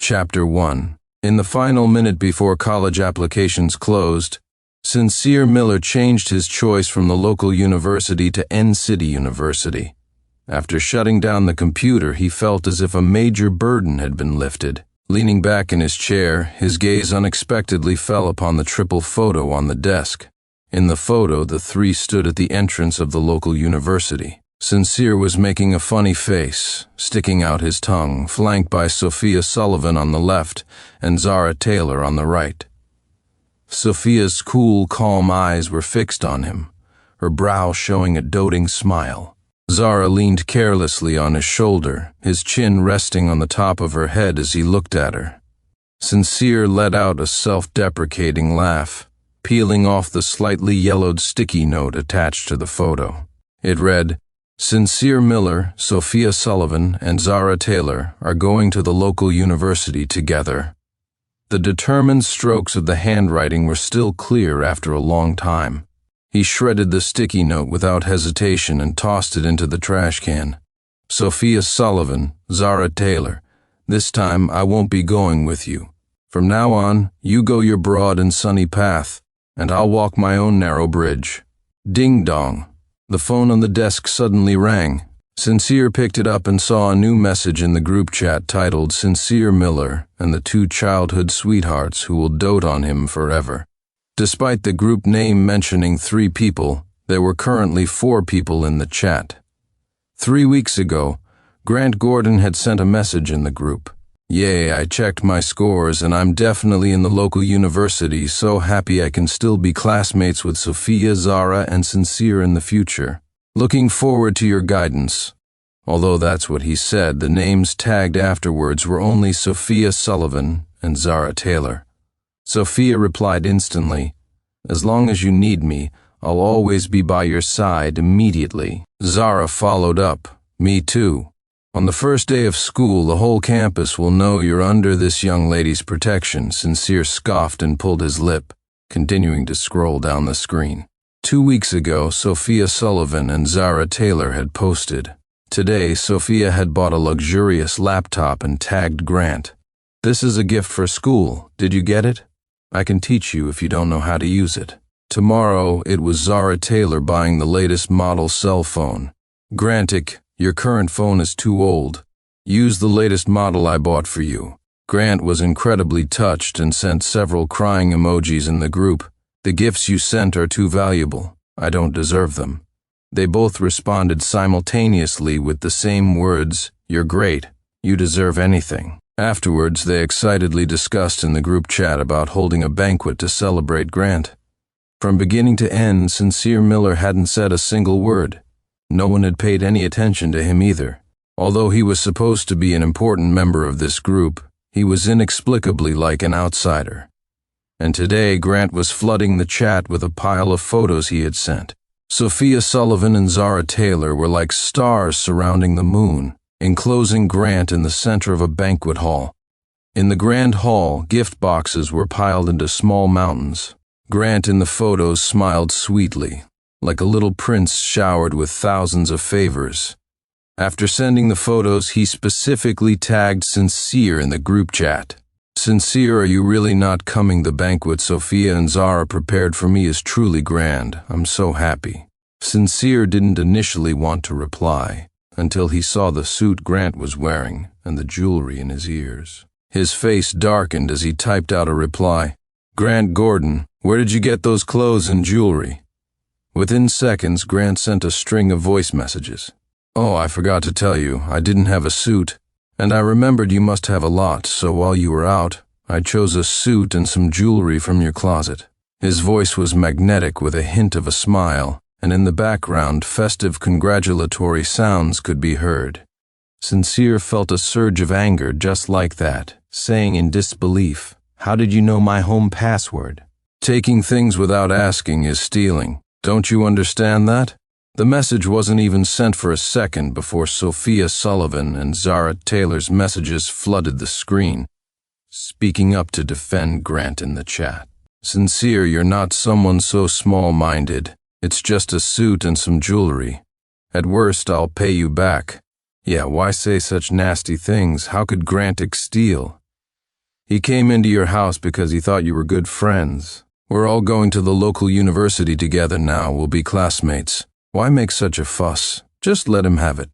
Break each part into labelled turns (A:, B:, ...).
A: Chapter 1. In the final minute before college applications closed, Sincere Miller changed his choice from the local university to N-City University. After shutting down the computer, he felt as if a major burden had been lifted. Leaning back in his chair, his gaze unexpectedly fell upon the triple photo on the desk. In the photo, the three stood at the entrance of the local university. Sincere was making a funny face, sticking out his tongue, flanked by Sophia Sullivan on the left and Zara Taylor on the right. Sophia's cool, calm eyes were fixed on him, her brow showing a doting smile. Zara leaned carelessly on his shoulder, his chin resting on the top of her head as he looked at her. Sincere let out a self-deprecating laugh, peeling off the slightly yellowed sticky note attached to the photo. It read, "Sincere Miller, Sophia Sullivan, and Zara Taylor are going to the local university together." The determined strokes of the handwriting were still clear after a long time. He shredded the sticky note without hesitation and tossed it into the trash can. "Sophia Sullivan, Zara Taylor, this time I won't be going with you. From now on, you go your broad and sunny path, and I'll walk my own narrow bridge." Ding dong. The phone on the desk suddenly rang. Sincere picked it up and saw a new message in the group chat titled "Sincere Miller and the two childhood sweethearts who will dote on him forever." Despite the group name mentioning 3 people, there were currently 4 people in the chat. 3 weeks ago, Grant Gordon had sent a message in the group. "Yay, I checked my scores and I'm definitely in the local university, so happy I can still be classmates with Sophia, Zara, and Sincere in the future. Looking forward to your guidance." Although that's what he said, the names tagged afterwards were only Sophia Sullivan and Zara Taylor. Sophia replied instantly, "As long as you need me, I'll always be by your side immediately." Zara followed up, "Me too. On the first day of school, the whole campus will know you're under this young lady's protection." Sincere scoffed and pulled his lip, continuing to scroll down the screen. 2 weeks ago, Sophia Sullivan and Zara Taylor had posted. Today, Sophia had bought a luxurious laptop and tagged Grant. "This is a gift for school. Did you get it? I can teach you if you don't know how to use it." Tomorrow, it was Zara Taylor buying the latest model cell phone. "Grantic, your current phone is too old. Use the latest model I bought for you." Grant was incredibly touched and sent several crying emojis in the group. "The gifts you sent are too valuable. I don't deserve them." They both responded simultaneously with the same words, "You're great. You deserve anything." Afterwards, they excitedly discussed in the group chat about holding a banquet to celebrate Grant. From beginning to end, Sincere Miller hadn't said a single word. No one had paid any attention to him either. Although he was supposed to be an important member of this group, he was inexplicably like an outsider. And today, Grant was flooding the chat with a pile of photos he had sent. Sophia Sullivan and Zara Taylor were like stars surrounding the moon, enclosing Grant in the center of a banquet hall. In the grand hall, gift boxes were piled into small mountains. Grant in the photos smiled sweetly, like a little prince showered with thousands of favors. After sending the photos, he specifically tagged Sincere in the group chat. "Sincere, are you really not coming? The banquet Sophia and Zara prepared for me is truly grand. I'm so happy." Sincere didn't initially want to reply, until he saw the suit Grant was wearing and the jewelry in his ears. His face darkened as he typed out a reply. "Grant Gordon, where did you get those clothes and jewelry?" Within seconds, Grant sent a string of voice messages. "Oh, I forgot to tell you, I didn't have a suit, and I remembered you must have a lot, so while you were out, I chose a suit and some jewelry from your closet." His voice was magnetic with a hint of a smile, and in the background, festive congratulatory sounds could be heard. Sincere felt a surge of anger just like that, saying in disbelief, "How did you know my home password?" "Taking things without asking is stealing. Don't you understand that?" The message wasn't even sent for a second before Sophia Sullivan and Zara Taylor's messages flooded the screen, speaking up to defend Grant in the chat. "Sincere, you're not someone so small-minded. It's just a suit and some jewelry. At worst, I'll pay you back." Yeah, why say such nasty things? How could Grantic steal? He came into your house because he thought you were good friends. We're all going to the local university together now. We'll be classmates. Why make such a fuss? Just let him have it."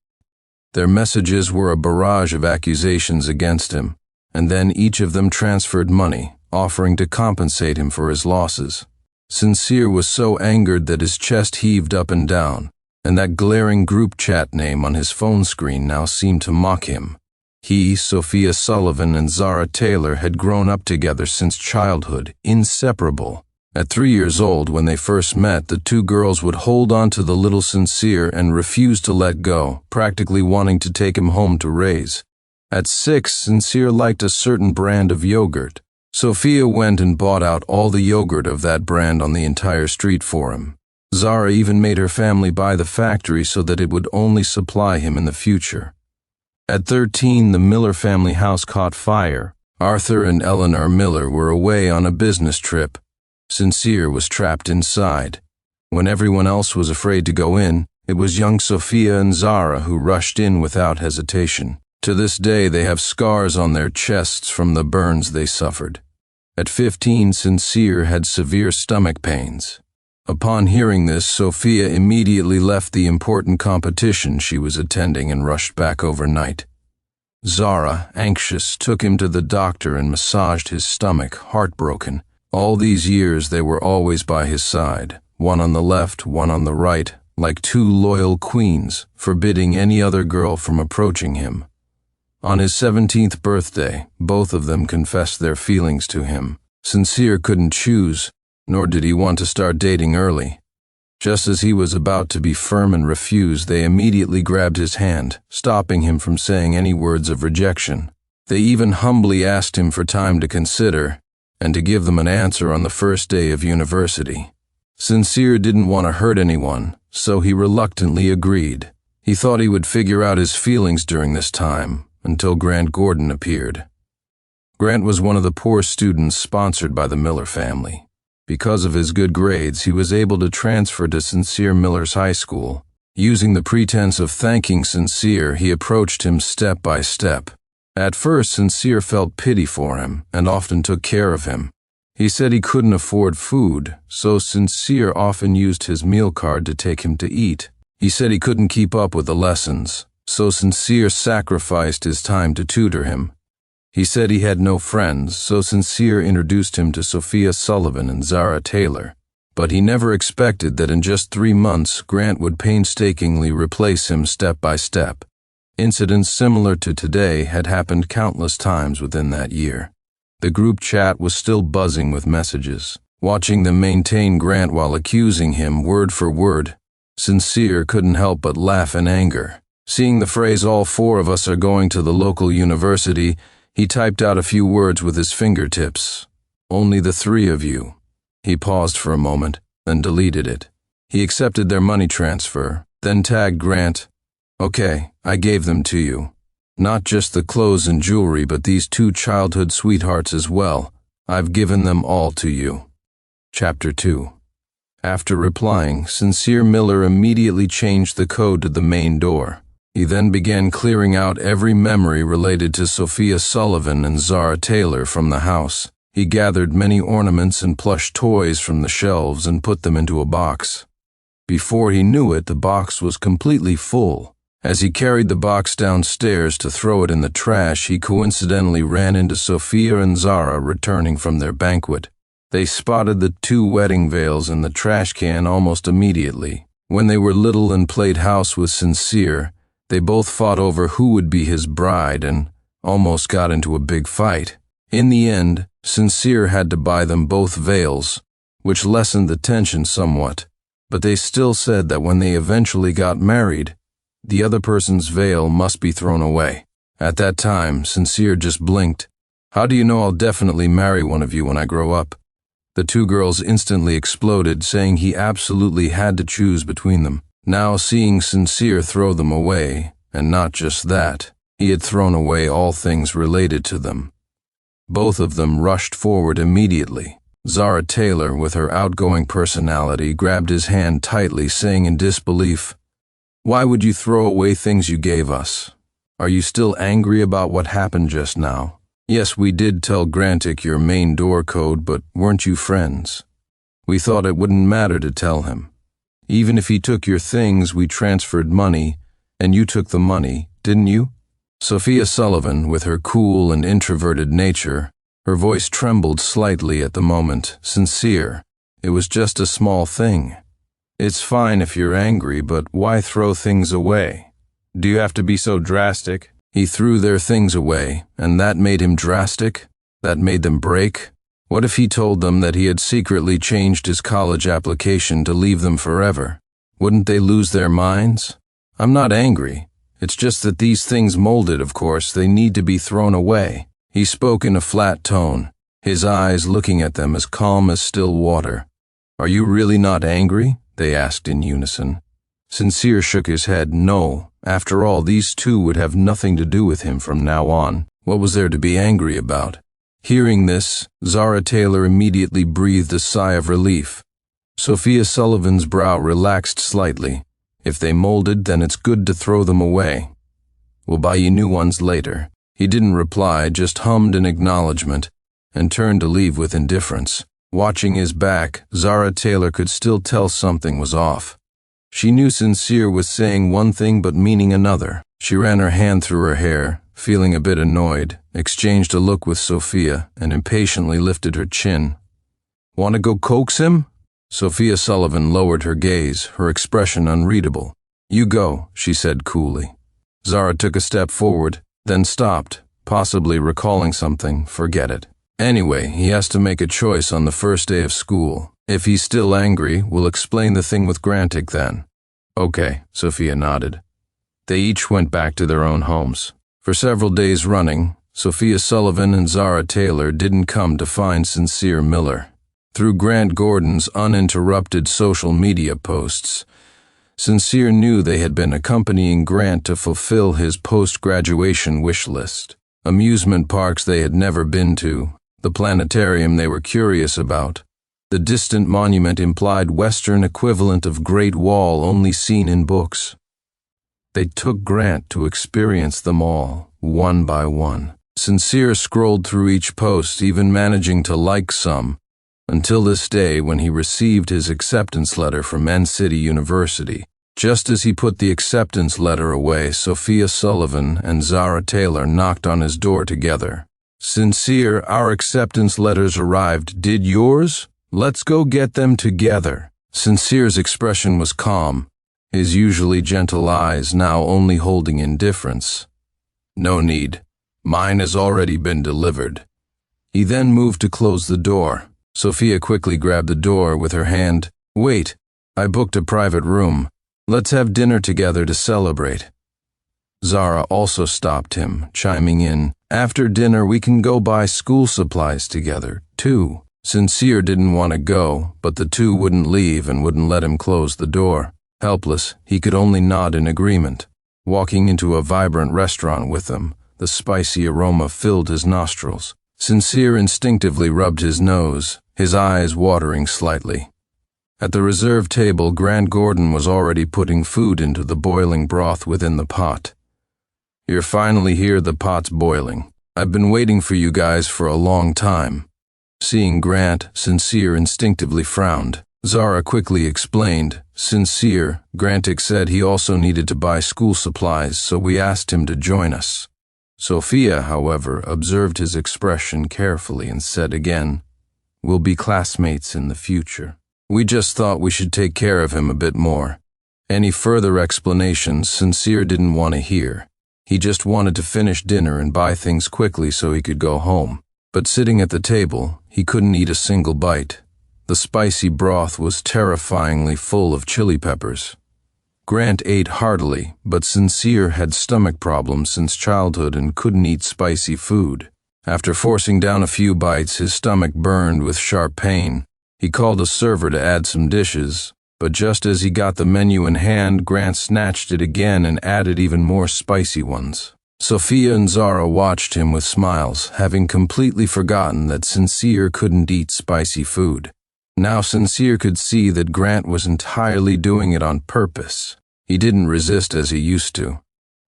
A: Their messages were a barrage of accusations against him, and then each of them transferred money, offering to compensate him for his losses. Sincere was so angered that his chest heaved up and down, and that glaring group chat name on his phone screen now seemed to mock him. He, Sophia Sullivan, and Zara Taylor had grown up together since childhood, inseparable. At 3 years old, when they first met, the two girls would hold on to the little Sincere and refuse to let go, practically wanting to take him home to raise. At 6, Sincere liked a certain brand of yogurt. Sophia went and bought out all the yogurt of that brand on the entire street for him. Zara even made her family buy the factory so that it would only supply him in the future. At 13, the Miller family house caught fire. Arthur and Eleanor Miller were away on a business trip. Sincere was trapped inside. When everyone else was afraid to go in, it was young Sophia and Zara who rushed in without hesitation. To this day, they have scars on their chests from the burns they suffered. At 15, Sincere had severe stomach pains. Upon hearing this, Sophia immediately left the important competition she was attending and rushed back overnight. Zara, anxious, took him to the doctor and massaged his stomach, heartbroken. All these years they were always by his side, one on the left, one on the right, like two loyal queens, forbidding any other girl from approaching him. On his 17th birthday, both of them confessed their feelings to him. Sincere couldn't choose, nor did he want to start dating early. Just as he was about to be firm and refuse, they immediately grabbed his hand, stopping him from saying any words of rejection. They even humbly asked him for time to consider, and to give them an answer on the first day of university. Sincere didn't want to hurt anyone, so he reluctantly agreed. He thought he would figure out his feelings during this time, until Grant Gordon appeared. Grant was one of the poor students sponsored by the Miller family. Because of his good grades, he was able to transfer to Sincere Miller's high school. Using the pretense of thanking Sincere, he approached him step by step. At first, Sincere felt pity for him and often took care of him. He said he couldn't afford food, so Sincere often used his meal card to take him to eat. He said he couldn't keep up with the lessons, so Sincere sacrificed his time to tutor him. He said he had no friends, so Sincere introduced him to Sophia Sullivan and Zara Taylor. But he never expected that in just 3 months, Grant would painstakingly replace him step by step. Incidents similar to today had happened countless times within that year. The group chat was still buzzing with messages. Watching them maintain Grant while accusing him word for word, Sincere couldn't help but laugh in anger. Seeing the phrase, "all 4 of us are going to the local university," he typed out a few words with his fingertips. "Only the 3 of you." He paused for a moment, then deleted it. He accepted their money transfer, then tagged Grant. "Okay, I gave them to you. Not just the clothes and jewelry, but these 2 childhood sweethearts as well. I've given them all to you." Chapter 2. After replying, Sincere Miller immediately changed the code to the main door. He then began clearing out every memory related to Sophia Sullivan and Zara Taylor from the house. He gathered many ornaments and plush toys from the shelves and put them into a box. Before he knew it, the box was completely full. As he carried the box downstairs to throw it in the trash, he coincidentally ran into Sophia and Zara returning from their banquet. They spotted the 2 wedding veils in the trash can almost immediately. When they were little and played house with Sincere, they both fought over who would be his bride and almost got into a big fight. In the end, Sincere had to buy them both veils, which lessened the tension somewhat, but they still said that when they eventually got married, the other person's veil must be thrown away. At that time, Sincere just blinked. "How do you know I'll definitely marry one of you when I grow up?" The 2 girls instantly exploded, saying he absolutely had to choose between them. Now seeing Sincere throw them away, and not just that, he had thrown away all things related to them. Both of them rushed forward immediately. Zara Taylor, with her outgoing personality, grabbed his hand tightly, saying in disbelief, "Why would you throw away things you gave us? Are you still angry about what happened just now?" Yes, we did tell Grantic your main door code, but weren't you friends? We thought it wouldn't matter to tell him. Even if he took your things, we transferred money, and you took the money, didn't you? Sophia Sullivan, with her cool and introverted nature, her voice trembled slightly at the moment. Sincere. It was just a small thing. It's fine if you're angry, but why throw things away? Do you have to be so drastic? He threw their things away, and that made him drastic? That made them break? What if he told them that he had secretly changed his college application to leave them forever? Wouldn't they lose their minds? I'm not angry. It's just that these things molded, of course, they need to be thrown away. He spoke in a flat tone, his eyes looking at them as calm as still water. Are you really not angry? They asked in unison. Sincere shook his head. No. After all, these two would have nothing to do with him from now on. What was there to be angry about? Hearing this, Zara Taylor immediately breathed a sigh of relief. Sophia Sullivan's brow relaxed slightly. If they molded, then it's good to throw them away. We'll buy you new ones later. He didn't reply, just hummed an acknowledgement, and turned to leave with indifference. Watching his back, Zara Taylor could still tell something was off. She knew Sincere was saying one thing but meaning another. She ran her hand through her hair, feeling a bit annoyed, exchanged a look with Sophia, and impatiently lifted her chin. Want to go coax him? Sophia Sullivan lowered her gaze, her expression unreadable. You go, she said coolly. Zara took a step forward, then stopped, possibly recalling something. Forget it. Anyway, he has to make a choice on the first day of school. If he's still angry, we'll explain the thing with Grantic then. Okay, Sophia nodded. They each went back to their own homes. For several days running, Sophia Sullivan and Zara Taylor didn't come to find Sincere Miller. Through Grant Gordon's uninterrupted social media posts, Sincere knew they had been accompanying Grant to fulfill his post-graduation wish list. Amusement parks they had never been to, the planetarium they were curious about, the distant monument implied Western equivalent of Great Wall only seen in books. They took Grant to experience them all, one by one. Sincere scrolled through each post, even managing to like some, until this day when he received his acceptance letter from City University. Just as he put the acceptance letter away, Sophia Sullivan and Zara Taylor knocked on his door together. Sincere, our acceptance letters arrived. Did yours? Let's go get them together. Sincere's expression was calm, his usually gentle eyes now only holding indifference. No need. Mine has already been delivered. He then moved to close the door. Sophia quickly grabbed the door with her hand. Wait, I booked a private room. Let's have dinner together to celebrate. Zara also stopped him, chiming in. After dinner we can go buy school supplies together, too. Sincere didn't want to go, but the two wouldn't leave and wouldn't let him close the door. Helpless, he could only nod in agreement. Walking into a vibrant restaurant with them, the spicy aroma filled his nostrils. Sincere instinctively rubbed his nose, his eyes watering slightly. At the reserved table, Grant Gordon was already putting food into the boiling broth within the pot. You're finally here, the pot's boiling. I've been waiting for you guys for a long time. Seeing Grant, Sincere instinctively frowned. Zara quickly explained. Sincere, Grantic said he also needed to buy school supplies, so we asked him to join us. Sophia, however, observed his expression carefully and said again, We'll be classmates in the future. We just thought we should take care of him a bit more. Any further explanations Sincere didn't want to hear. He just wanted to finish dinner and buy things quickly so he could go home. But sitting at the table, he couldn't eat a single bite. The spicy broth was terrifyingly full of chili peppers. Grant ate heartily, but Sincere had stomach problems since childhood and couldn't eat spicy food. After forcing down a few bites, his stomach burned with sharp pain. He called a server to add some dishes, but just as he got the menu in hand, Grant snatched it again and added even more spicy ones. Sophia and Zara watched him with smiles, having completely forgotten that Sincere couldn't eat spicy food. Now Sincere could see that Grant was entirely doing it on purpose. He didn't resist as he used to.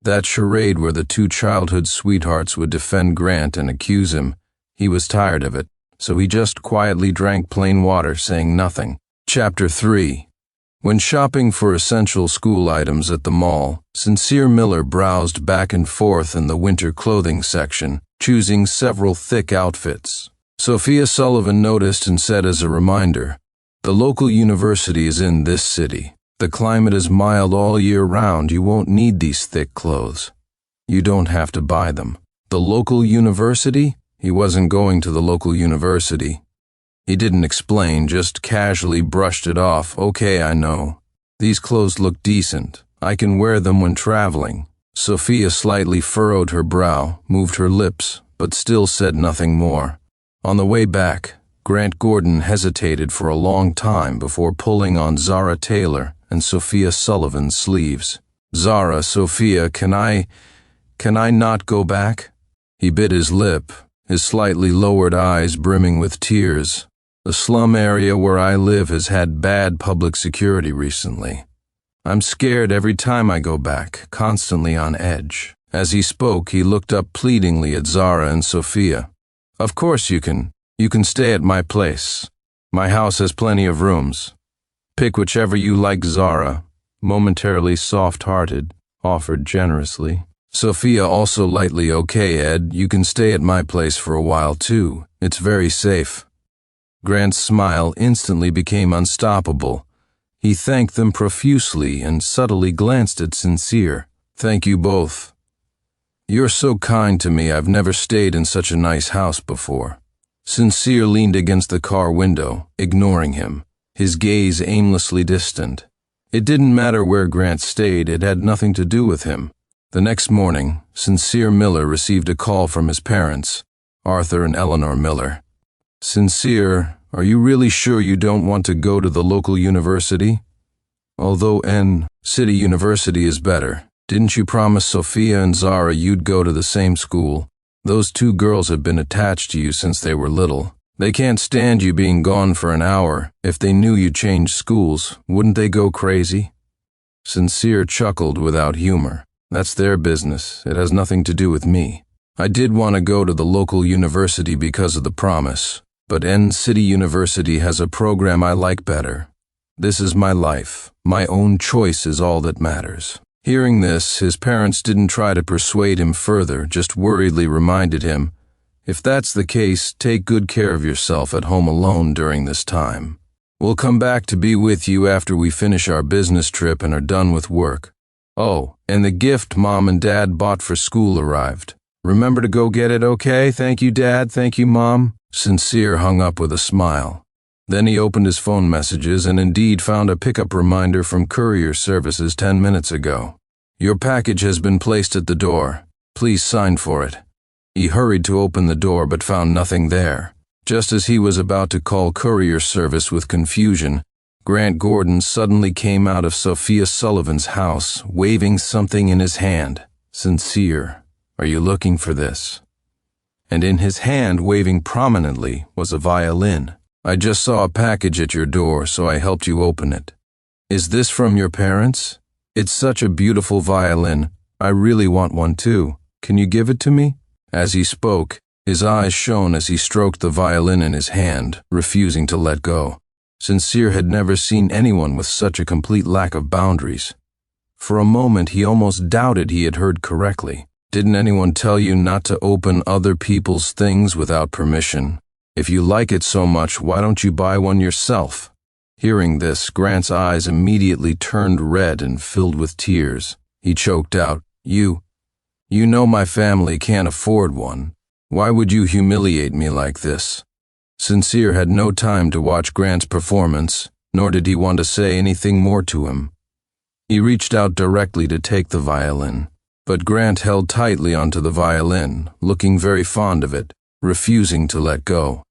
A: That charade where the two childhood sweethearts would defend Grant and accuse him, he was tired of it, so he just quietly drank plain water, saying nothing. Chapter 3. When shopping for essential school items at the mall, Sincere Miller browsed back and forth in the winter clothing section, choosing several thick outfits. Sophia Sullivan noticed and said as a reminder, "The local university is in this city. The climate is mild all year round. You won't need these thick clothes. You don't have to buy them." The local university? He wasn't going to the local university. He didn't explain, just casually brushed it off. "Okay, I know. These clothes look decent. I can wear them when traveling." Sophia slightly furrowed her brow, moved her lips, but still said nothing more. On the way back, Grant Gordon hesitated for a long time before pulling on Zara Taylor and Sophia Sullivan's sleeves. "Zara, Sophia, can I not go back?" He bit his lip, his slightly lowered eyes brimming with tears. "The slum area where I live has had bad public security recently. I'm scared every time I go back, constantly on edge." As he spoke, he looked up pleadingly at Zara and Sophia. "Of course you can. You can stay at my place. My house has plenty of rooms. Pick whichever you like." Zara, momentarily soft-hearted, offered generously. Sophia also lightly, "Okay, Ed, you can stay at my place for a while too. It's very safe." Grant's smile instantly became unstoppable. He thanked them profusely and subtly glanced at Sincere. "Thank you both. You're so kind to me. I've never stayed in such a nice house before." Sincere leaned against the car window, ignoring him, his gaze aimlessly distant. It didn't matter where Grant stayed, it had nothing to do with him. The next morning, Sincere Miller received a call from his parents, Arthur and Eleanor Miller. "Sincere, are you really sure you don't want to go to the local university? Although City University is better. Didn't you promise Sophia and Zara you'd go to the same school? Those two girls have been attached to you since they were little. They can't stand you being gone for an hour. If they knew you changed schools, wouldn't they go crazy?" Sincere chuckled without humor. "That's their business. It has nothing to do with me. I did want to go to the local university because of the promise, but City University has a program I like better. This is my life. My own choice is all that matters." Hearing this, his parents didn't try to persuade him further, just worriedly reminded him, "If that's the case, take good care of yourself at home alone during this time. We'll come back to be with you after we finish our business trip and are done with work. Oh, and the gift Mom and Dad bought for school arrived. Remember to go get it, okay? Thank you, Dad. Thank you, Mom." Sincere hung up with a smile. Then he opened his phone messages and indeed found a pickup reminder from courier services 10 minutes ago. "Your package has been placed at the door. Please sign for it." He hurried to open the door but found nothing there. Just as he was about to call courier service with confusion, Grant Gordon suddenly came out of Sophia Sullivan's house, waving something in his hand. "Sincere, are you looking for this?" And in his hand, waving prominently, was a violin. "I just saw a package at your door, so I helped you open it." "Is this from your parents? It's such a beautiful violin. I really want one too. Can you give it to me?" As he spoke, his eyes shone as he stroked the violin in his hand, refusing to let go. Sincere had never seen anyone with such a complete lack of boundaries. For a moment he almost doubted he had heard correctly. "Didn't anyone tell you not to open other people's things without permission? If you like it so much, why don't you buy one yourself?" Hearing this, Grant's eyes immediately turned red and filled with tears. He choked out, You know my family can't afford one. Why would you humiliate me like this?" Sincere had no time to watch Grant's performance, nor did he want to say anything more to him. He reached out directly to take the violin, but Grant held tightly onto the violin, looking very fond of it, refusing to let go.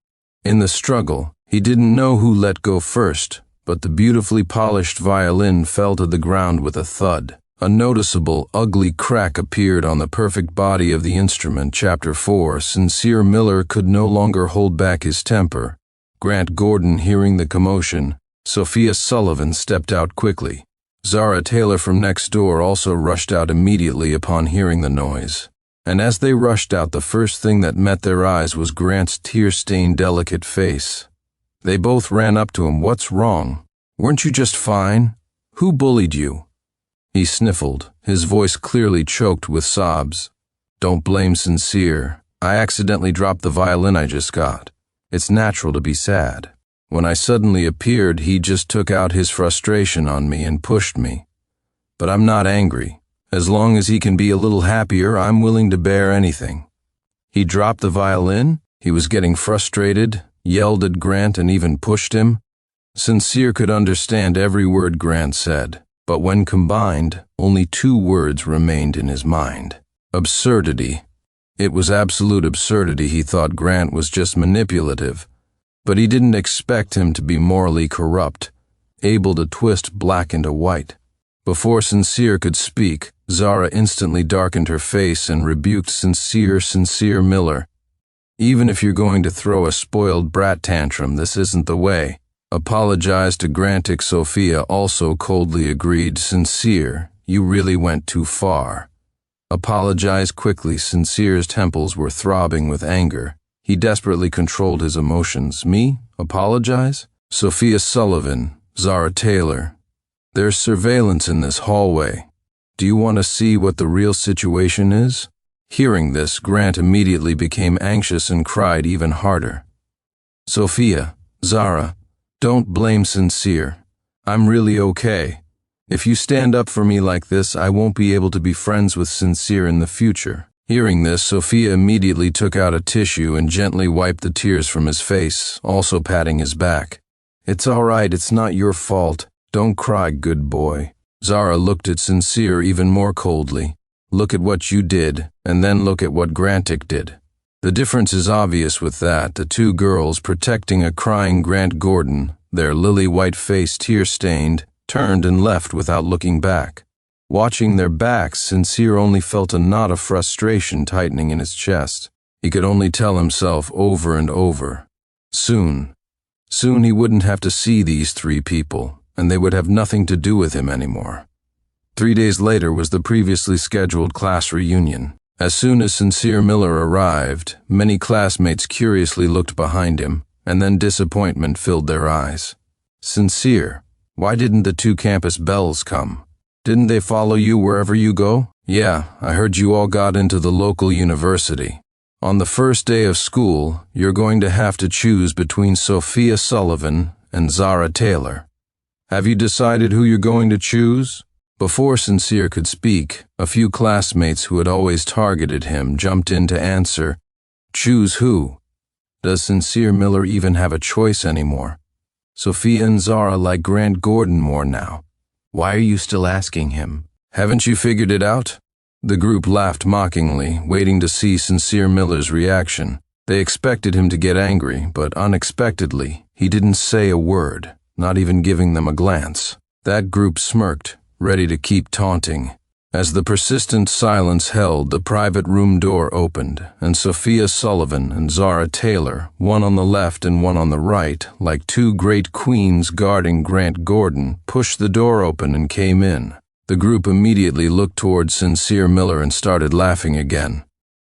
A: In the struggle, he didn't know who let go first, but the beautifully polished violin fell to the ground with a thud. A noticeable, ugly crack appeared on the perfect body of the instrument. Chapter 4. Sincere Miller could no longer hold back his temper. Grant Gordon hearing the commotion, Sophia Sullivan stepped out quickly. Zara Taylor from next door also rushed out immediately upon hearing the noise. And as they rushed out, the first thing that met their eyes was Grant's tear-stained, delicate face. They both ran up to him. "What's wrong? Weren't you just fine? Who bullied you?" He sniffled, his voice clearly choked with sobs. "Don't blame Sincere. I accidentally dropped the violin I just got. It's natural to be sad. When I suddenly appeared, he just took out his frustration on me and pushed me. But I'm not angry. As long as he can be a little happier, I'm willing to bear anything." He dropped the violin? He was getting frustrated, yelled at Grant, and even pushed him? Sincere could understand every word Grant said, but when combined, only 2 words remained in his mind. Absurdity. It was absolute absurdity. He thought Grant was just manipulative, but he didn't expect him to be morally corrupt, able to twist black into white. Before Sincere could speak, Zara instantly darkened her face and rebuked Sincere Miller. "Even if you're going to throw a spoiled brat tantrum, this isn't the way." Apologized to Grant. Sophia also coldly agreed. "Sincere, you really went too far." Apologize quickly. Sincere's temples were throbbing with anger. He desperately controlled his emotions. "Me? Apologize?" "Sophia Sullivan, Zara Taylor. There's surveillance in this hallway. Do you want to see what the real situation is?" Hearing this, Grant immediately became anxious and cried even harder. "Sophia, Zara, don't blame Sincere. I'm really okay. If you stand up for me like this, I won't be able to be friends with Sincere in the future." Hearing this, Sophia immediately took out a tissue and gently wiped the tears from his face, also patting his back. "It's all right, it's not your fault. Don't cry, good boy." Zara looked at Sincere even more coldly. "Look at what you did, and then look at what Grantic did. The difference is obvious with that. The 2 girls protecting a crying Grant Gordon, their lily-white face tear-stained, turned and left without looking back. Watching their backs, Sincere only felt a knot of frustration tightening in his chest. He could only tell himself over and over. Soon he wouldn't have to see these 3 people, and they would have nothing to do with him anymore. 3 days later was the previously scheduled class reunion. As soon as Sincere Miller arrived, many classmates curiously looked behind him, and then disappointment filled their eyes. "Sincere, why didn't the 2 campus belles come? Didn't they follow you wherever you go?" "Yeah, I heard you all got into the local university. On the first day of school, you're going to have to choose between Sophia Sullivan and Zara Taylor. Have you decided who you're going to choose?" Before Sincere could speak, a few classmates who had always targeted him jumped in to answer. "Choose who? Does Sincere Miller even have a choice anymore? Sophia and Zara like Grant Gordon more now. Why are you still asking him? Haven't you figured it out?" The group laughed mockingly, waiting to see Sincere Miller's reaction. They expected him to get angry, but unexpectedly, he didn't say a word, not even giving them a glance. That group smirked, ready to keep taunting. As the persistent silence held, the private room door opened, and Sophia Sullivan and Zara Taylor, one on the left and one on the right, like 2 great queens guarding Grant Gordon, pushed the door open and came in. The group immediately looked towards Sincere Miller and started laughing again.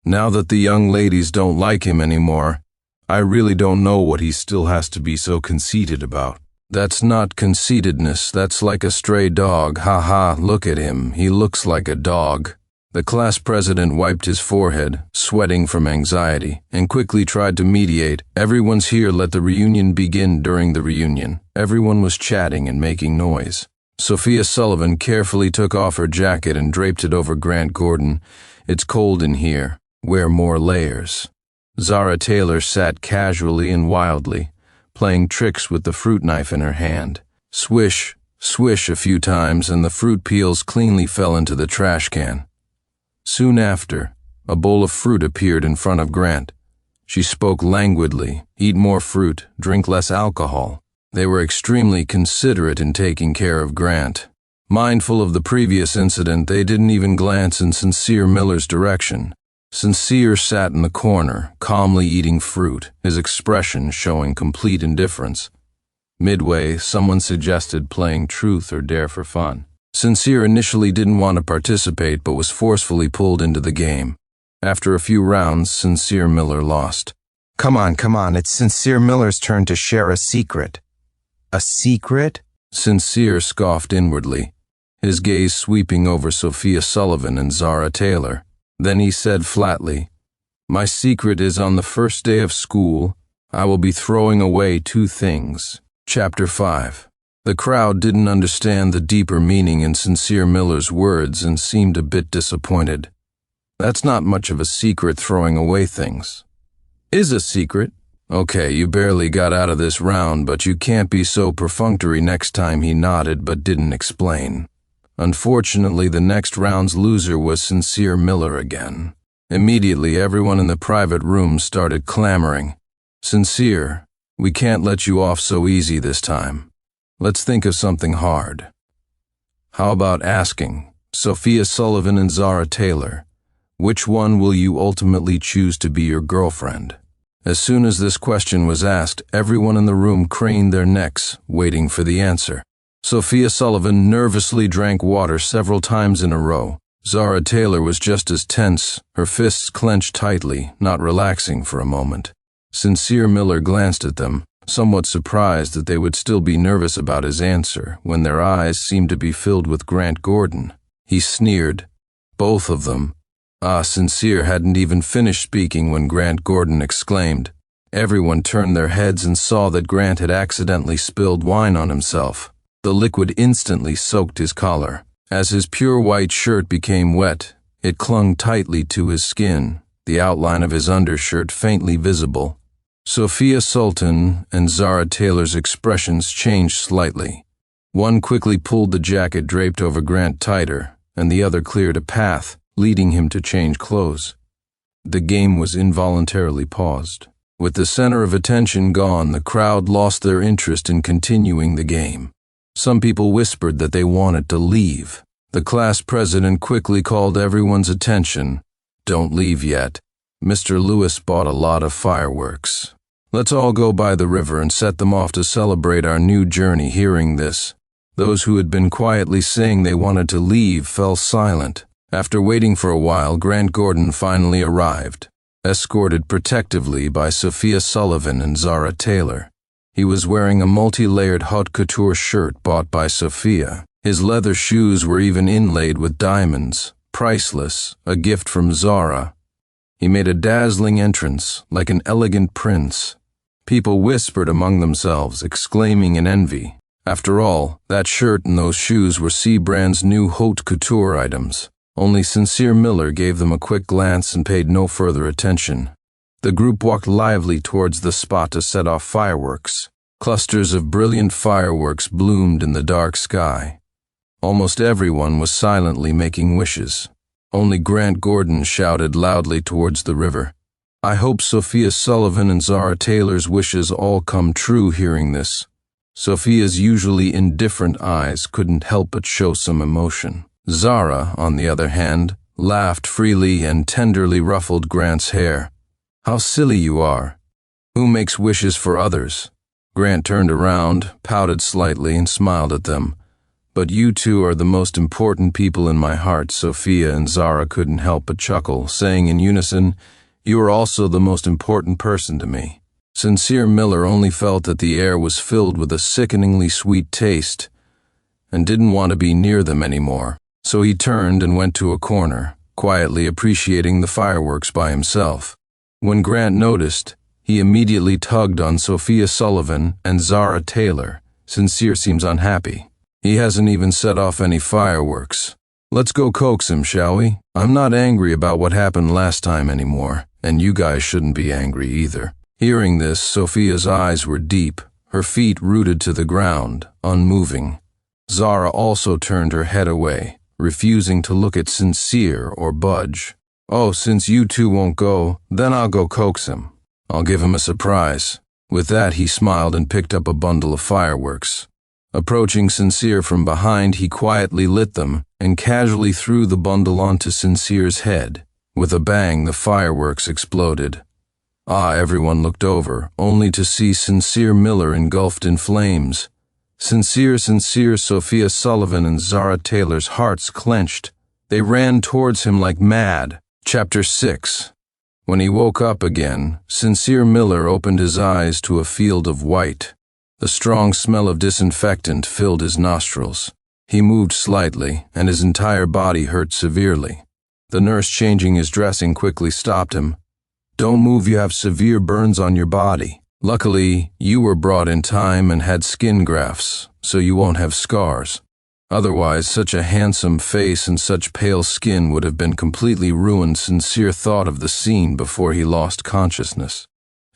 A: Now that the young ladies don't like him anymore, I really don't know what he still has to be so conceited about. "That's not conceitedness, that's like a stray dog. Ha ha, look at him, he looks like a dog." The class president wiped his forehead, sweating from anxiety, and quickly tried to mediate. "Everyone's here, let the reunion begin." During the reunion, everyone was chatting and making noise. Sophia Sullivan carefully took off her jacket and draped it over Grant Gordon. "It's cold in here, wear more layers." Zara Taylor sat casually and wildly, playing tricks with the fruit knife in her hand. Swish, swish a few times, and the fruit peels cleanly fell into the trash can. Soon after, a bowl of fruit appeared in front of Grant. She spoke languidly, "Eat more fruit, drink less alcohol." They were extremely considerate in taking care of Grant. Mindful of the previous incident, they didn't even glance in Sincere Miller's direction. Sincere sat in the corner, calmly eating fruit, his expression showing complete indifference. Midway, someone suggested playing truth or dare for fun. Sincere initially didn't want to participate but was forcefully pulled into the game. After a few rounds, Sincere Miller lost.
B: Come on, it's Sincere Miller's turn to share a secret. A secret?
A: Sincere scoffed inwardly, his gaze sweeping over Sophia Sullivan and Zara Taylor. Then he said flatly, "My secret is on the first day of school, I will be throwing away 2 things. Chapter 5. The crowd didn't understand the deeper meaning in Sincere Miller's words and seemed a bit disappointed. That's not much of a secret, throwing away things. Is a secret? Okay, you barely got out of this round, but you can't be so perfunctory next time." He nodded but didn't explain. Unfortunately, the next round's loser was Sincere Miller again. Immediately, everyone in the private room started clamoring. "Sincere, we can't let you off so easy this time. Let's think of something hard. How about asking Sophia Sullivan and Zara Taylor, which one will you ultimately choose to be your girlfriend?" As soon as this question was asked, everyone in the room craned their necks, waiting for the answer. Sophia Sullivan nervously drank water several times in a row. Zara Taylor was just as tense, her fists clenched tightly, not relaxing for a moment. Sincere Miller glanced at them, somewhat surprised that they would still be nervous about his answer when their eyes seemed to be filled with Grant Gordon. He sneered. "Both of them." Sincere hadn't even finished speaking when Grant Gordon exclaimed. Everyone turned their heads and saw that Grant had accidentally spilled wine on himself. The liquid instantly soaked his collar. As his pure white shirt became wet, it clung tightly to his skin, the outline of his undershirt faintly visible. Sophia Sullivan and Zara Taylor's expressions changed slightly. One quickly pulled the jacket draped over Grant tighter, and the other cleared a path, leading him to change clothes. The game was involuntarily paused. With the center of attention gone, the crowd lost their interest in continuing the game. Some people whispered that they wanted to leave. The class president quickly called everyone's attention. "Don't leave yet. Mr. Lewis bought a lot of fireworks. Let's all go by the river and set them off to celebrate our new journey." Hearing this, those who had been quietly saying they wanted to leave fell silent. After waiting for a while, Grant Gordon finally arrived, escorted protectively by Sophia Sullivan and Zara Taylor. He was wearing a multi-layered haute couture shirt bought by Sophia. His leather shoes were even inlaid with diamonds, priceless, a gift from Zara. He made a dazzling entrance, like an elegant prince. People whispered among themselves, exclaiming in envy. After all, that shirt and those shoes were C-Brand's new haute couture items. Only Sincere Miller gave them a quick glance and paid no further attention. The group walked lively towards the spot to set off fireworks. Clusters of brilliant fireworks bloomed in the dark sky. Almost everyone was silently making wishes. Only Grant Gordon shouted loudly towards the river. "I hope Sophia Sullivan and Zara Taylor's wishes all come true." Hearing this, Sophia's usually indifferent eyes couldn't help but show some emotion. Zara, on the other hand, laughed freely and tenderly ruffled Grant's hair. "How silly you are. Who makes wishes for others?" Grant turned around, pouted slightly, and smiled at them. "But you two are the most important people in my heart." Sophia and Zara couldn't help but chuckle, saying in unison, "You are also the most important person to me." Sincere Miller only felt that the air was filled with a sickeningly sweet taste and didn't want to be near them anymore. So he turned and went to a corner, quietly appreciating the fireworks by himself. When Grant noticed, he immediately tugged on Sophia Sullivan and Zara Taylor. "Sincere seems unhappy. He hasn't even set off any fireworks. Let's go coax him, shall we? I'm not angry about what happened last time anymore, and you guys shouldn't be angry either." Hearing this, Sophia's eyes were deep, her feet rooted to the ground, unmoving. Zara also turned her head away, refusing to look at Sincere or budge. "Oh, since you two won't go, then I'll go coax him. I'll give him a surprise." With that, he smiled and picked up a bundle of fireworks. Approaching Sincere from behind, he quietly lit them and casually threw the bundle onto Sincere's head. With a bang, the fireworks exploded. Everyone looked over, only to see Sincere Miller engulfed in flames. Sincere, Sophia Sullivan and Zara Taylor's hearts clenched. They ran towards him like mad. Chapter 6. When he woke up again, Sincere Miller opened his eyes to a field of white. The strong smell of disinfectant filled his nostrils. He moved slightly, and his entire body hurt severely. The nurse changing his dressing quickly stopped him. "Don't move, you have severe burns on your body. Luckily, you were brought in time and had skin grafts, so you won't have scars. Otherwise, such a handsome face and such pale skin would have been completely ruined." Sincere thought of the scene before he lost consciousness,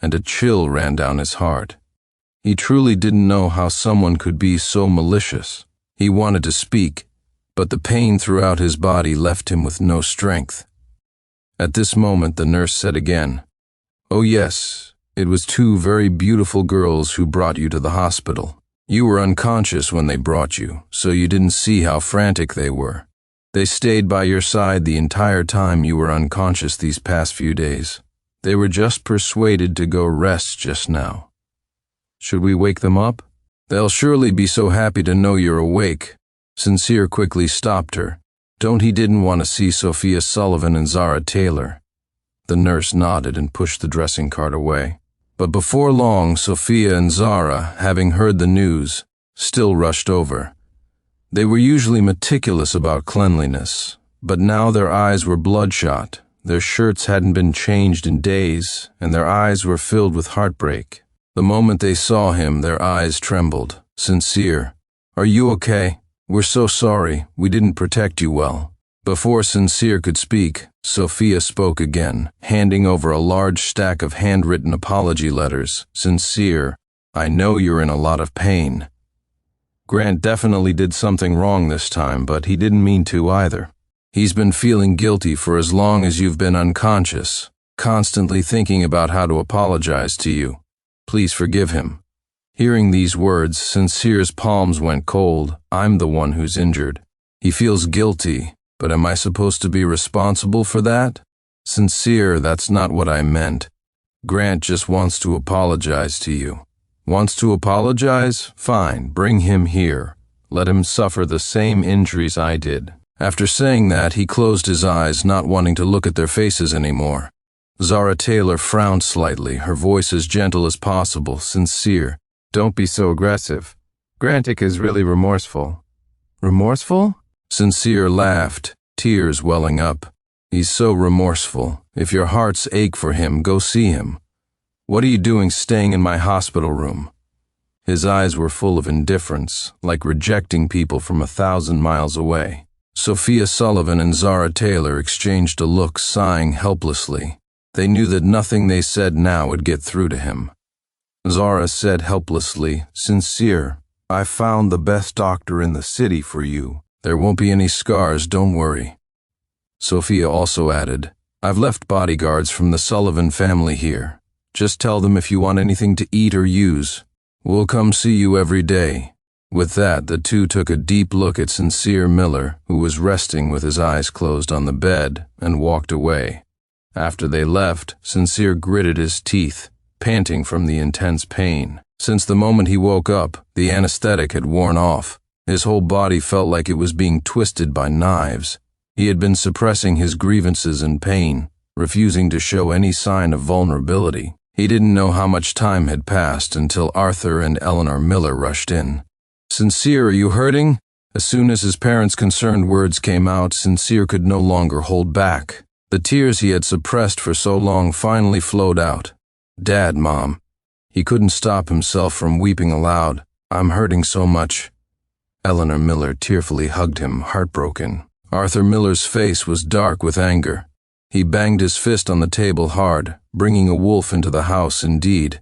A: and a chill ran down his heart. He truly didn't know how someone could be so malicious. He wanted to speak, but the pain throughout his body left him with no strength. At this moment, the nurse said again, "Oh yes, it was two very beautiful girls who brought you to the hospital. You were unconscious when they brought you, so you didn't see how frantic they were. They stayed by your side the entire time you were unconscious these past few days. They were just persuaded to go rest just now. Should we wake them up? They'll surely be so happy to know you're awake." Sincere quickly stopped her. He didn't want to see Sophia Sullivan and Zara Taylor. The nurse nodded and pushed the dressing cart away. But before long, Sophia and Zara, having heard the news, still rushed over. They were usually meticulous about cleanliness, but now their eyes were bloodshot, their shirts hadn't been changed in days, and their eyes were filled with heartbreak. The moment they saw him, their eyes trembled. "Sincere, are you okay? We're so sorry, we didn't protect you well." Before Sincere could speak, Sophia spoke again, handing over a large stack of handwritten apology letters. "Sincere, I know you're in a lot of pain. Grant definitely did something wrong this time, but he didn't mean to either. He's been feeling guilty for as long as you've been unconscious, constantly thinking about how to apologize to you. Please forgive him." Hearing these words, Sincere's palms went cold. "I'm the one who's injured. He feels guilty, but am I supposed to be responsible for that? Sincere, that's not what I meant. Grant just wants to apologize to you." "Wants to apologize? Fine, bring him here. Let him suffer the same injuries I did." After saying that, he closed his eyes, not wanting to look at their faces anymore. Zara Taylor frowned slightly, her voice as gentle as possible. "Sincere, don't be so aggressive. Grantic is really remorseful." "Remorseful?" Sincere laughed, tears welling up. "He's so remorseful. If your hearts ache for him, go see him. What are you doing staying in my hospital room?" His eyes were full of indifference, like rejecting people from 1,000 miles away. Sophia Sullivan and Zara Taylor exchanged a look, sighing helplessly. They knew that nothing they said now would get through to him. Zara said helplessly, "Sincere, I found the best doctor in the city for you. There won't be any scars, don't worry." Sophia also added, "I've left bodyguards from the Sullivan family here. Just tell them if you want anything to eat or use. We'll come see you every day." With that, the two took a deep look at Sincere Miller, who was resting with his eyes closed on the bed, and walked away. After they left, Sincere gritted his teeth, panting from the intense pain. Since the moment he woke up, the anesthetic had worn off. His whole body felt like it was being twisted by knives. He had been suppressing his grievances and pain, refusing to show any sign of vulnerability. He didn't know how much time had passed until Arthur and Eleanor Miller rushed in. "Sincere, are you hurting?" As soon as his parents' concerned words came out, Sincere could no longer hold back. The tears he had suppressed for so long finally flowed out. "Dad, Mom." He couldn't stop himself from weeping aloud. "I'm hurting so much." Eleanor Miller tearfully hugged him, heartbroken. Arthur Miller's face was dark with anger. He banged his fist on the table hard, bringing a wolf into the house indeed.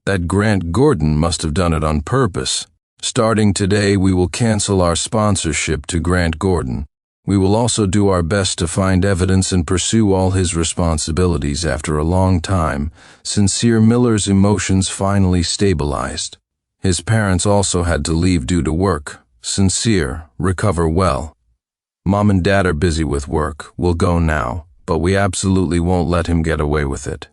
A: That Grant Gordon must have done it on purpose. "Starting today, we will cancel our sponsorship to Grant Gordon. We will also do our best to find evidence and pursue all his responsibilities." After a long time, Sincere Miller's emotions finally stabilized. His parents also had to leave due to work. "Sincere, recover well. Mom and Dad are busy with work. We'll go now, but we absolutely won't let him get away with it."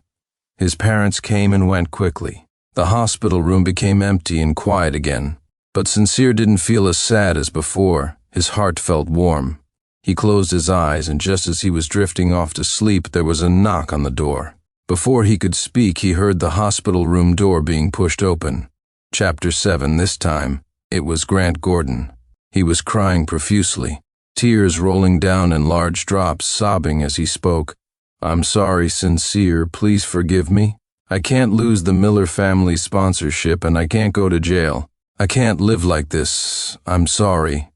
A: His parents came and went quickly. The hospital room became empty and quiet again. But Sincere didn't feel as sad as before. His heart felt warm. He closed his eyes, and just as he was drifting off to sleep, there was a knock on the door. Before he could speak, he heard the hospital room door being pushed open. Chapter 7 this time. It was Grant Gordon. He was crying profusely, tears rolling down in large drops, sobbing as he spoke. "I'm sorry, Sincere, please forgive me. I can't lose the Miller family sponsorship, and I can't go to jail. I can't live like this. I'm sorry.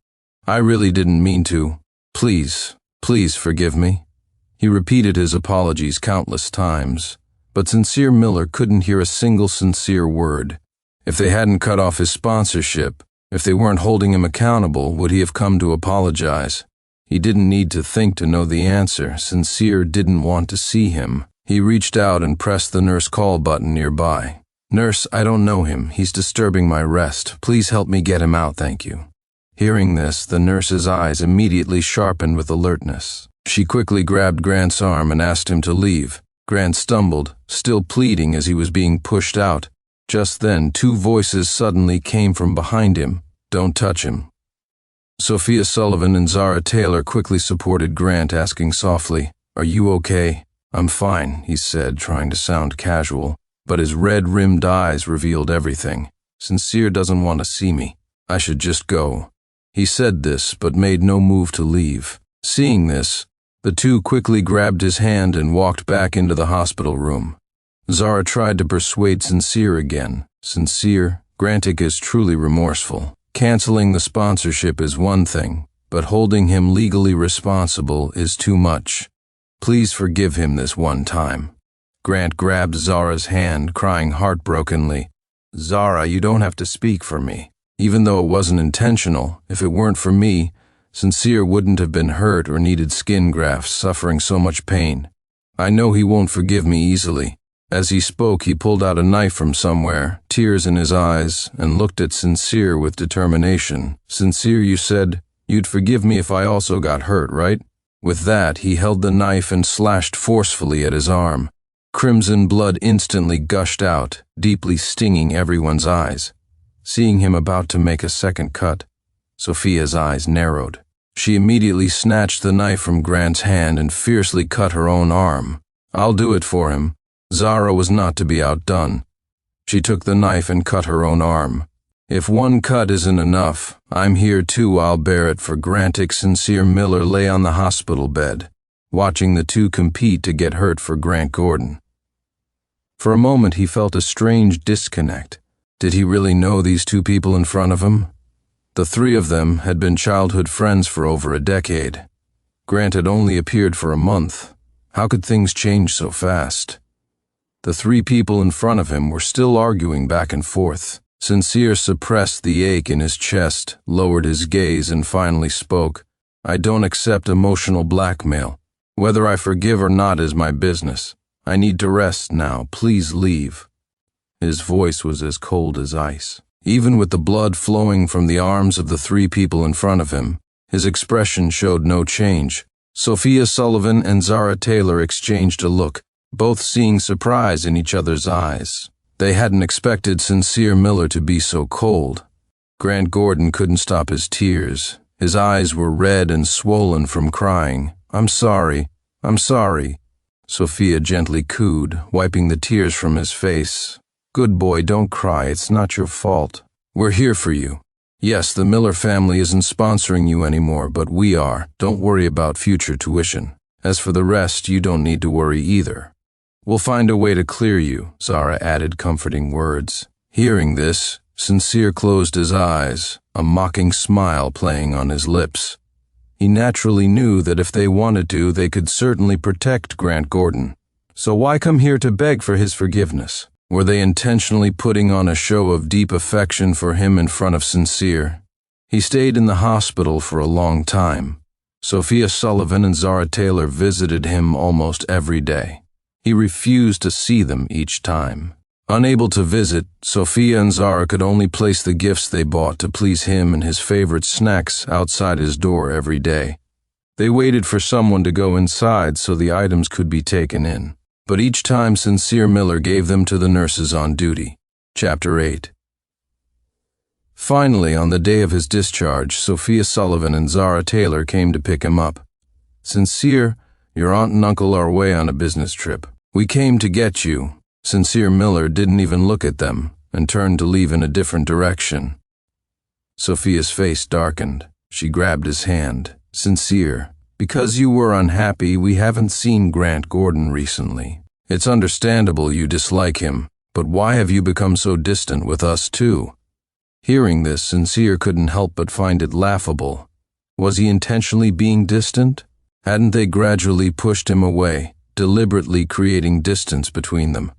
A: I really didn't mean to. Please, please forgive me." He repeated his apologies countless times, but Sincere Miller couldn't hear a single sincere word. If they hadn't cut off his sponsorship, if they weren't holding him accountable, would he have come to apologize? He didn't need to think to know the answer. Sincere didn't want to see him. He reached out and pressed the nurse call button nearby. "Nurse, I don't know him. He's disturbing my rest. Please help me get him out, thank you." Hearing this, the nurse's eyes immediately sharpened with alertness. She quickly grabbed Grant's arm and asked him to leave. Grant stumbled, still pleading as he was being pushed out. Just then, two voices suddenly came from behind him. "Don't touch him." Sophia Sullivan and Zara Taylor quickly supported Grant, asking softly, "Are you okay?" "I'm fine," he said, trying to sound casual, but his red-rimmed eyes revealed everything. "Sincere doesn't want to see me. I should just go." He said this, but made no move to leave. Seeing this, the two quickly grabbed his hand and walked back into the hospital room. Zara tried to persuade Sincere again. "Sincere, Grantic is truly remorseful. Canceling the sponsorship is one thing, but holding him legally responsible is too much. Please forgive him this one time." Grant grabbed Zara's hand, crying heartbrokenly, "Zara, you don't have to speak for me. Even though it wasn't intentional, if it weren't for me, Sincere wouldn't have been hurt or needed skin grafts, suffering so much pain. I know he won't forgive me easily." As he spoke, he pulled out a knife from somewhere, tears in his eyes, and looked at Sincere with determination. "Sincere, you said you'd forgive me if I also got hurt, right?" With that, he held the knife and slashed forcefully at his arm. Crimson blood instantly gushed out, deeply stinging everyone's eyes. Seeing him about to make a second cut, Sophia's eyes narrowed. She immediately snatched the knife from Grant's hand and fiercely cut her own arm. "I'll do it for him." Zara was not to be outdone. She took the knife and cut her own arm. "If one cut isn't enough, I'm here too, I'll bear it for Grantic." Sincere Miller lay on the hospital bed, watching the two compete to get hurt for Grant Gordon. For a moment he felt a strange disconnect. Did he really know these two people in front of him? The three of them had been childhood friends for over a decade. Grant had only appeared for a month. How could things change so fast? The three people in front of him were still arguing back and forth. Sincere suppressed the ache in his chest, lowered his gaze, and finally spoke. "I don't accept emotional blackmail. Whether I forgive or not is my business. I need to rest now. Please leave." His voice was as cold as ice. Even with the blood flowing from the arms of the three people in front of him, his expression showed no change. Sophia Sullivan and Zara Taylor exchanged a look, both seeing surprise in each other's eyes. They hadn't expected Sincere Miller to be so cold. Grant Gordon couldn't stop his tears. His eyes were red and swollen from crying. I'm sorry. Sophia gently cooed, wiping the tears from his face. "Good boy, don't cry. It's not your fault. We're here for you. Yes, the Miller family isn't sponsoring you anymore, but we are. Don't worry about future tuition. As for the rest, you don't need to worry either. We'll find a way to clear you," Zara added comforting words. Hearing this, Sincere closed his eyes, a mocking smile playing on his lips. He naturally knew that if they wanted to, they could certainly protect Grant Gordon. So why come here to beg for his forgiveness? Were they intentionally putting on a show of deep affection for him in front of Sincere? He stayed in the hospital for a long time. Sophia Sullivan and Zara Taylor visited him almost every day. He refused to see them each time. Unable to visit, Sophia and Zara could only place the gifts they bought to please him and his favorite snacks outside his door every day. They waited for someone to go inside so the items could be taken in. But each time Sincere Miller gave them to the nurses on duty. Chapter 8. Finally, on the day of his discharge, Sophia Sullivan and Zara Taylor came to pick him up. Sincere, your aunt and uncle are away on a business trip. We came to get you. Sincere Miller didn't even look at them and turned to leave in a different direction. Sophia's face darkened. She grabbed his hand. Sincere, because you were unhappy, we haven't seen Grant Gordon recently. It's understandable you dislike him, but why have you become so distant with us too? Hearing this, Sincere couldn't help but find it laughable. Was he intentionally being distant? Hadn't they gradually pushed him away, deliberately creating distance between them?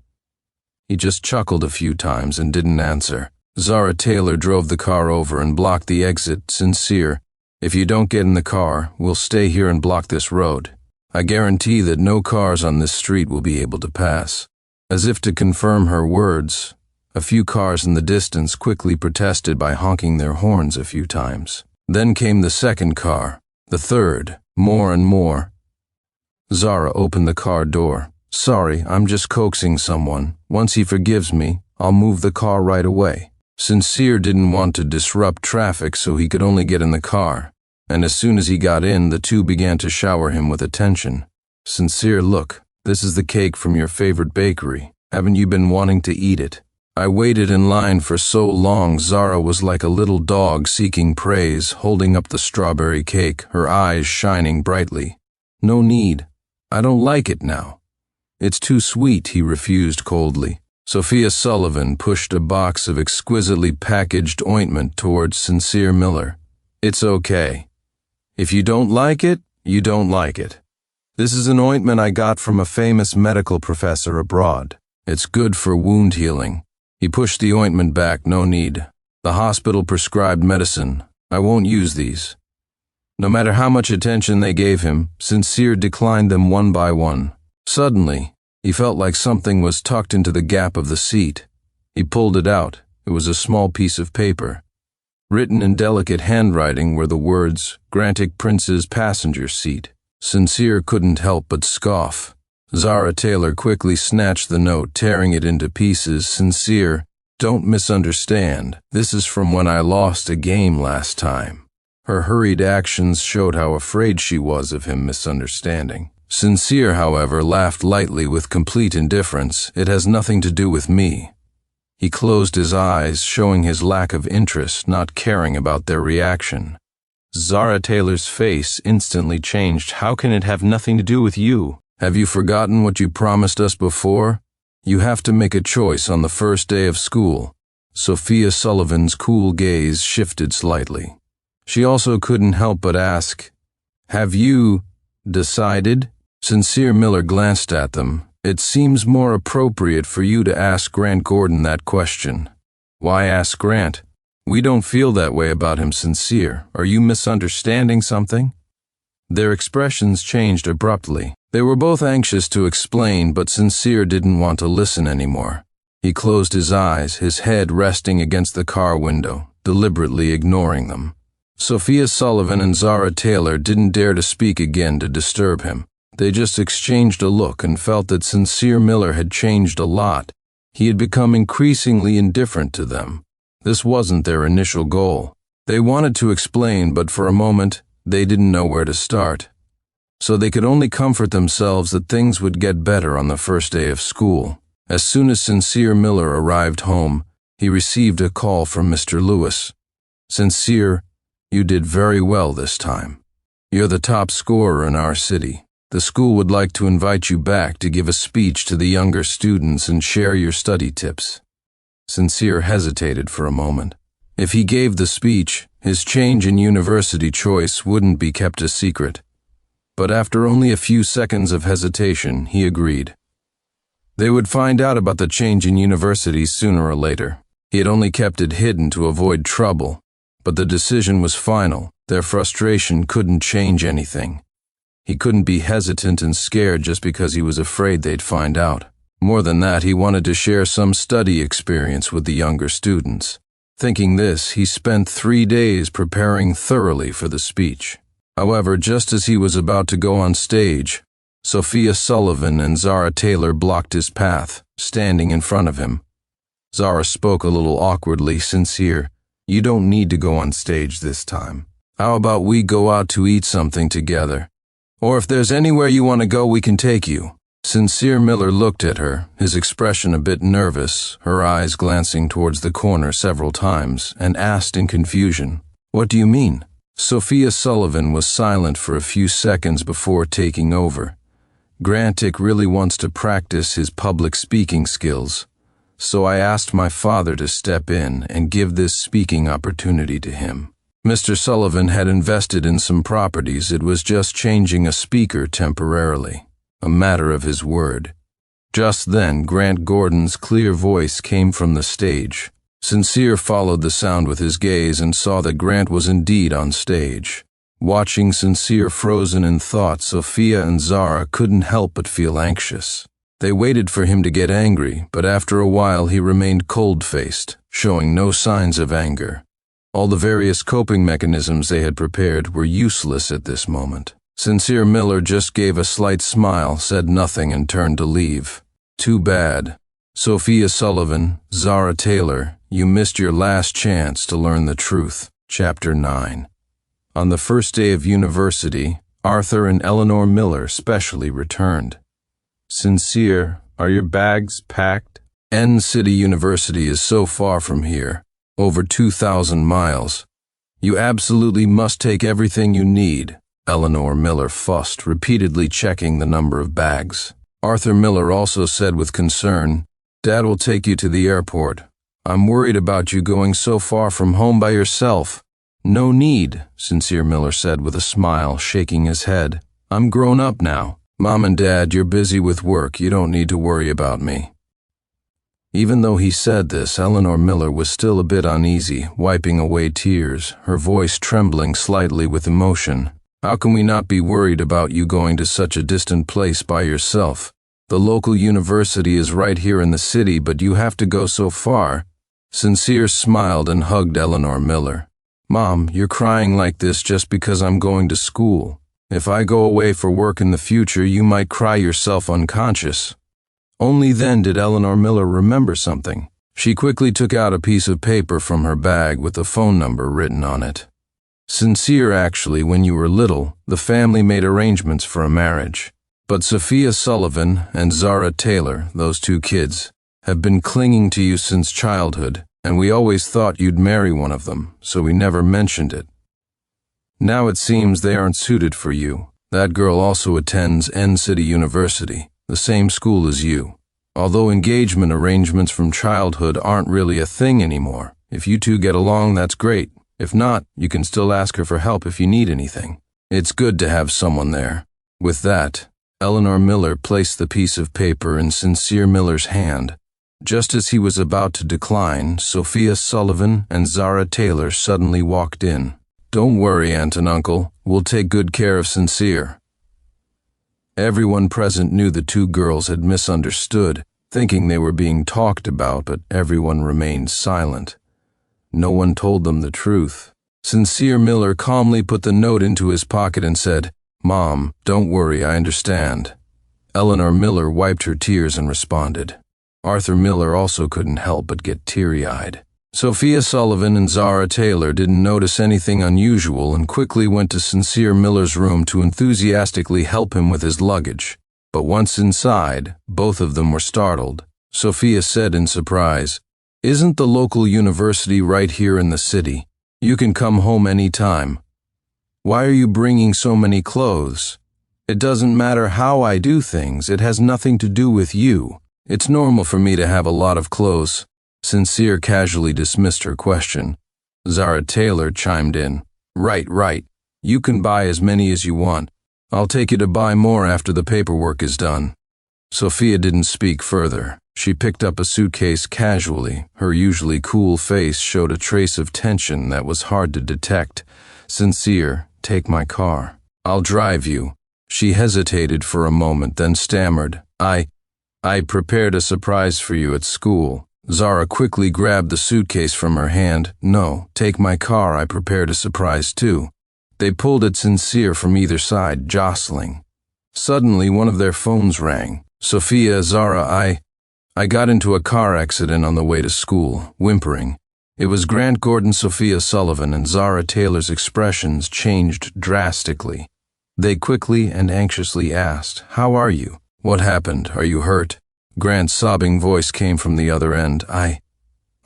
A: He just chuckled a few times and didn't answer. Zara Taylor drove the car over and blocked the exit. Sincere, if you don't get in the car, we'll stay here and block this road. I guarantee that no cars on this street will be able to pass. As if to confirm her words, a few cars in the distance quickly protested by honking their horns a few times. Then came the second car, the third, more and more. Zara opened the car door. Sorry, I'm just coaxing someone. Once he forgives me, I'll move the car right away. Sincere didn't want to disrupt traffic, so he could only get in the car. And as soon as he got in, the two began to shower him with attention. Sincere, look, this is the cake from your favorite bakery. Haven't you been wanting to eat it? I waited in line for so long. Zara was like a little dog seeking praise, holding up the strawberry cake, her eyes shining brightly. No need. I don't like it now. It's too sweet, he refused coldly. Sophia Sullivan pushed a box of exquisitely packaged ointment towards Sincere Miller. It's okay. If you don't like it, you don't like it. This is an ointment I got from a famous medical professor abroad. It's good for wound healing. He pushed the ointment back. No need. The hospital prescribed medicine. I won't use these. No matter how much attention they gave him, Sincere declined them one by one. Suddenly, he felt like something was tucked into the gap of the seat. He pulled it out. It was a small piece of paper. Written in delicate handwriting were the words, "Grantic Prince's passenger seat." Sincere couldn't help but scoff. Zara Taylor quickly snatched the note, tearing it into pieces. Sincere, don't misunderstand. This is from when I lost a game last time. Her hurried actions showed how afraid she was of him misunderstanding. Sincere, however, laughed lightly with complete indifference. It has nothing to do with me. He closed his eyes, showing his lack of interest, not caring about their reaction. Zara Taylor's face instantly changed. How can it have nothing to do with you? Have you forgotten what you promised us before? You have to make a choice on the first day of school. Sophia Sullivan's cool gaze shifted slightly. She also couldn't help but ask, have you decided? Sincere Miller glanced at them. It seems more appropriate for you to ask Grant Gordon that question. Why ask Grant? We don't feel that way about him. Sincere, are you misunderstanding something? Their expressions changed abruptly. They were both anxious to explain, but Sincere didn't want to listen anymore. He closed his eyes, his head resting against the car window, deliberately ignoring them. Sophia Sullivan and Zara Taylor didn't dare to speak again to disturb him. They just exchanged a look and felt that Sincere Miller had changed a lot. He had become increasingly indifferent to them. This wasn't their initial goal. They wanted to explain, but for a moment, they didn't know where to start. So they could only comfort themselves that things would get better on the first day of school. As soon as Sincere Miller arrived home, he received a call from Mr. Lewis. Sincere, you did very well this time. You're the top scorer in our city. The school would like to invite you back to give a speech to the younger students and share your study tips. Sincere hesitated for a moment. If he gave the speech, his change in university choice wouldn't be kept a secret. But after only a few seconds of hesitation, he agreed. They would find out about the change in university sooner or later. He had only kept it hidden to avoid trouble, but the decision was final. Their frustration couldn't change anything. He couldn't be hesitant and scared just because he was afraid they'd find out. More than that, he wanted to share some study experience with the younger students. Thinking this, he spent 3 days preparing thoroughly for the speech. However, just as he was about to go on stage, Sophia Sullivan and Zara Taylor blocked his path, standing in front of him. Zara spoke a little awkwardly. Sincere, You don't need to go on stage this time. How about we go out to eat something together? Or if there's anywhere you want to go, we can take you." Sincere Miller looked at her, his expression a bit nervous, her eyes glancing towards the corner several times, and asked in confusion, "What do you mean?" Sophia Sullivan was silent for a few seconds before taking over. "Grantick really wants to practice his public speaking skills, so I asked my father to step in and give this speaking opportunity to him. Mr. Sullivan had invested in some properties. It was just changing a speaker temporarily. A matter of his word." Just then, Grant Gordon's clear voice came from the stage. Sincere followed the sound with his gaze and saw that Grant was indeed on stage. Watching Sincere frozen in thought, Sophia and Zara couldn't help but feel anxious. They waited for him to get angry, but after a while he remained cold-faced, showing no signs of anger. All the various coping mechanisms they had prepared were useless at this moment. Sincere Miller just gave a slight smile, said nothing, and turned to leave. "Too bad. Sophia Sullivan, Zara Taylor, you missed your last chance to learn the truth." Chapter 9. On the first day of university, Arthur and Eleanor Miller specially returned. "Sincere, are your bags packed? N City University is so far from here, over 2,000 miles. You absolutely must take everything you need." Eleanor Miller fussed, repeatedly checking the number of bags. Arthur Miller also said with concern, "Dad will take you to the airport. I'm worried about you going so far from home by yourself." "No need," Sincere Miller said with a smile, shaking his head. "I'm grown up now. Mom and Dad, you're busy with work. You don't need to worry about me." Even though he said this, Eleanor Miller was still a bit uneasy, wiping away tears, her voice trembling slightly with emotion. "How can we not be worried about you going to such a distant place by yourself? The local university is right here in the city, but you have to go so far." Sincere smiled and hugged Eleanor Miller. "Mom, you're crying like this just because I'm going to school. If I go away for work in the future, you might cry yourself unconscious." Only then did Eleanor Miller remember something. She quickly took out a piece of paper from her bag with a phone number written on it. "Sincere, actually, when you were little, the family made arrangements for a marriage. But Sophia Sullivan and Zara Taylor, those two kids, have been clinging to you since childhood, and we always thought you'd marry one of them, so we never mentioned it. Now it seems they aren't suited for you. That girl also attends N City University, the same school as you. Although engagement arrangements from childhood aren't really a thing anymore. If you two get along, that's great. If not, you can still ask her for help if you need anything. It's good to have someone there." With that, Eleanor Miller placed the piece of paper in Sincere Miller's hand. Just as he was about to decline, Sophia Sullivan and Zara Taylor suddenly walked in. "Don't worry, Aunt and Uncle. We'll take good care of Sincere." Everyone present knew the two girls had misunderstood, thinking they were being talked about, but everyone remained silent. No one told them the truth. Sincere Miller calmly put the note into his pocket and said, "Mom, don't worry, I understand." Eleanor Miller wiped her tears and responded. Arthur Miller also couldn't help but get teary-eyed. Sophia Sullivan and Zara Taylor didn't notice anything unusual and quickly went to Sincere Miller's room to enthusiastically help him with his luggage. But once inside, both of them were startled. Sophia said in surprise, "Isn't the local university right here in the city? You can come home any time. Why are you bringing so many clothes? It doesn't matter how I do things, it has nothing to do with you. It's normal for me to have a lot of clothes." Sincere casually dismissed her question. Zara Taylor chimed in, Right. You can buy as many as you want. I'll take you to buy more after the paperwork is done." Sophia didn't speak further. She picked up a suitcase casually. Her usually cool face showed a trace of tension that was hard to detect. "Sincere, take my car. I'll drive you." She hesitated for a moment, then stammered, I prepared a surprise for you at school." Zara quickly grabbed the suitcase from her hand. "No, take my car, I prepared a surprise too." They pulled at Sincere from either side, jostling. Suddenly, one of their phones rang. "Sophia, Zara, I got into a car accident on the way to school," whimpering. It was Grant Gordon, Sophia Sullivan, and Zara Taylor's expressions changed drastically. They quickly and anxiously asked, "How are you? What happened? Are you hurt?" Grant's sobbing voice came from the other end.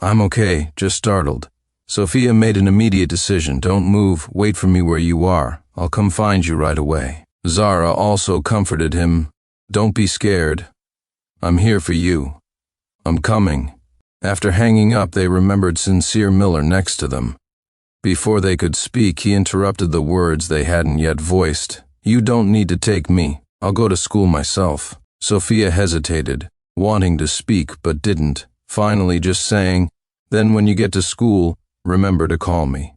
A: I'm okay, just startled." Sophia made an immediate decision. "Don't move, wait for me where you are. I'll come find you right away." Zara also comforted him. "Don't be scared. I'm here for you. I'm coming." After hanging up, they remembered Sincere Miller next to them. Before they could speak, he interrupted the words they hadn't yet voiced. "You don't need to take me. I'll go to school myself." Sophia hesitated, wanting to speak but didn't, finally just saying, "Then when you get to school, remember to call me."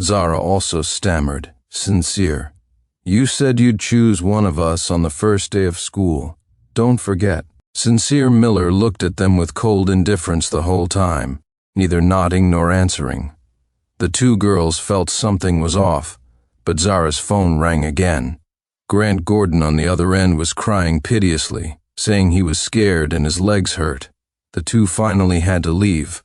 A: Zara also stammered, "Sincere, you said you'd choose one of us on the first day of school. Don't forget." Sincere Miller looked at them with cold indifference the whole time, neither nodding nor answering. The two girls felt something was off, but Zara's phone rang again. Grant Gordon on the other end was crying piteously, saying he was scared and his legs hurt. The two finally had to leave.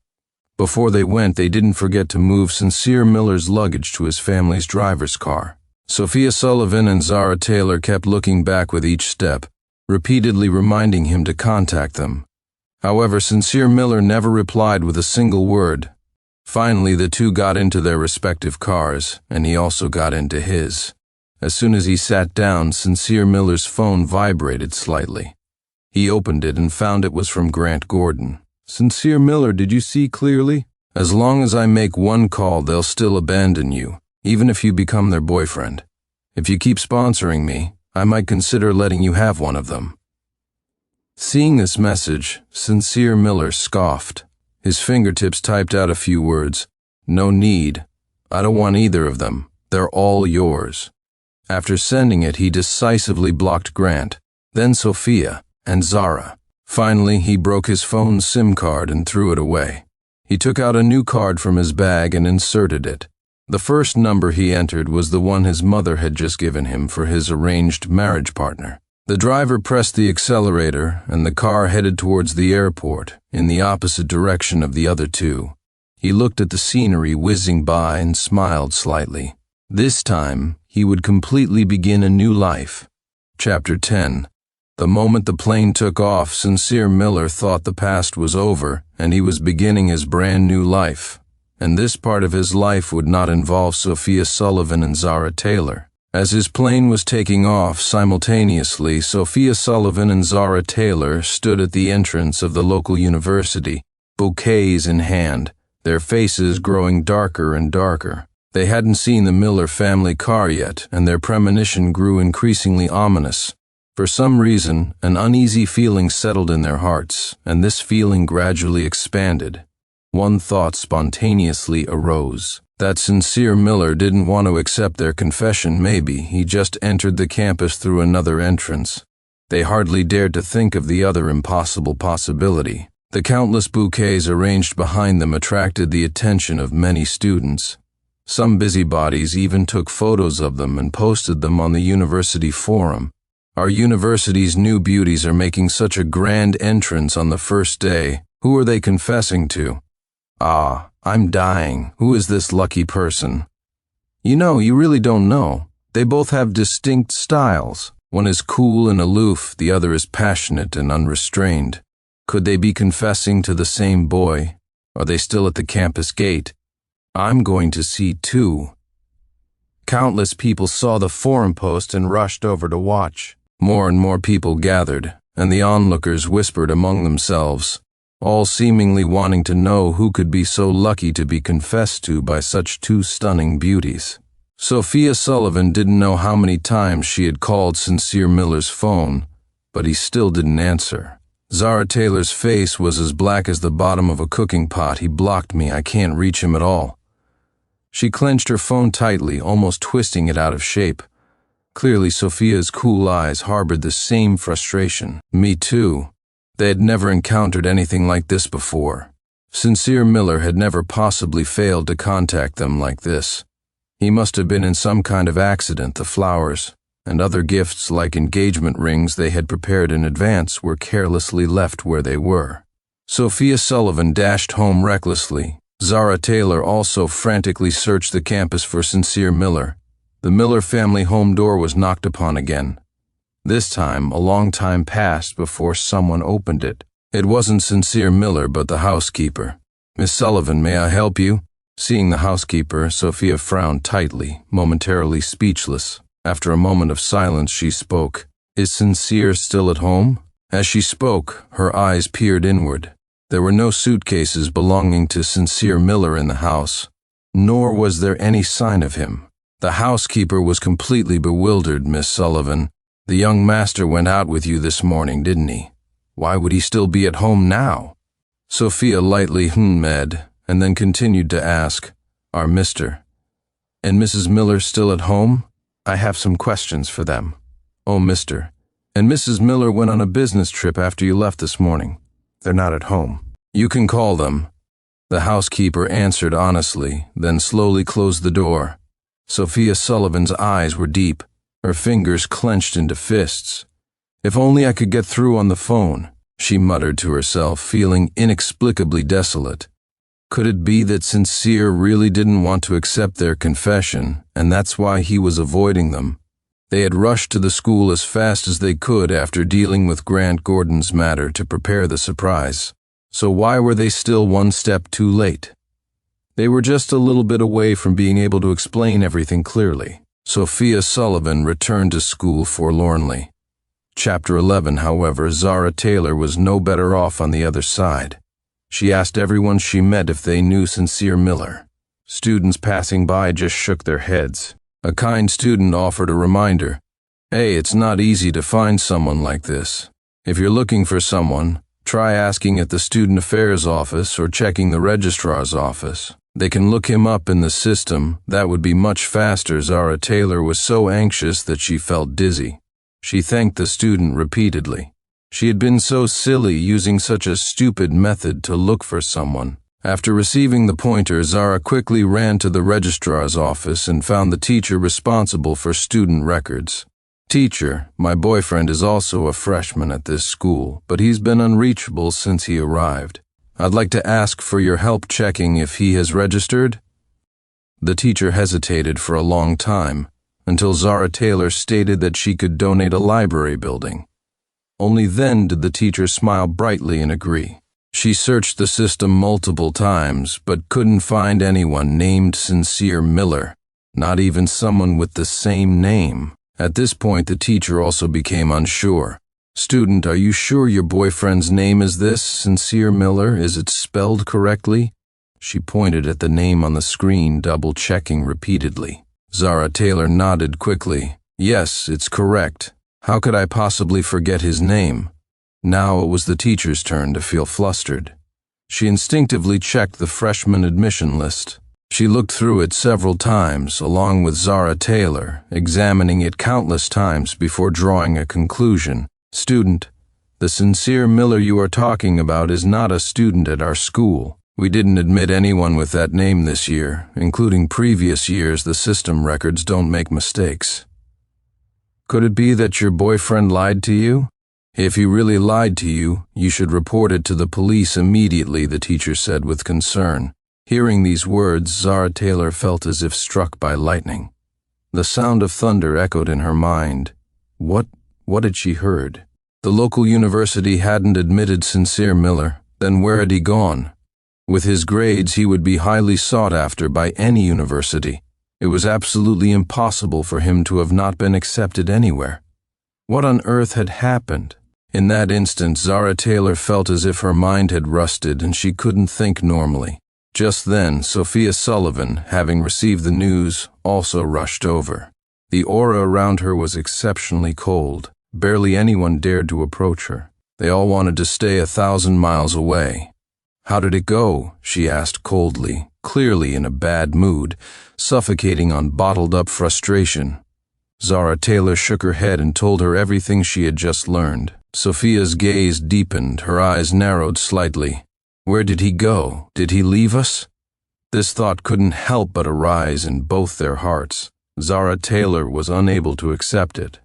A: Before they went, they didn't forget to move Sincere Miller's luggage to his family's driver's car. Sophia Sullivan and Zara Taylor kept looking back with each step, repeatedly reminding him to contact them. However, Sincere Miller never replied with a single word. Finally, the two got into their respective cars, and he also got into his. As soon as he sat down, Sincere Miller's phone vibrated slightly. He opened it and found it was from Grant Gordon. "Sincere Miller, did you see clearly? As long as I make one call, they'll still abandon you, even if you become their boyfriend. If you keep sponsoring me, I might consider letting you have one of them." Seeing this message, Sincere Miller scoffed. His fingertips typed out a few words. "No need. I don't want either of them. They're all yours." After sending it, he decisively blocked Grant, then Sophia, and Zara. Finally, he broke his phone's SIM card and threw it away. He took out a new card from his bag and inserted it. The first number he entered was the one his mother had just given him for his arranged marriage partner. The driver pressed the accelerator, and the car headed towards the airport, in the opposite direction of the other two. He looked at the scenery whizzing by and smiled slightly. This time, he would completely begin a new life. Chapter 10. The moment the plane took off, Sincere Miller thought the past was over, and he was beginning his brand new life. And this part of his life would not involve Sophia Sullivan and Zara Taylor. As his plane was taking off, simultaneously, Sophia Sullivan and Zara Taylor stood at the entrance of the local university, bouquets in hand, their faces growing darker and darker. They hadn't seen the Miller family car yet, and their premonition grew increasingly ominous. For some reason, an uneasy feeling settled in their hearts, and this feeling gradually expanded. One thought spontaneously arose. That Sincere Miller didn't want to accept their confession. Maybe he just entered the campus through another entrance. They hardly dared to think of the other impossible possibility. The countless bouquets arranged behind them attracted the attention of many students. Some busybodies even took photos of them and posted them on the university forum. "Our university's new beauties are making such a grand entrance on the first day. Who are they confessing to? Ah, I'm dying. Who is this lucky person?" You really don't know. They both have distinct styles. One is cool and aloof, the other is passionate and unrestrained. Could they be confessing to the same boy? Are they still at the campus gate? I'm going to see too. Countless people saw the forum post and rushed over to watch. More and more people gathered, and the onlookers whispered among themselves, all seemingly wanting to know who could be so lucky to be confessed to by such two stunning beauties. Sophia Sullivan didn't know how many times she had called Sincere Miller's phone, but he still didn't answer. Zara Taylor's face was as black as the bottom of a cooking pot. "He blocked me. I can't reach him at all." She clenched her phone tightly, almost twisting it out of shape. Clearly, Sophia's cool eyes harbored the same frustration. Me too. They had never encountered anything like this before. Sincere Miller had never possibly failed to contact them like this. He must have been in some kind of accident. The flowers and other gifts like engagement rings they had prepared in advance were carelessly left where they were. Sophia Sullivan dashed home recklessly, Zara Taylor also frantically searched the campus for Sincere Miller. The Miller family home door was knocked upon again. This time, a long time passed before someone opened it. It wasn't Sincere Miller, but the housekeeper. "Miss Sullivan, may I help you?" Seeing the housekeeper, Sophia frowned tightly, momentarily speechless. After a moment of silence, she spoke. "Is Sincere still at home?" As she spoke, her eyes peered inward. There were no suitcases belonging to Sincere Miller in the house, nor was there any sign of him. The housekeeper was completely bewildered. "Miss Sullivan, the young master went out with you this morning, didn't he? Why would he still be at home now?" Sophia lightly hummed, and then continued to ask, "Are Mr. and Mrs. Miller still at home? I have some questions for them." "Oh, Mr. and Mrs. Miller went on a business trip after you left this morning. They're not at home." "You can call them," the housekeeper answered honestly, then slowly closed the door. Sophia Sullivan's eyes were deep, her fingers clenched into fists. "If only I could get through on the phone," she muttered to herself, feeling inexplicably desolate. Could it be that Sincere really didn't want to accept their confession, and that's why he was avoiding them? They had rushed to the school as fast as they could after dealing with Grant Gordon's matter to prepare the surprise. So why were they still one step too late? They were just a little bit away from being able to explain everything clearly. Sophia Sullivan returned to school forlornly. Chapter 11, however, Zara Taylor was no better off on the other side. She asked everyone she met if they knew Sincere Miller. Students passing by just shook their heads. A kind student offered a reminder. "Hey, it's not easy to find someone like this. If you're looking for someone, try asking at the Student Affairs office or checking the registrar's office. They can look him up in the system. That would be much faster." Zara Taylor was so anxious that she felt dizzy. She thanked the student repeatedly. She had been so silly using such a stupid method to look for someone. After receiving the pointer, Zara quickly ran to the registrar's office and found the teacher responsible for student records. "Teacher, my boyfriend is also a freshman at this school, but he's been unreachable since he arrived. I'd like to ask for your help checking if he has registered." The teacher hesitated for a long time, until Zara Taylor stated that she could donate a library building. Only then did the teacher smile brightly and agree. She searched the system multiple times, but couldn't find anyone named Sincere Miller, not even someone with the same name. At this point, the teacher also became unsure. "Student, are you sure your boyfriend's name is this, Sincere Miller? Is it spelled correctly?" She pointed at the name on the screen, double-checking repeatedly. Zara Taylor nodded quickly. "Yes, it's correct. How could I possibly forget his name?" Now it was the teacher's turn to feel flustered. She instinctively checked the freshman admission list. She looked through it several times, along with Zara Taylor, examining it countless times before drawing a conclusion. "Student, the Sincere Miller you are talking about is not a student at our school. We didn't admit anyone with that name this year, including previous years. The system records don't make mistakes." "Could it be that your boyfriend lied to you?" "If he really lied to you, you should report it to the police immediately," the teacher said with concern. Hearing these words, Zara Taylor felt as if struck by lightning. The sound of thunder echoed in her mind. What had she heard? The local university hadn't admitted Sincere Miller. Then where had he gone? With his grades, he would be highly sought after by any university. It was absolutely impossible for him to have not been accepted anywhere. What on earth had happened? In that instant, Zara Taylor felt as if her mind had rusted and she couldn't think normally. Just then, Sophia Sullivan, having received the news, also rushed over. The aura around her was exceptionally cold. Barely anyone dared to approach her. They all wanted to stay 1,000 miles away. "How did it go?" she asked coldly, clearly in a bad mood, suffocating on bottled-up frustration. Zara Taylor shook her head and told her everything she had just learned. Sophia's gaze deepened, her eyes narrowed slightly. Where did he go? Did he leave us? This thought couldn't help but arise in both their hearts. Zara Taylor was unable to accept it.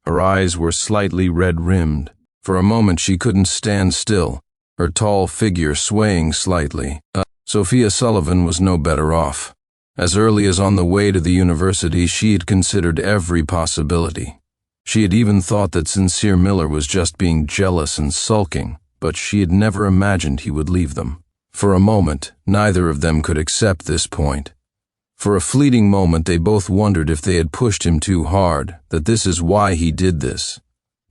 A: Her eyes were slightly red-rimmed. For a moment she couldn't stand still, her tall figure swaying slightly. Sophia Sullivan was no better off. As early as on the way to the university, she had considered every possibility. She had even thought that Sincere Miller was just being jealous and sulking, but she had never imagined he would leave them. For a moment, neither of them could accept this point. For a fleeting moment, they both wondered if they had pushed him too hard, that this is why he did this.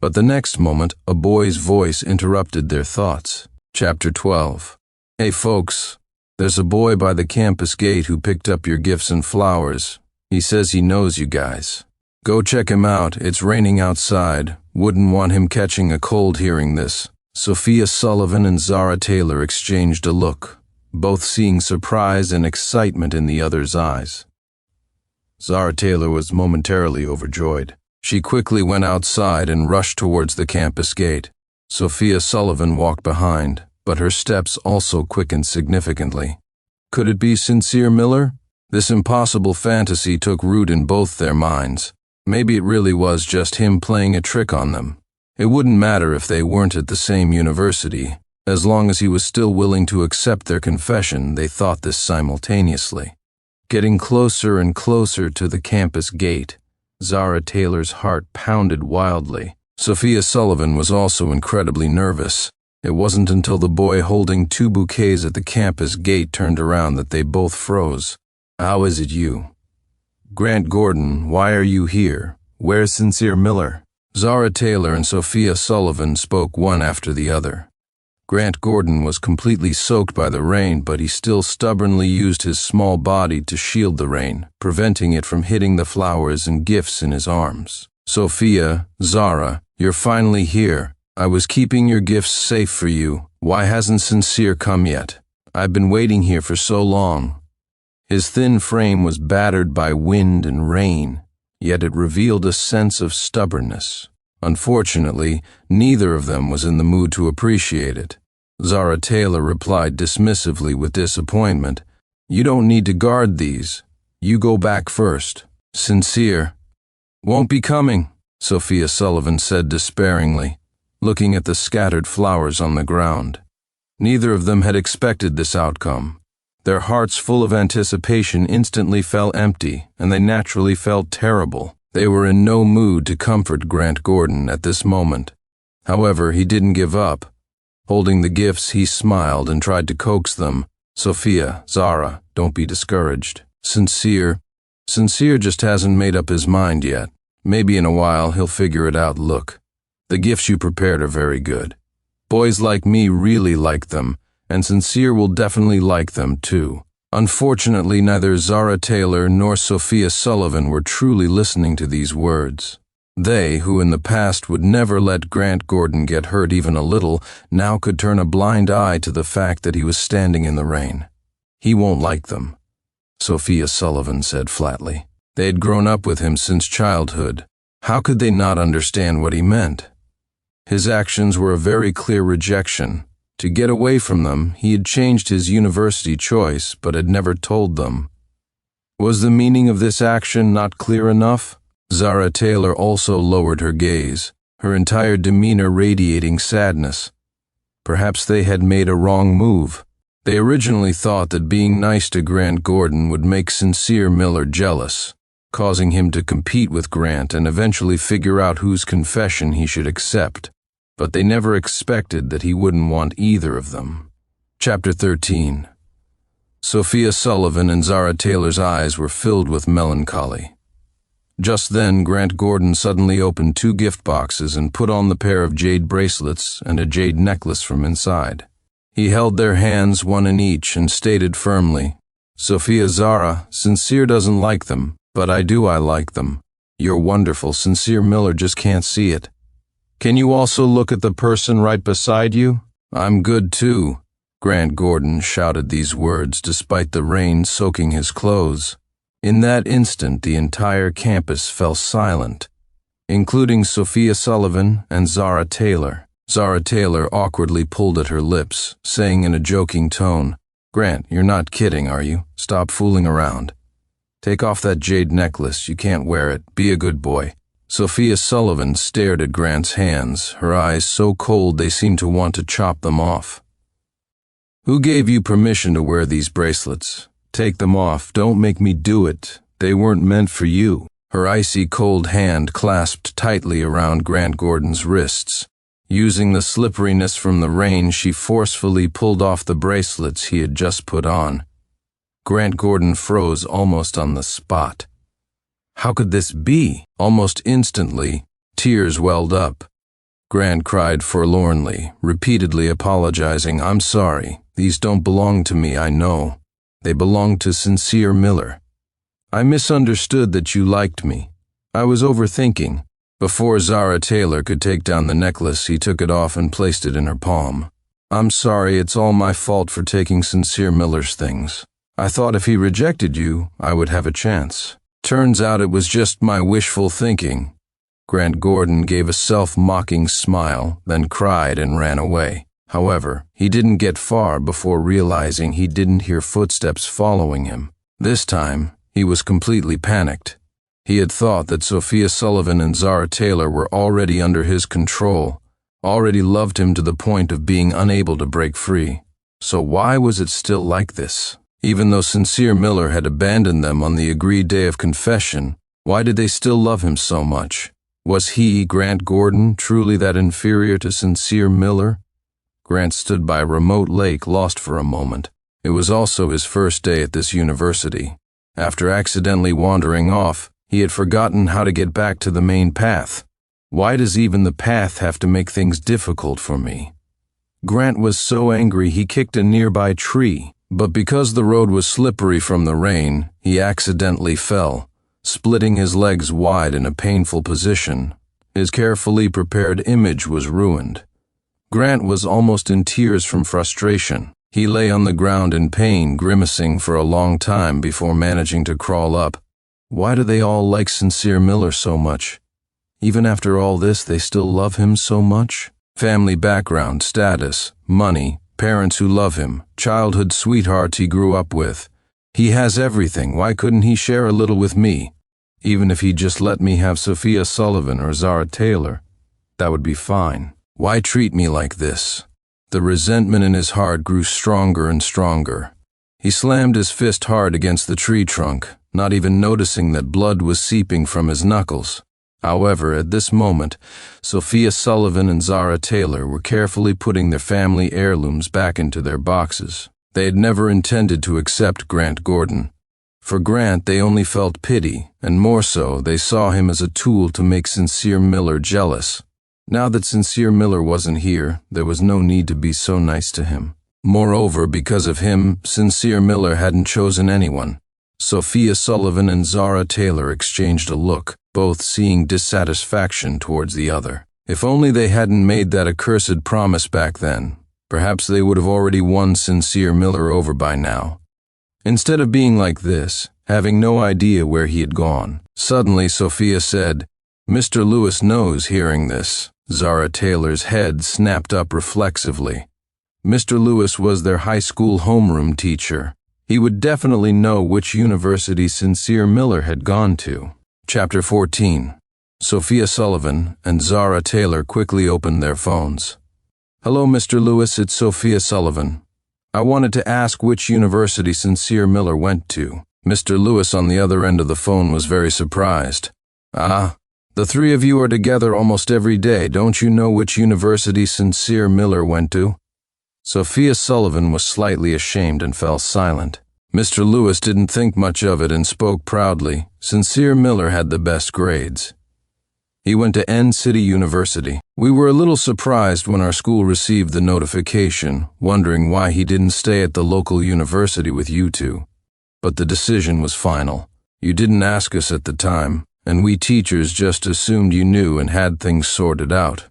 A: But the next moment, a boy's voice interrupted their thoughts. Chapter 12. Hey folks, there's a boy by the campus gate who picked up your gifts and flowers. He says he knows you guys. Go check him out, it's raining outside. Wouldn't want him catching a cold hearing this. Sophia Sullivan and Zara Taylor exchanged a look, both seeing surprise and excitement in the other's eyes. Zara Taylor was momentarily overjoyed. She quickly went outside and rushed towards the campus gate. Sophia Sullivan walked behind, but her steps also quickened significantly. Could it be Sincere Miller? This impossible fantasy took root in both their minds. Maybe it really was just him playing a trick on them. It wouldn't matter if they weren't at the same university. As long as he was still willing to accept their confession, they thought this simultaneously. Getting closer and closer to the campus gate, Zara Taylor's heart pounded wildly. Sophia Sullivan was also incredibly nervous. It wasn't until the boy holding 2 bouquets at the campus gate turned around that they both froze. How is it you? Grant Gordon, why are you here? Where's Sincere Miller? Zara Taylor and Sophia Sullivan spoke one after the other. Grant Gordon was completely soaked by the rain, but he still stubbornly used his small body to shield the rain, preventing it from hitting the flowers and gifts in his arms. Sophia, Zara, you're finally here. I was keeping your gifts safe for you. Why hasn't Sincere come yet? I've been waiting here for so long. His thin frame was battered by wind and rain, yet it revealed a sense of stubbornness. Unfortunately, neither of them was in the mood to appreciate it. Zara Taylor replied dismissively with disappointment. You don't need to guard these. You go back first. Sincere won't be coming, Sophia Sullivan said despairingly, looking at the scattered flowers on the ground. Neither of them had expected this outcome. Their hearts full of anticipation instantly fell empty, and they naturally felt terrible. They were in no mood to comfort Grant Gordon at this moment. However, he didn't give up. Holding the gifts, he smiled and tried to coax them. Sophia, Zara, don't be discouraged. Sincere just hasn't made up his mind yet. Maybe in a while he'll figure it out. Look, the gifts you prepared are very good. Boys like me really like them, and Sincere will definitely like them too. Unfortunately, neither Zara Taylor nor Sophia Sullivan were truly listening to these words. They, who in the past would never let Grant Gordon get hurt even a little, now could turn a blind eye to the fact that he was standing in the rain. He won't like them, Sophia Sullivan said flatly. They had grown up with him since childhood. How could they not understand what he meant? His actions were a very clear rejection. To get away from them, he had changed his university choice, but had never told them. Was the meaning of this action not clear enough? Zara Taylor also lowered her gaze, her entire demeanor radiating sadness. Perhaps they had made a wrong move. They originally thought that being nice to Grant Gordon would make Sincere Miller jealous, causing him to compete with Grant and eventually figure out whose confession he should accept. But they never expected that he wouldn't want either of them. Chapter 13. Sophia Sullivan and Zara Taylor's eyes were filled with melancholy. Just then, Grant Gordon suddenly opened 2 gift boxes and put on the pair of jade bracelets and a jade necklace from inside. He held their hands, one in each, and stated firmly, Sophia, Zara, Sincere doesn't like them, but I like them. You're wonderful. Sincere Miller just can't see it. Can you also look at the person right beside you? I'm good too. Grant Gordon shouted these words despite the rain soaking his clothes. In that instant, the entire campus fell silent, including Sophia Sullivan and Zara Taylor. Zara Taylor awkwardly pulled at her lips, saying in a joking tone, Grant, you're not kidding, are you? Stop fooling around. Take off that jade necklace. You can't wear it. Be a good boy. Sophia Sullivan stared at Grant's hands, her eyes so cold they seemed to want to chop them off. Who gave you permission to wear these bracelets? Take them off. Don't make me do it. They weren't meant for you. Her icy cold hand clasped tightly around Grant Gordon's wrists. Using the slipperiness from the rain, she forcefully pulled off the bracelets he had just put on. Grant Gordon froze almost on the spot. How could this be? Almost instantly, tears welled up. Grant cried forlornly, repeatedly apologizing. I'm sorry. These don't belong to me, I know. They belong to Sincere Miller. I misunderstood that you liked me. I was overthinking. Before Zara Taylor could take down the necklace, he took it off and placed it in her palm. I'm sorry, it's all my fault for taking Sincere Miller's things. I thought if he rejected you, I would have a chance. Turns out it was just my wishful thinking. Grant Gordon gave a self-mocking smile, then cried and ran away. However, he didn't get far before realizing he didn't hear footsteps following him. This time, he was completely panicked. He had thought that Sophia Sullivan and Zara Taylor were already under his control, already loved him to the point of being unable to break free. So why was it still like this? Even though Sincere Miller had abandoned them on the agreed day of confession, why did they still love him so much? Was he, Grant Gordon, truly that inferior to Sincere Miller? Grant stood by a remote lake, lost for a moment. It was also his first day at this university. After accidentally wandering off, he had forgotten how to get back to the main path. Why does even the path have to make things difficult for me? Grant was so angry he kicked a nearby tree, but because the road was slippery from the rain, he accidentally fell, splitting his legs wide in a painful position. His carefully prepared image was ruined. Grant was almost in tears from frustration. He lay on the ground in pain, grimacing for a long time before managing to crawl up. Why do they all like Sincere Miller so much? Even after all this, they still love him so much? Family background, status, money, parents who love him, childhood sweethearts he grew up with. He has everything. Why couldn't he share a little with me? Even if he just let me have Sophia Sullivan or Zara Taylor, that would be fine. Why treat me like this? The resentment in his heart grew stronger and stronger. He slammed his fist hard against the tree trunk, not even noticing that blood was seeping from his knuckles. However, at this moment, Sophia Sullivan and Zara Taylor were carefully putting their family heirlooms back into their boxes. They had never intended to accept Grant Gordon. For Grant, they only felt pity, and more so, they saw him as a tool to make Sincere Miller jealous. Now that Sincere Miller wasn't here, there was no need to be so nice to him. Moreover, because of him, Sincere Miller hadn't chosen anyone. Sophia Sullivan and Zara Taylor exchanged a look, both seeing dissatisfaction towards the other. If only they hadn't made that accursed promise back then, perhaps they would have already won Sincere Miller over by now. Instead of being like this, having no idea where he had gone, suddenly Sophia said, "Mr. Lewis knows." Hearing this, Zara Taylor's head snapped up reflexively. Mr. Lewis was their high school homeroom teacher. He would definitely know which university Sincere Miller had gone to. Chapter 14. Sophia Sullivan and Zara Taylor quickly opened their phones. "Hello, Mr. Lewis, it's Sophia Sullivan. I wanted to ask which university Sincere Miller went to." Mr. Lewis on the other end of the phone was very surprised. "Ah, the three of you are together almost every day. Don't you know which university Sincere Miller went to?" Sophia Sullivan was slightly ashamed and fell silent. Mr. Lewis didn't think much of it and spoke proudly. Sincere Miller had the best grades. He went to N City University. We were a little surprised when our school received the notification, wondering why he didn't stay at the local university with you two. But the decision was final. You didn't ask us at the time, and we teachers just assumed you knew and had things sorted out.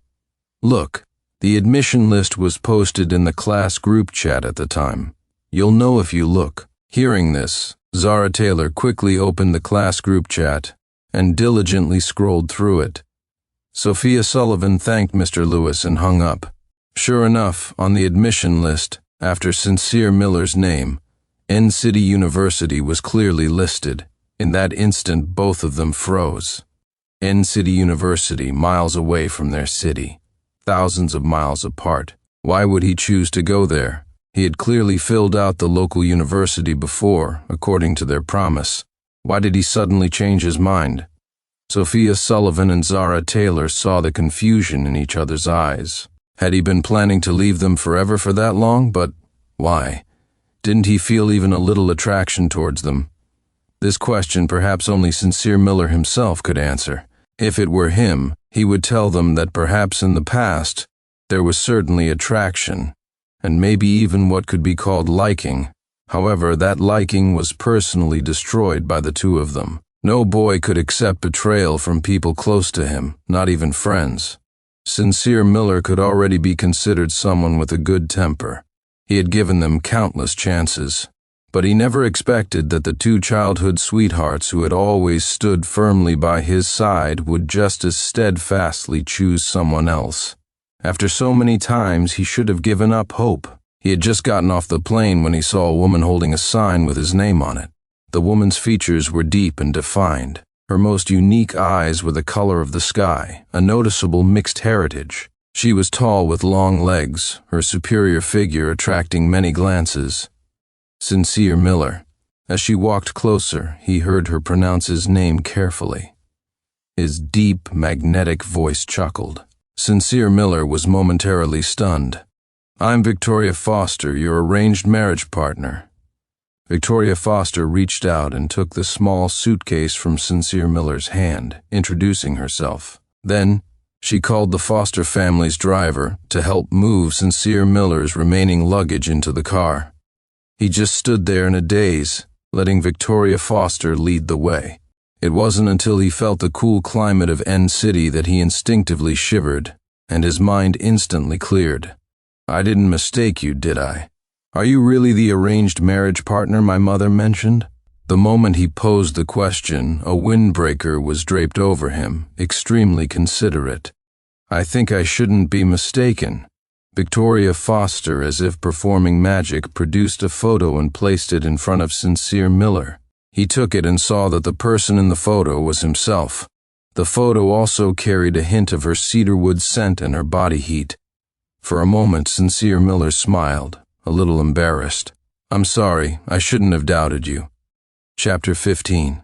A: Look, the admission list was posted in the class group chat at the time. You'll know if you look. Hearing this, Zara Taylor quickly opened the class group chat and diligently scrolled through it. Sophia Sullivan thanked Mr. Lewis and hung up. Sure enough, on the admission list, after Sincere Miller's name, N City University was clearly listed. In that instant, both of them froze. N City University, miles away from their city. Thousands of miles apart. Why would he choose to go there? He had clearly filled out the local university before, according to their promise. Why did he suddenly change his mind? Sophia Sullivan and Zara Taylor saw the confusion in each other's eyes. Had he been planning to leave them forever for that long? But why? Didn't he feel even a little attraction towards them? This question perhaps only Sincere Miller himself could answer. If it were him, he would tell them that perhaps in the past there was certainly attraction, and maybe even what could be called liking. However, that liking was personally destroyed by the two of them. No boy could accept betrayal from people close to him, not even friends. Sincere Miller could already be considered someone with a good temper. He had given them countless chances, but he never expected that the two childhood sweethearts who had always stood firmly by his side would just as steadfastly choose someone else. After so many times, he should have given up hope. He had just gotten off the plane when he saw a woman holding a sign with his name on it. The woman's features were deep and defined. Her most unique eyes were the color of the sky, a noticeable mixed heritage. She was tall with long legs, her superior figure attracting many glances. Sincere Miller. As she walked closer, he heard her pronounce his name carefully. His deep, magnetic voice chuckled. Sincere Miller was momentarily stunned. "I'm Victoria Foster, your arranged marriage partner." Victoria Foster reached out and took the small suitcase from Sincere Miller's hand, introducing herself. Then, she called the Foster family's driver to help move Sincere Miller's remaining luggage into the car. He just stood there in a daze, letting Victoria Foster lead the way. It wasn't until he felt the cool climate of N City that he instinctively shivered, and his mind instantly cleared. "I didn't mistake you, did I? Are you really the arranged marriage partner my mother mentioned?" The moment he posed the question, a windbreaker was draped over him, extremely considerate. "I think I shouldn't be mistaken." Victoria Foster, as if performing magic, produced a photo and placed it in front of Sincere Miller. He took it and saw that the person in the photo was himself. The photo also carried a hint of her cedarwood scent and her body heat. For a moment, Sincere Miller smiled, a little embarrassed. "I'm sorry, I shouldn't have doubted you." Chapter 15.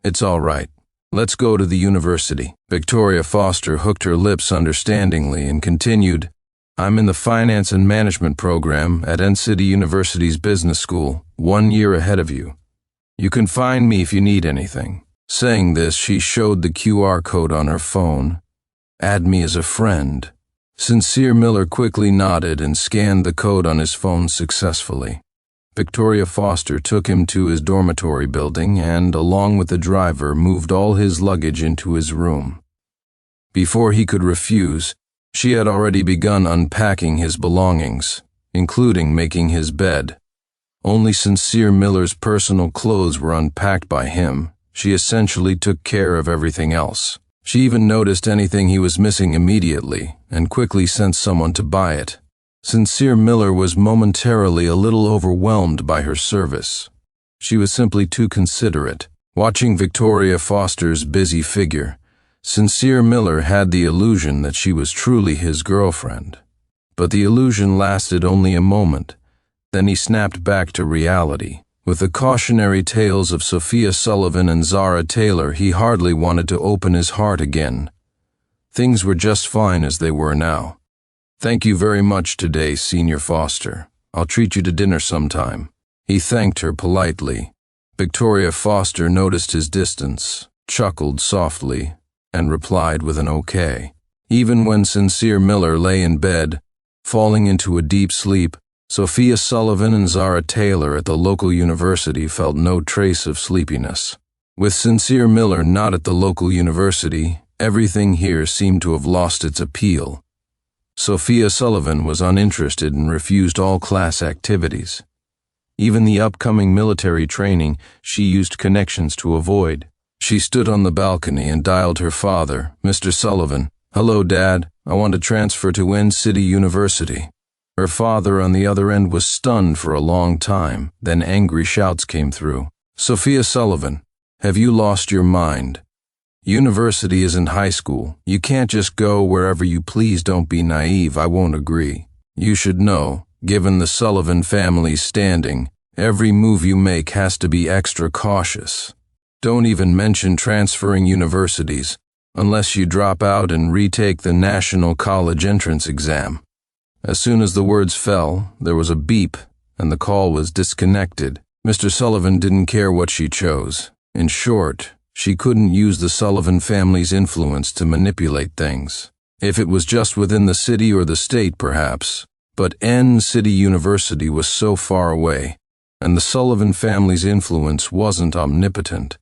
A: "It's all right. Let's go to the university." Victoria Foster hooked her lips understandingly and continued, "I'm in the Finance and Management program at N City University's Business School, 1 year ahead of you. You can find me if you need anything." Saying this, she showed the QR code on her phone. "Add me as a friend." Sincere Miller quickly nodded and scanned the code on his phone successfully. Victoria Foster took him to his dormitory building and, along with the driver, moved all his luggage into his room. Before he could refuse, she had already begun unpacking his belongings, including making his bed. Only Sincere Miller's personal clothes were unpacked by him. She essentially took care of everything else. She even noticed anything he was missing immediately and quickly sent someone to buy it. Sincere Miller was momentarily a little overwhelmed by her service. She was simply too considerate. Watching Victoria Foster's busy figure, Sincere Miller had the illusion that she was truly his girlfriend. But the illusion lasted only a moment. Then he snapped back to reality. With the cautionary tales of Sophia Sullivan and Zara Taylor, he hardly wanted to open his heart again. Things were just fine as they were now. "Thank you very much today, Senior Foster. I'll treat you to dinner sometime." He thanked her politely. Victoria Foster noticed his distance, chuckled softly, and replied with an okay. Even when Sincere Miller lay in bed, falling into a deep sleep, Sophia Sullivan and Zara Taylor at the local university felt no trace of sleepiness. With Sincere Miller not at the local university, everything here seemed to have lost its appeal. Sophia Sullivan was uninterested and refused all class activities. Even the upcoming military training she used connections to avoid. She stood on the balcony and dialed her father, Mr. Sullivan. "Hello, Dad. I want to transfer to N City University." Her father on the other end was stunned for a long time, then angry shouts came through. "Sophia Sullivan, have you lost your mind? University isn't high school. You can't just go wherever you please. Don't be naive. I won't agree. You should know. Given the Sullivan family's standing, every move you make has to be extra cautious. Don't even mention transferring universities, unless you drop out and retake the National College Entrance Exam." As soon as the words fell, there was a beep, and the call was disconnected. Mr. Sullivan didn't care what she chose. In short, she couldn't use the Sullivan family's influence to manipulate things. If it was just within the city or the state, perhaps. But N City University was so far away, and the Sullivan family's influence wasn't omnipotent.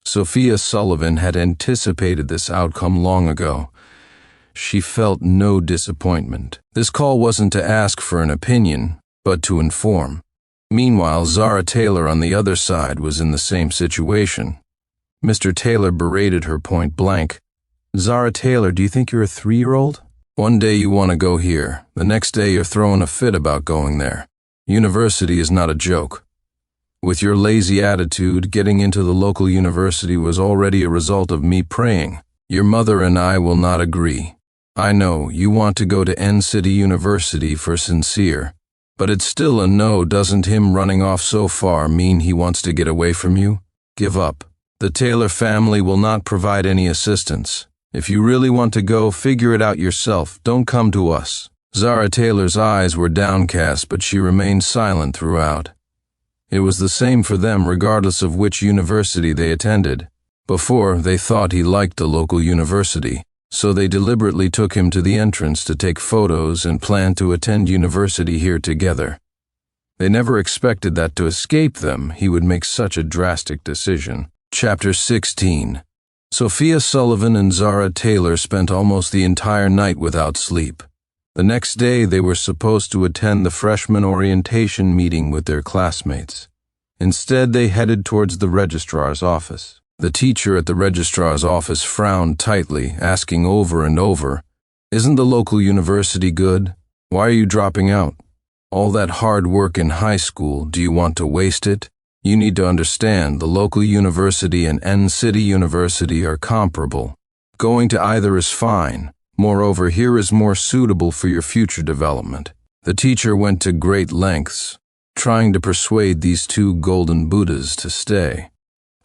A: Sophia Sullivan had anticipated this outcome long ago. She felt no disappointment. This call wasn't to ask for an opinion, but to inform. Meanwhile, Zara Taylor on the other side was in the same situation. Mr. Taylor berated her point blank. "Zara Taylor, do you think you're a 3-year-old? One day you want to go here, the next day you're throwing a fit about going there. University is not a joke. With your lazy attitude, getting into the local university was already a result of me praying. Your mother and I will not agree. I know you want to go to N City University for Sincere, but it's still a no. Doesn't him running off so far mean he wants to get away from you? Give up. The Taylor family will not provide any assistance. If you really want to go, figure it out yourself. Don't come to us." Zara Taylor's eyes were downcast, but she remained silent throughout. It was the same for them regardless of which university they attended. Before, they thought he liked the local university, so they deliberately took him to the entrance to take photos and planned to attend university here together. They never expected that to escape them, he would make such a drastic decision. Chapter 16. Sophia Sullivan and Zara Taylor spent almost the entire night without sleep. The next day they were supposed to attend the freshman orientation meeting with their classmates. Instead, they headed towards the registrar's office. The teacher at the registrar's office frowned tightly, asking over and over, "Isn't the local university good? Why are you dropping out? All that hard work in high school, do you want to waste it? You need to understand the local university and N City University are comparable. Going to either is fine. Moreover, here is more suitable for your future development." The teacher went to great lengths, trying to persuade these two golden Buddhas to stay.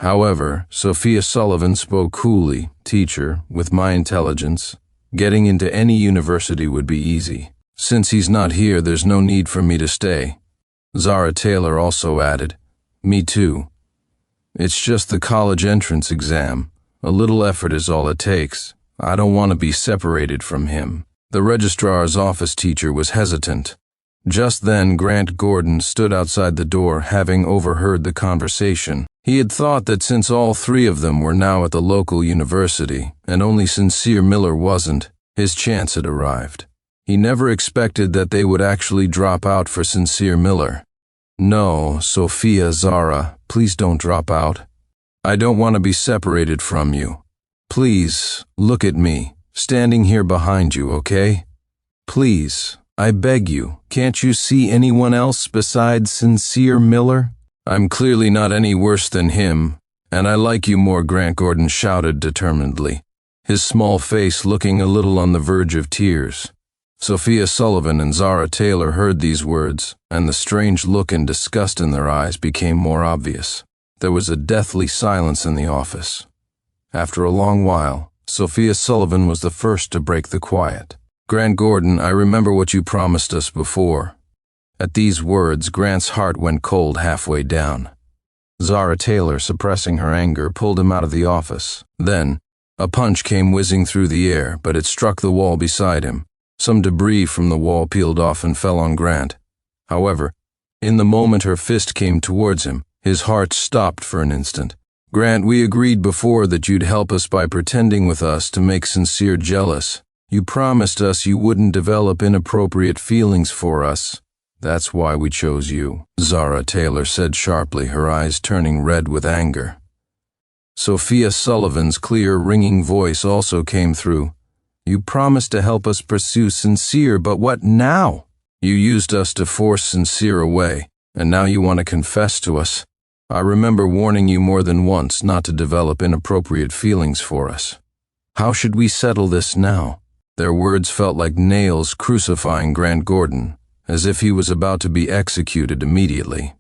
A: However, Sophia Sullivan spoke coolly. "Teacher, with my intelligence, getting into any university would be easy. Since he's not here, there's no need for me to stay." Zara Taylor also added, "Me too. It's just the college entrance exam. A little effort is all it takes. I don't want to be separated from him." The registrar's office teacher was hesitant. Just then, Grant Gordon stood outside the door, having overheard the conversation. He had thought that since all three of them were now at the local university, and only Sincere Miller wasn't, his chance had arrived. He never expected that they would actually drop out for Sincere Miller. "No, Sophia, Zara, please don't drop out. I don't want to be separated from you. Please, look at me, standing here behind you, okay? Please, I beg you, can't you see anyone else besides Sincere Miller? I'm clearly not any worse than him, and I like you more," Grant Gordon shouted determinedly, his small face looking a little on the verge of tears. Sophia Sullivan and Zara Taylor heard these words, and the strange look and disgust in their eyes became more obvious. There was a deathly silence in the office. After a long while, Sophia Sullivan was the first to break the quiet. "Grant Gordon, I remember what you promised us before." At these words, Grant's heart went cold halfway down. Zara Taylor, suppressing her anger, pulled him out of the office. Then, a punch came whizzing through the air, but it struck the wall beside him. Some debris from the wall peeled off and fell on Grant. However, in the moment her fist came towards him, his heart stopped for an instant. "Grant, we agreed before that you'd help us by pretending with us to make Sincere jealous. You promised us you wouldn't develop inappropriate feelings for us. That's why we chose you," Zara Taylor said sharply, her eyes turning red with anger. Sophia Sullivan's clear, ringing voice also came through. "You promised to help us pursue Sincere, but what now? You used us to force Sincere away, and now you want to confess to us. I remember warning you more than once not to develop inappropriate feelings for us. How should we settle this now?" Their words felt like nails crucifying Grant Gordon. as if he was about to be executed immediately.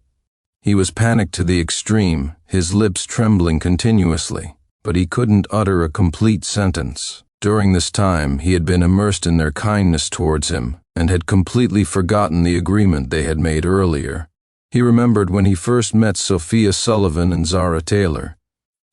A: He was panicked to the extreme, his lips trembling continuously, but he couldn't utter a complete sentence. During this time, he had been immersed in their kindness towards him and had completely forgotten the agreement they had made earlier. He remembered when he first met Sophia Sullivan and Zara Taylor.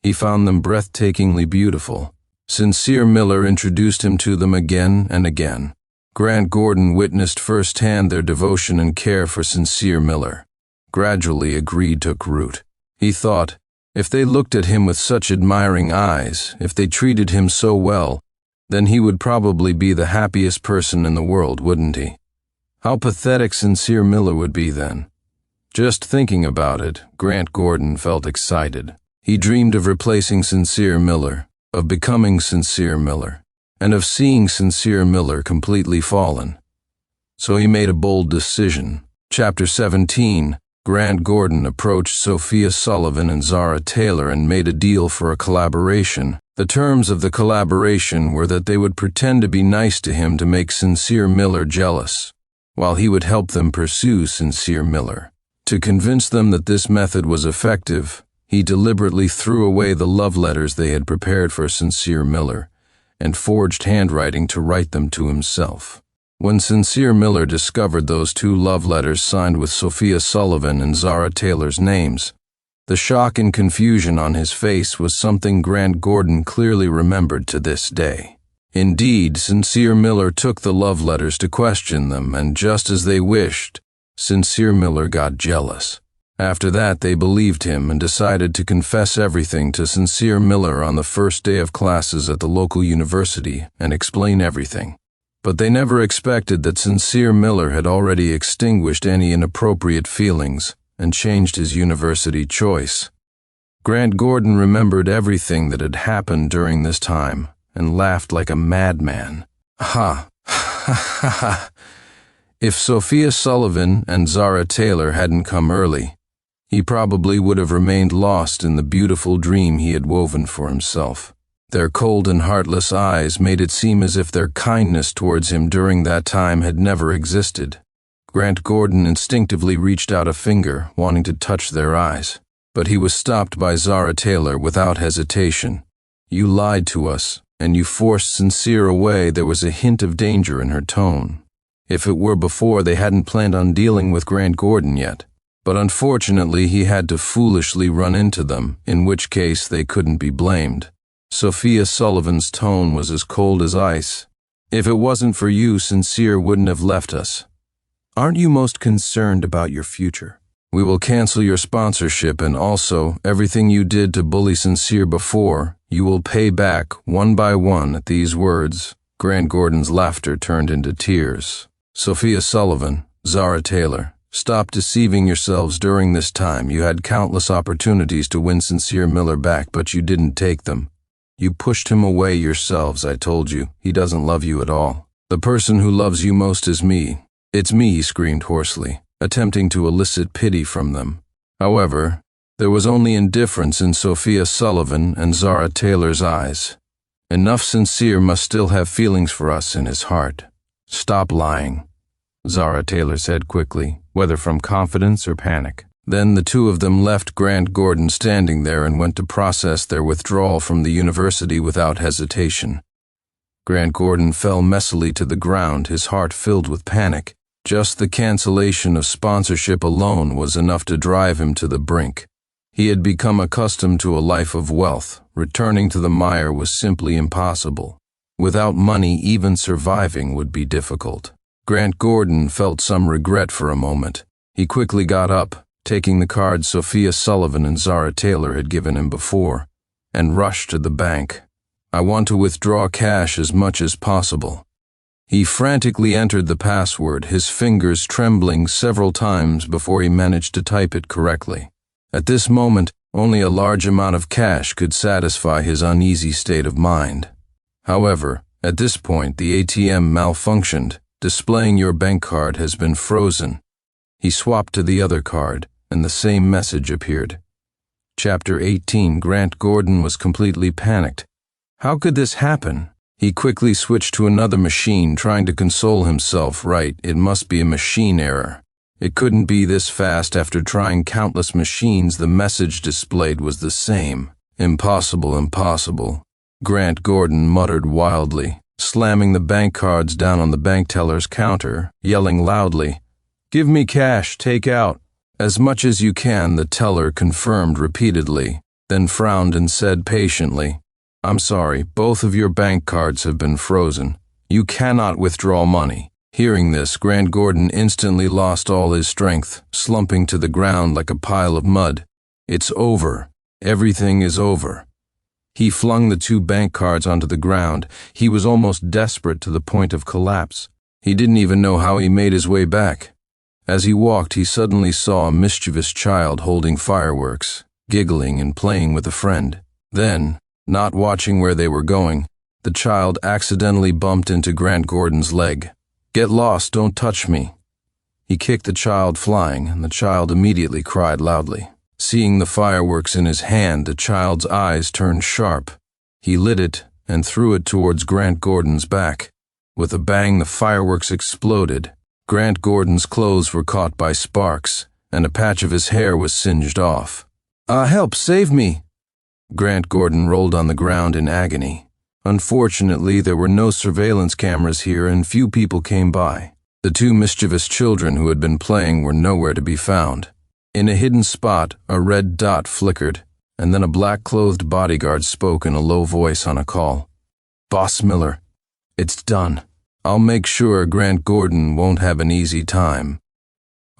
A: He found them breathtakingly beautiful. Sincere Miller introduced him to them again and again. Grant Gordon witnessed firsthand their devotion and care for Sincere Miller. Gradually, a greed took root. He thought, if they looked at him with such admiring eyes, if they treated him so well, then he would probably be the happiest person in the world, wouldn't he? How pathetic Sincere Miller would be then. Just thinking about it, Grant Gordon felt excited. He dreamed of replacing Sincere Miller, of becoming Sincere Miller, and of seeing Sincere Miller completely fallen. So he made a bold decision. Chapter 17, Grant Gordon approached Sophia Sullivan and Zara Taylor and made a deal for a collaboration. The terms of the collaboration were that they would pretend to be nice to him to make Sincere Miller jealous, while he would help them pursue Sincere Miller. To convince them that this method was effective, he deliberately threw away the love letters they had prepared for Sincere Miller and forged handwriting to write them to himself. When Sincere Miller discovered those 2 love letters signed with Sophia Sullivan and Zara Taylor's names, the shock and confusion on his face was something Grant Gordon clearly remembered to this day. Indeed, Sincere Miller took the love letters to question them, and just as they wished, Sincere Miller got jealous. After that, they believed him and decided to confess everything to Sincere Miller on the first day of classes at the local university and explain everything. But they never expected that Sincere Miller had already extinguished any inappropriate feelings and changed his university choice. Grant Gordon remembered everything that had happened during this time and laughed like a madman. Ha, ha, ha, ha. If Sophia Sullivan and Zara Taylor hadn't come early, he probably would have remained lost in the beautiful dream he had woven for himself. Their cold and heartless eyes made it seem as if their kindness towards him during that time had never existed. Grant Gordon instinctively reached out a finger, wanting to touch their eyes. But he was stopped by Zara Taylor without hesitation. "You lied to us, and you forced Sincere away." There was a hint of danger in her tone. If it were before, they hadn't planned on dealing with Grant Gordon yet. But unfortunately, he had to foolishly run into them, in which case they couldn't be blamed. Sophia Sullivan's tone was as cold as ice. "If it wasn't for you, Sincere wouldn't have left us. Aren't you most concerned about your future? We will cancel your sponsorship, and also everything you did to bully Sincere before, you will pay back one by one." At these words, Grant Gordon's laughter turned into tears. "Sophia Sullivan, Zara Taylor, stop deceiving yourselves. During this time, you had countless opportunities to win Sincere Miller back, but you didn't take them. You pushed him away yourselves. I told you, he doesn't love you at all. The person who loves you most is me. It's me," he screamed hoarsely, attempting to elicit pity from them. However, there was only indifference in Sophia Sullivan and Zara Taylor's eyes. "Enough. Sincere must still have feelings for us in his heart. Stop lying," Zara Taylor said quickly, whether from confidence or panic. Then the 2 of them left Grant Gordon standing there and went to process their withdrawal from the university without hesitation. Grant Gordon fell messily to the ground, his heart filled with panic. Just the cancellation of sponsorship alone was enough to drive him to the brink. He had become accustomed to a life of wealth. Returning to the mire was simply impossible. Without money, even surviving would be difficult. Grant Gordon felt some regret for a moment. He quickly got up, taking the card Sophia Sullivan and Zara Taylor had given him before, and rushed to the bank. "I want to withdraw cash as much as possible." He frantically entered the password, his fingers trembling several times before he managed to type it correctly. At this moment, only a large amount of cash could satisfy his uneasy state of mind. However, at this point, the ATM malfunctioned, displaying "Your bank card has been frozen." He swapped to the other card, and the same message appeared. Chapter 18. Grant Gordon was completely panicked. How could this happen? He quickly switched to another machine, trying to console himself. Right, it must be a machine error. It couldn't be this fast. After trying countless machines, the message displayed was the same. Impossible, impossible. Grant Gordon muttered wildly, slamming the bank cards down on the bank teller's counter, yelling loudly, "Give me cash, take out." "As much as you can," the teller confirmed repeatedly, then frowned and said patiently, "I'm sorry, both of your bank cards have been frozen. You cannot withdraw money." Hearing this, Grant Gordon instantly lost all his strength, slumping to the ground like a pile of mud. "It's over. Everything is over." He flung the 2 bank cards onto the ground. He was almost desperate to the point of collapse. He didn't even know how he made his way back. As he walked, he suddenly saw a mischievous child holding fireworks, giggling and playing with a friend. Then, not watching where they were going, the child accidentally bumped into Grant Gordon's leg. "Get lost, don't touch me." He kicked the child flying, and the child immediately cried loudly. Seeing the fireworks in his hand, the child's eyes turned sharp. He lit it and threw it towards Grant Gordon's back. With a bang, the fireworks exploded. Grant Gordon's clothes were caught by sparks, and a patch of his hair was singed off. Help, save me!" Grant Gordon rolled on the ground in agony. Unfortunately, there were no surveillance cameras here and few people came by. The 2 mischievous children who had been playing were nowhere to be found. In a hidden spot, a red dot flickered, and then a black-clothed bodyguard spoke in a low voice on a call. "Boss Miller, it's done. I'll make sure Grant Gordon won't have an easy time."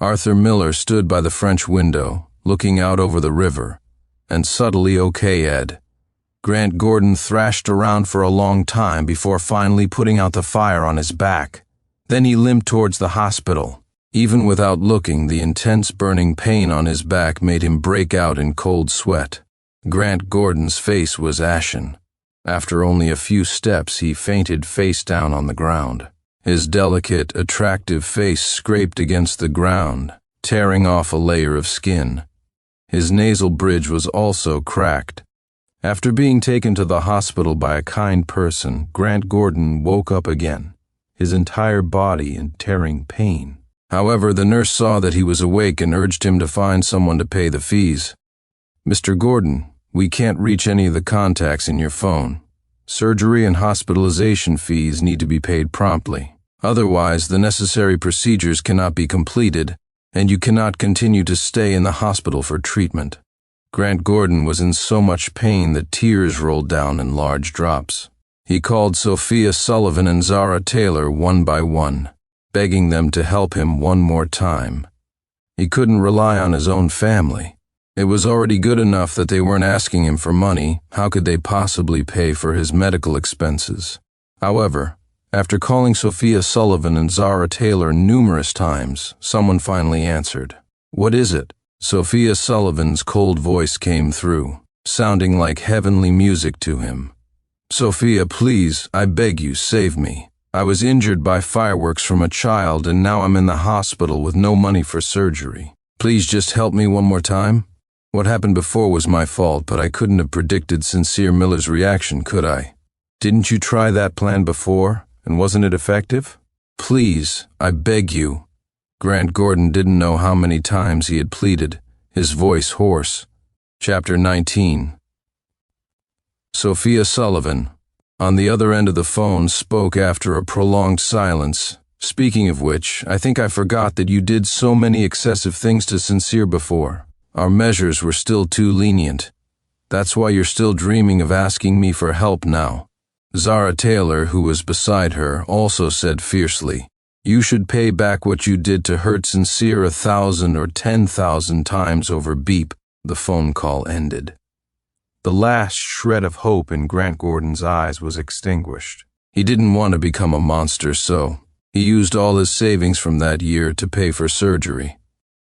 A: Arthur Miller stood by the French window, looking out over the river, and subtly, "Okay, Ed." Grant Gordon thrashed around for a long time before finally putting out the fire on his back. Then he limped towards the hospital. Even without looking, the intense burning pain on his back made him break out in cold sweat. Grant Gordon's face was ashen. After only a few steps, he fainted face down on the ground. His delicate, attractive face scraped against the ground, tearing off a layer of skin. His nasal bridge was also cracked. After being taken to the hospital by a kind person, Grant Gordon woke up again, his entire body in tearing pain. However, the nurse saw that he was awake and urged him to find someone to pay the fees. "Mr. Gordon, we can't reach any of the contacts in your phone. Surgery and hospitalization fees need to be paid promptly. Otherwise, the necessary procedures cannot be completed, and you cannot continue to stay in the hospital for treatment." Grant Gordon was in so much pain that tears rolled down in large drops. He called Sophia Sullivan and Zara Taylor one by one, begging them to help him one more time. He couldn't rely on his own family. It was already good enough that they weren't asking him for money. How could they possibly pay for his medical expenses? However, after calling Sophia Sullivan and Zara Taylor numerous times, someone finally answered. "What is it?" Sophia Sullivan's cold voice came through, sounding like heavenly music to him. "Sophia, please, I beg you, save me. I was injured by fireworks from a child and now I'm in the hospital with no money for surgery. Please just help me one more time. What happened before was my fault, but I couldn't have predicted Sincere Miller's reaction, could I? Didn't you try that plan before, and wasn't it effective? Please, I beg you." Grant Gordon didn't know how many times he had pleaded, his voice hoarse. Chapter 19. Sophia Sullivan, on the other end of the phone, spoke after a prolonged silence. "Speaking of which, I think I forgot that you did so many excessive things to Sincere before. Our measures were still too lenient. That's why you're still dreaming of asking me for help now." Zara Taylor, who was beside her, also said fiercely, "You should pay back what you did to hurt Sincere 1,000 or 10,000 times over beep." The phone call ended. The last shred of hope in Grant Gordon's eyes was extinguished. He didn't want to become a monster, so he used all his savings from that year to pay for surgery.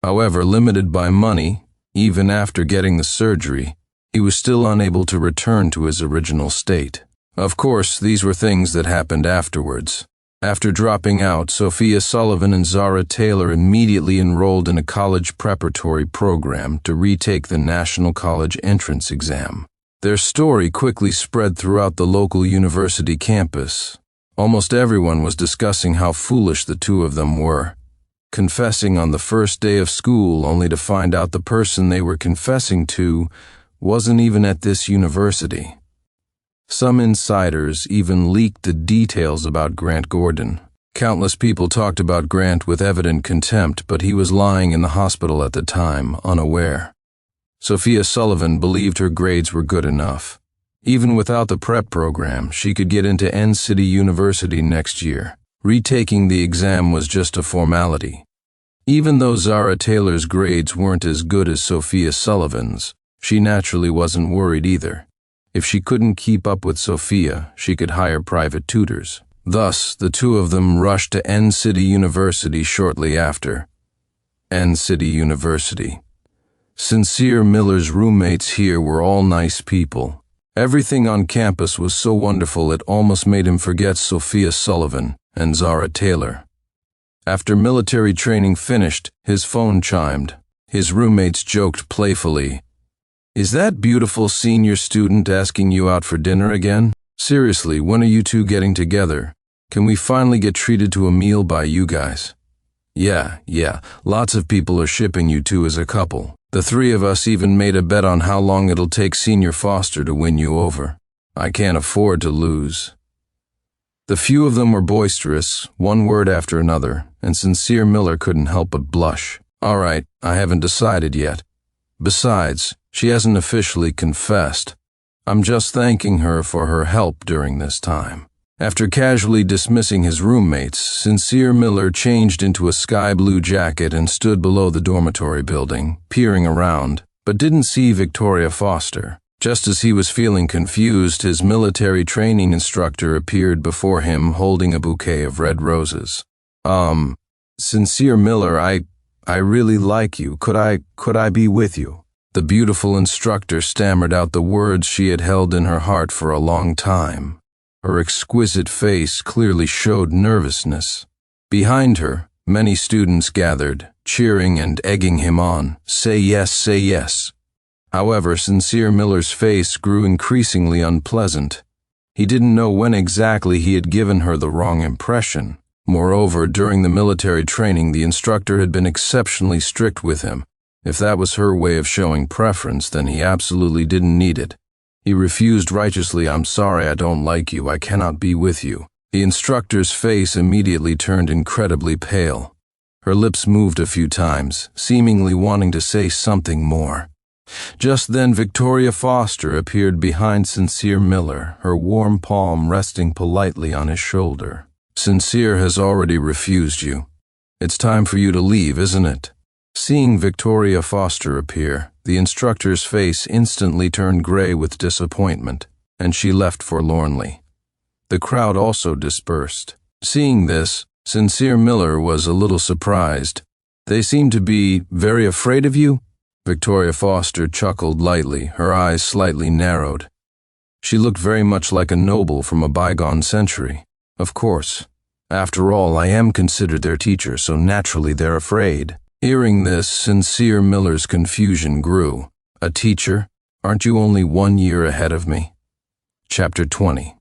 A: However, limited by money, even after getting the surgery, he was still unable to return to his original state. Of course, these were things that happened afterwards. After dropping out, Sophia Sullivan and Zara Taylor immediately enrolled in a college preparatory program to retake the National College Entrance Exam. Their story quickly spread throughout the local university campus. Almost everyone was discussing how foolish the two of them were, confessing on the first day of school only to find out the person they were confessing to wasn't even at this university. Some insiders even leaked the details about Grant Gordon. Countless people talked about Grant with evident contempt, but he was lying in the hospital at the time, unaware. Sophia Sullivan believed her grades were good enough. Even without the prep program, she could get into City University next year. Retaking the exam was just a formality. Even though Zara Taylor's grades weren't as good as Sophia Sullivan's, she naturally wasn't worried either. If she couldn't keep up with Sophia, she could hire private tutors. Thus, the two of them rushed to City University shortly after. City University. Sincere Miller's roommates here were all nice people. Everything on campus was so wonderful it almost made him forget Sophia Sullivan and Zara Taylor. After military training finished, his phone chimed. His roommates joked playfully, "Is that beautiful senior student asking you out for dinner again? Seriously, when are you two getting together? Can we finally get treated to a meal by you guys? Yeah, lots of people are shipping you two as a couple. The three of us even made a bet on how long it'll take Senior Foster to win you over. I can't afford to lose." The few of them were boisterous, one word after another, and Sincere Miller couldn't help but blush. "All right, I haven't decided yet. Besides, she hasn't officially confessed. I'm just thanking her for her help during this time." After casually dismissing his roommates, Sincere Miller changed into a sky blue jacket and stood below the dormitory building, peering around, but didn't see Victoria Foster. Just as he was feeling confused, his military training instructor appeared before him holding a bouquet of red roses. Sincere Miller, I really like you. Could I be with you?" The beautiful instructor stammered out the words she had held in her heart for a long time. Her exquisite face clearly showed nervousness. Behind her, many students gathered, cheering and egging him on. "Say yes, say yes." However, Sincere Miller's face grew increasingly unpleasant. He didn't know when exactly he had given her the wrong impression. Moreover, during the military training, the instructor had been exceptionally strict with him. If that was her way of showing preference, then he absolutely didn't need it. He refused righteously, "I'm sorry, I don't like you, I cannot be with you." The instructor's face immediately turned incredibly pale. Her lips moved a few times, seemingly wanting to say something more. Just then Victoria Foster appeared behind Sincere Miller, her warm palm resting politely on his shoulder. "Sincere has already refused you. It's time for you to leave, isn't it?" Seeing Victoria Foster appear, the instructor's face instantly turned gray with disappointment, and she left forlornly. The crowd also dispersed. Seeing this, Sincere Miller was a little surprised. "They seem to be very afraid of you?" Victoria Foster chuckled lightly, her eyes slightly narrowed. She looked very much like a noble from a bygone century. "Of course. After all, I am considered their teacher, so naturally they're afraid." Hearing this, Sincere Miller's confusion grew. "A teacher? Aren't you only 1 year ahead of me?" Chapter 20.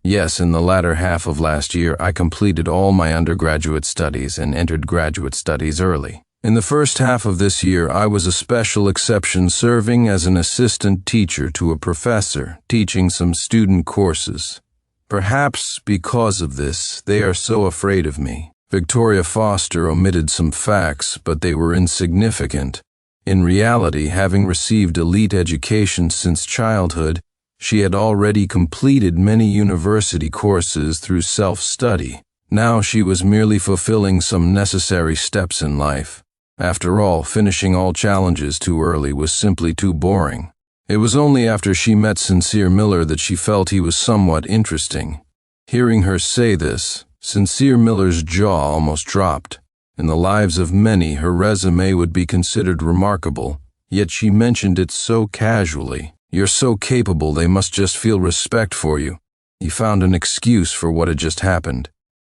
A: Yes, in the latter half of last year, I completed all my undergraduate studies and entered graduate studies early. In the first half of this year, I was a special exception, serving as an assistant teacher to a professor, teaching some student courses. Perhaps because of this, they are so afraid of me. Victoria Foster omitted some facts, but they were insignificant. In reality, having received elite education since childhood, she had already completed many university courses through self-study. Now she was merely fulfilling some necessary steps in life. After all, finishing all challenges too early was simply too boring. It was only after she met Sincere Miller that she felt he was somewhat interesting. Hearing her say this, Sincere Miller's jaw almost dropped. In the lives of many, her resume would be considered remarkable, yet she mentioned it so casually. "You're so capable, they must just feel respect for you." He found an excuse for what had just happened.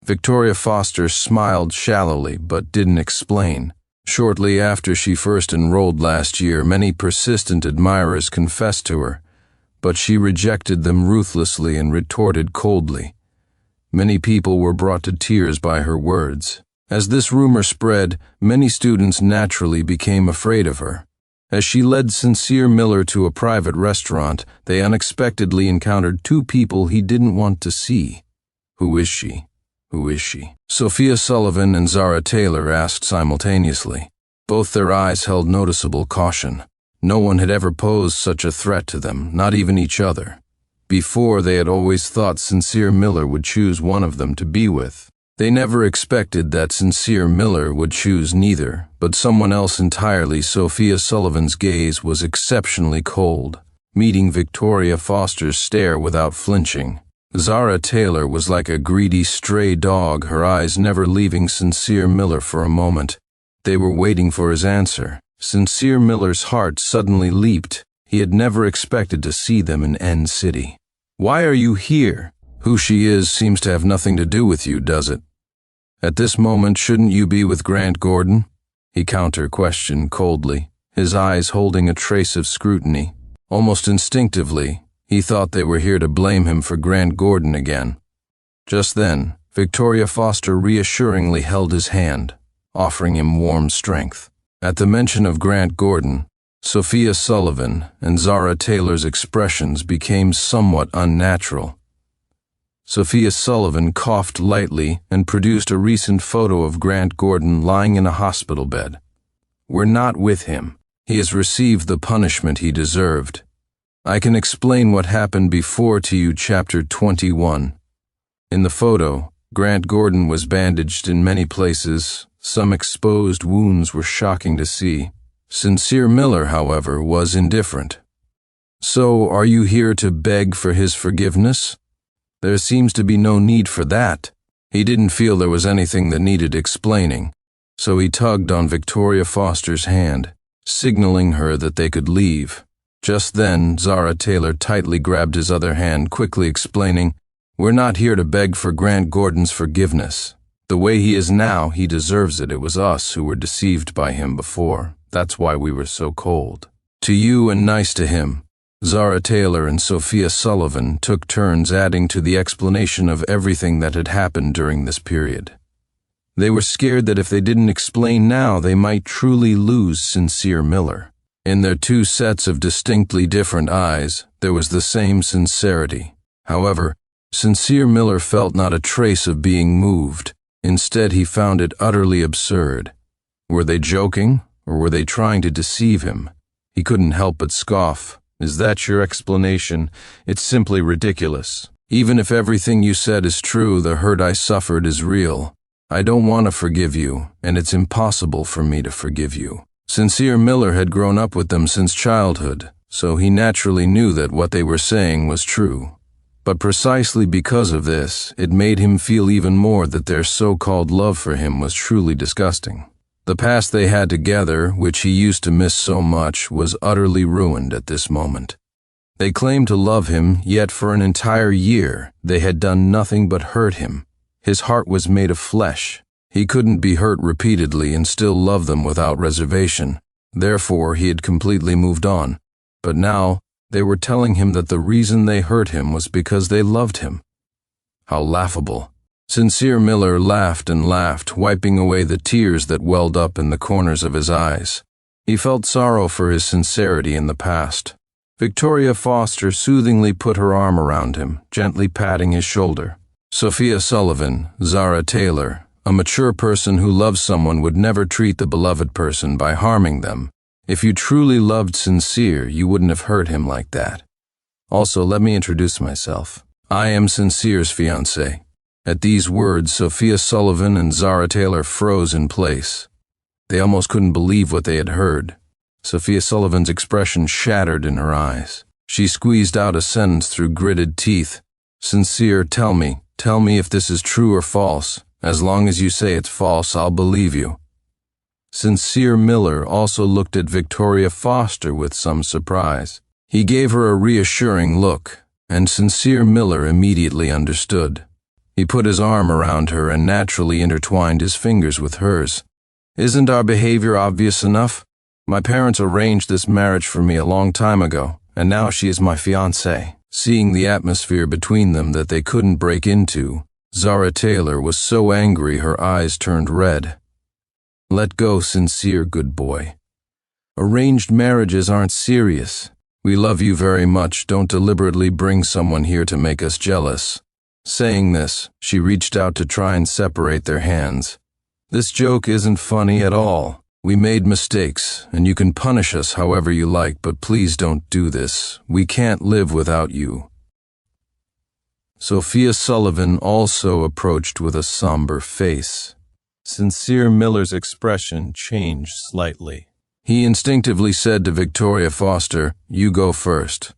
A: Victoria Foster smiled shallowly, but didn't explain. Shortly after she first enrolled last year, many persistent admirers confessed to her. but she rejected them ruthlessly and retorted coldly. Many people were brought to tears by her words. As this rumor spread, many students naturally became afraid of her. As she led Sincere Miller to a private restaurant, they unexpectedly encountered two people he didn't want to see. "Who is she? Who is she?" Sophia Sullivan and Zara Taylor asked simultaneously. Both their eyes held noticeable caution. No one had ever posed such a threat to them, not even each other. Before, they had always thought Sincere Miller would choose one of them to be with. They never expected that Sincere Miller would choose neither, but someone else entirely. Sophia Sullivan's gaze was exceptionally cold, meeting Victoria Foster's stare without flinching. Zara Taylor was like a greedy stray dog, her eyes never leaving Sincere Miller for a moment. They were waiting for his answer. Sincere Miller's heart suddenly leaped. He had never expected to see them in N City. "Why are you here? Who she is seems to have nothing to do with you, does it? At this moment, shouldn't you be with Grant Gordon?" He counter-questioned coldly, his eyes holding a trace of scrutiny. Almost instinctively, he thought they were here to blame him for Grant Gordon again. Just then, Victoria Foster reassuringly held his hand, offering him warm strength. At the mention of Grant Gordon, Sophia Sullivan and Zara Taylor's expressions became somewhat unnatural. Sophia Sullivan coughed lightly and produced a recent photo of Grant Gordon lying in a hospital bed. "We're not with him. He has received the punishment he deserved. I can explain what happened before to you." Chapter 21. In the photo, Grant Gordon was bandaged in many places. Some exposed wounds were shocking to see. Sincere Miller, however, was indifferent. "So, are you here to beg for his forgiveness?" "There seems to be no need for that." He didn't feel there was anything that needed explaining, so he tugged on Victoria Foster's hand, signaling her that they could leave. Just then, Zara Taylor tightly grabbed his other hand, quickly explaining, "We're not here to beg for Grant Gordon's forgiveness. The way he is now, he deserves it. It was us who were deceived by him before. That's why we were so cold to you and nice to him." Zara Taylor and Sophia Sullivan took turns adding to the explanation of everything that had happened during this period. They were scared that if they didn't explain now, they might truly lose Sincere Miller. In their two sets of distinctly different eyes, there was the same sincerity. However, Sincere Miller felt not a trace of being moved. Instead, he found it utterly absurd. Were they joking, or were they trying to deceive him? He couldn't help but scoff. "Is that your explanation? It's simply ridiculous. Even if everything you said is true, the hurt I suffered is real. I don't want to forgive you, and it's impossible for me to forgive you." Sincere Miller had grown up with them since childhood, so he naturally knew that what they were saying was true. But precisely because of this, it made him feel even more that their so-called love for him was truly disgusting. The past they had together, which he used to miss so much, was utterly ruined at this moment. They claimed to love him, yet for an entire year, they had done nothing but hurt him. His heart was made of flesh. He couldn't be hurt repeatedly and still love them without reservation. Therefore, he had completely moved on. But now, they were telling him that the reason they hurt him was because they loved him. How laughable. Sincere Miller laughed and laughed, wiping away the tears that welled up in the corners of his eyes. He felt sorrow for his sincerity in the past. Victoria Foster soothingly put her arm around him, gently patting his shoulder. Sophia Sullivan, Zara Taylor, a mature person who loves someone would never treat the beloved person by harming them. If you truly loved Sincere, you wouldn't have hurt him like that. Also, let me introduce myself. I am Sincere's fiancée. At these words, Sophia Sullivan and Zara Taylor froze in place. They almost couldn't believe what they had heard. Sophia Sullivan's expression shattered in her eyes. She squeezed out a sentence through gritted teeth. "Sincere, tell me if this is true or false. As long as you say it's false, I'll believe you." Sincere Miller also looked at Victoria Foster with some surprise. He gave her a reassuring look, and Sincere Miller immediately understood. He put his arm around her and naturally intertwined his fingers with hers. "Isn't our behavior obvious enough? My parents arranged this marriage for me a long time ago, and now she is my fiancée. Seeing the atmosphere between them that they couldn't break into, Zara Taylor was so angry her eyes turned red. Let go, Sincere, good boy. Arranged marriages aren't serious. We love you very much. Don't deliberately bring someone here to make us jealous. Saying this, she reached out to try and separate their hands. This joke isn't funny at all. We made mistakes, and you can punish us however you like, but please don't do this. We can't live without you. Sophia Sullivan also approached with a somber face. Sincere Miller's expression changed slightly. He instinctively said to Victoria Foster, "You go first.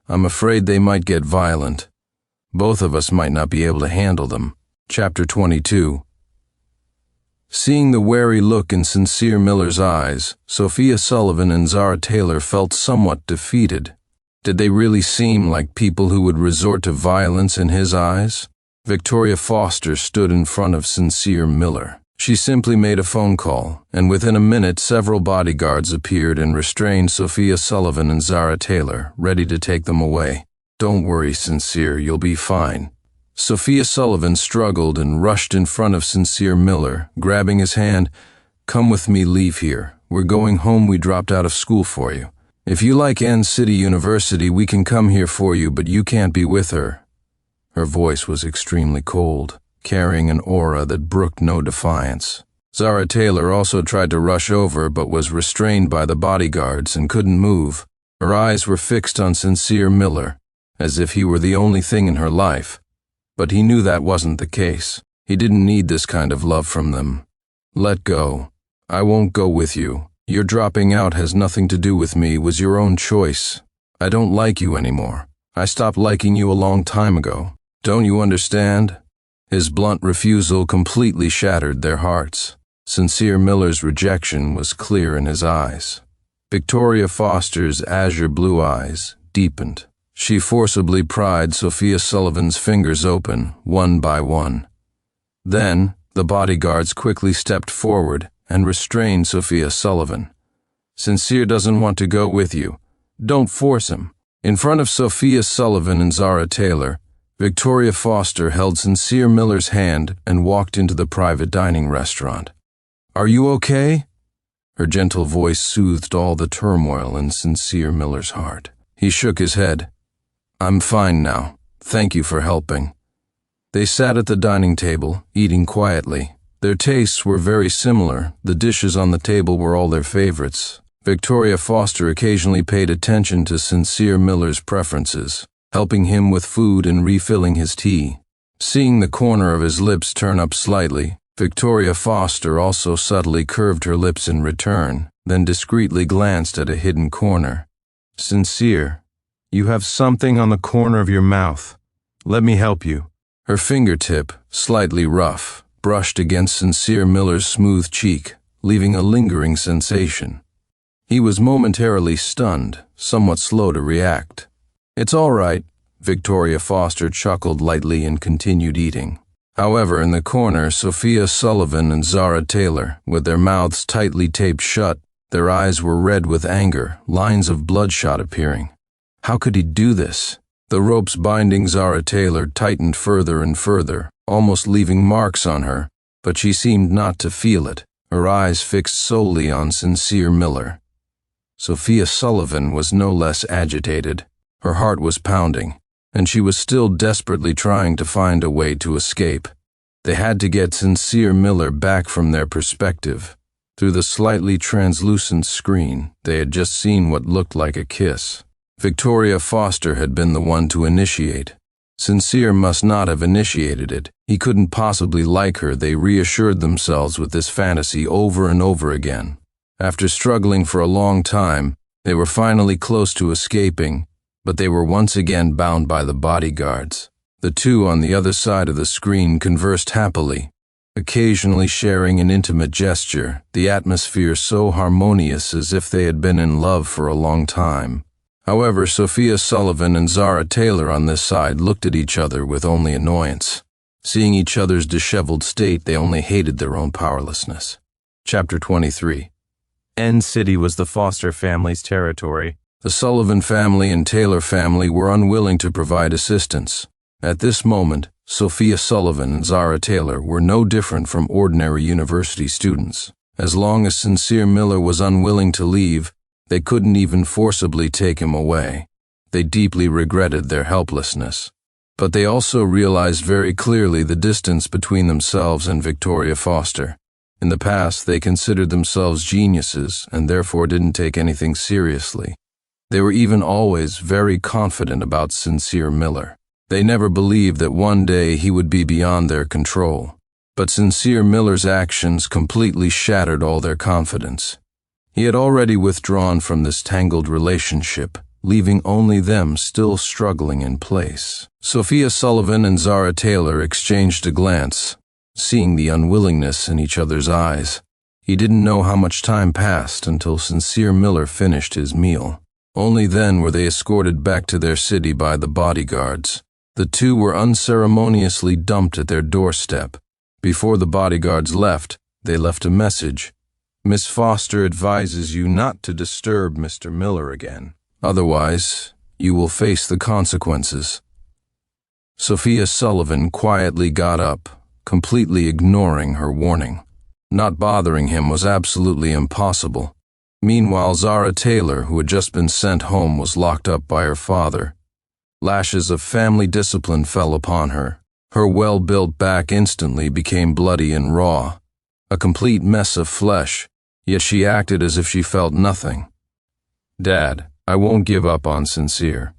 A: I'm afraid they might get violent. Both of us might not be able to handle them." Chapter 22. Seeing the wary look in Sincere Miller's eyes, Sophia Sullivan and Zara Taylor felt somewhat defeated. Did they really seem like people who would resort to violence in his eyes? Victoria Foster stood in front of Sincere Miller. She simply made a phone call, and within a minute several bodyguards appeared and restrained Sophia Sullivan and Zara Taylor, ready to take them away. "Don't worry, Sincere, you'll be fine." Sophia Sullivan struggled and rushed in front of Sincere Miller, grabbing his hand. "Come with me, leave here. We're going home. We dropped out of school for you. If you like City University, we can come here for you, but you can't be with her." Her voice was extremely cold, carrying an aura that brooked no defiance. Zara Taylor also tried to rush over but was restrained by the bodyguards and couldn't move. Her eyes were fixed on Sincere Miller, as if he were the only thing in her life. But he knew that wasn't the case. He didn't need this kind of love from them. "Let go. I won't go with you. Your dropping out has nothing to do with me. It was your own choice. I don't like you anymore. I stopped liking you a long time ago. Don't you understand?" His blunt refusal completely shattered their hearts. Sincere Miller's rejection was clear in his eyes. Victoria Foster's azure blue eyes deepened. She forcibly pried Sophia Sullivan's fingers open, one by one. Then, the bodyguards quickly stepped forward and restrained Sophia Sullivan. "Sincere doesn't want to go with you. Don't force him." In front of Sophia Sullivan and Zara Taylor, Victoria Foster held Sincere Miller's hand and walked into the private dining restaurant. "Are you okay?" Her gentle voice soothed all the turmoil in Sincere Miller's heart. He shook his head. "I'm fine now. Thank you for helping." They sat at the dining table, eating quietly. Their tastes were very similar. The dishes on the table were all their favorites. Victoria Foster occasionally paid attention to Sincere Miller's preferences, helping him with food and refilling his tea. Seeing the corner of his lips turn up slightly, Victoria Foster also subtly curved her lips in return, then discreetly glanced at a hidden corner. "Sincere, you have something on the corner of your mouth. Let me help you." Her fingertip, slightly rough, brushed against Sincere Miller's smooth cheek, leaving a lingering sensation. He was momentarily stunned, somewhat slow to react. "It's all right," Victoria Foster chuckled lightly and continued eating. However, in the corner, Sophia Sullivan and Zara Taylor, with their mouths tightly taped shut, their eyes were red with anger, lines of bloodshot appearing. How could he do this? The ropes binding Zara Taylor tightened further and further, almost leaving marks on her, but she seemed not to feel it, her eyes fixed solely on Sincere Miller. Sophia Sullivan was no less agitated. Her heart was pounding, and she was still desperately trying to find a way to escape. They had to get Sincere Miller back from their perspective. Through the slightly translucent screen, they had just seen what looked like a kiss. Victoria Foster had been the one to initiate. Sincere must not have initiated it. He couldn't possibly like her. They reassured themselves with this fantasy over and over again. After struggling for a long time, they were finally close to escaping, but they were once again bound by the bodyguards. The two on the other side of the screen conversed happily, occasionally sharing an intimate gesture, the atmosphere so harmonious as if they had been in love for a long time. However, Sophia Sullivan and Zara Taylor on this side looked at each other with only annoyance. Seeing each other's disheveled state, they only hated their own powerlessness. Chapter 23. City was the Foster family's territory, The Sullivan family and Taylor family were unwilling to provide assistance. At this moment, Sophia Sullivan and Zara Taylor were no different from ordinary university students. As long as Sincere Miller was unwilling to leave, they couldn't even forcibly take him away. They deeply regretted their helplessness. But they also realized very clearly the distance between themselves and Victoria Foster. In the past, they considered themselves geniuses and therefore didn't take anything seriously. They were even always very confident about Sincere Miller. They never believed that one day he would be beyond their control. But Sincere Miller's actions completely shattered all their confidence. He had already withdrawn from this tangled relationship, leaving only them still struggling in place. Sophia Sullivan and Zara Taylor exchanged a glance, seeing the unwillingness in each other's eyes. He didn't know how much time passed until Sincere Miller finished his meal. Only then were they escorted back to their city by the bodyguards. The two were unceremoniously dumped at their doorstep. Before the bodyguards left, they left a message. Miss Foster advises you not to disturb Mr. Miller again. Otherwise, you will face the consequences. Sophia Sullivan quietly got up, completely ignoring her warning. Not bothering him was absolutely impossible. Meanwhile, Zara Taylor, who had just been sent home, was locked up by her father. Lashes of family discipline fell upon her. Her well-built back instantly became bloody and raw, a complete mess of flesh, yet she acted as if she felt nothing. Dad, I won't give up on Sincere.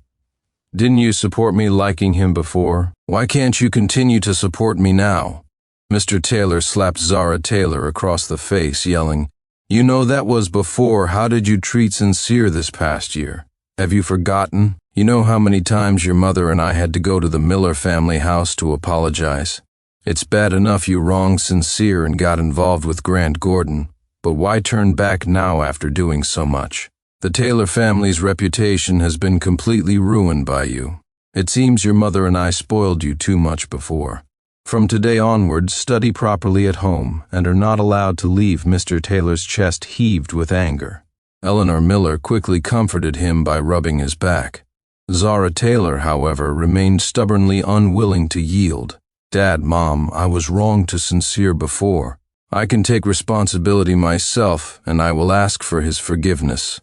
A: Didn't you support me liking him before? Why can't you continue to support me now? Mr. Taylor slapped Zara Taylor across the face, yelling, You know that was before. How did you treat Sincere this past year? Have you forgotten? You know how many times your mother and I had to go to the Miller family house to apologize? It's bad enough you wronged Sincere and got involved with Grant Gordon, but why turn back now after doing so much? The Taylor family's reputation has been completely ruined by you. It seems your mother and I spoiled you too much before. From today onward, study properly at home and are not allowed to leave. Mr. Taylor's chest heaved with anger. Eleanor Miller quickly comforted him by rubbing his back. Zara Taylor, however, remained stubbornly unwilling to yield. Dad, Mom, I was wrong to Sincere before. I can take responsibility myself, and I will ask for his forgiveness.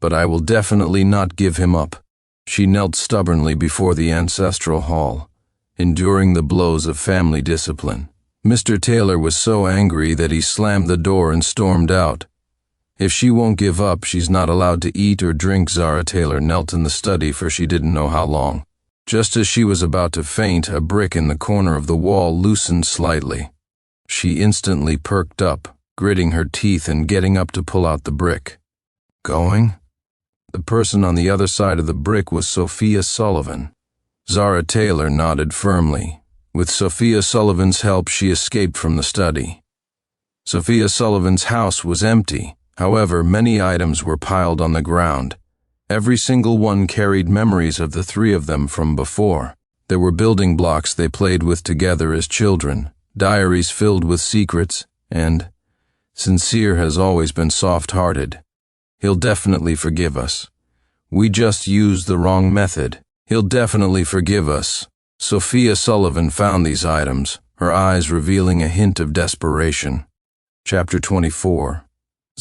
A: But I will definitely not give him up. She knelt stubbornly before the ancestral hall, enduring the blows of family discipline. Mr. Taylor was so angry that he slammed the door and stormed out. If she won't give up, she's not allowed to eat or drink. Zara Taylor knelt in the study for she didn't know how long. Just as she was about to faint, a brick in the corner of the wall loosened slightly. She instantly perked up, gritting her teeth and getting up to pull out the brick. Going? The person on the other side of the brick was Sophia Sullivan. Zara Taylor nodded firmly. With Sophia Sullivan's help, she escaped from the study. Sophia Sullivan's house was empty. However, many items were piled on the ground. Every single one carried memories of the three of them from before. There were building blocks they played with together as children, diaries filled with secrets, and Sincere has always been soft-hearted. He'll definitely forgive us. We just used the wrong method. He'll definitely forgive us. Sophia Sullivan found these items, her eyes revealing a hint of desperation. Chapter 24.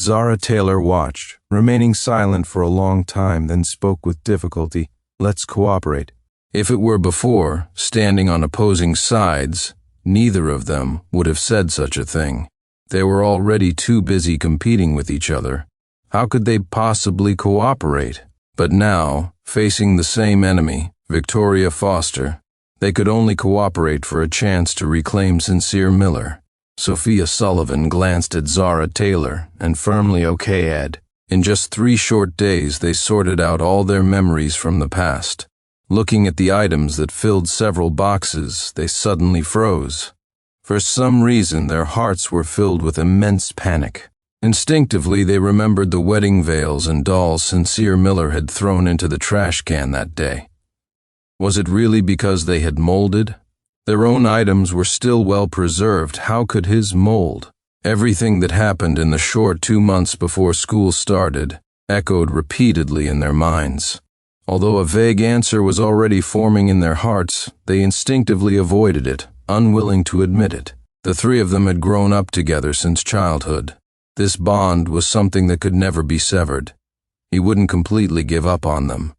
A: Zara Taylor watched, remaining silent for a long time, then spoke with difficulty. Let's cooperate. If it were before, standing on opposing sides, neither of them would have said such a thing. They were already too busy competing with each other. How could they possibly cooperate? But now, facing the same enemy, Victoria Foster, they could only cooperate for a chance to reclaim Sincere Miller. Sophia Sullivan glanced at Zara Taylor and firmly okayed. Ed. In just 3 short days, they sorted out all their memories from the past. Looking at the items that filled several boxes, they suddenly froze. For some reason, their hearts were filled with immense panic. Instinctively, they remembered the wedding veils and dolls Sincere Miller had thrown into the trash can that day. Was it really because they had molded? Their own items were still well preserved. How could his mold? Everything that happened in the short 2 months before school started, echoed repeatedly in their minds. Although a vague answer was already forming in their hearts, they instinctively avoided it, unwilling to admit it. The three of them had grown up together since childhood. This bond was something that could never be severed. He wouldn't completely give up on them.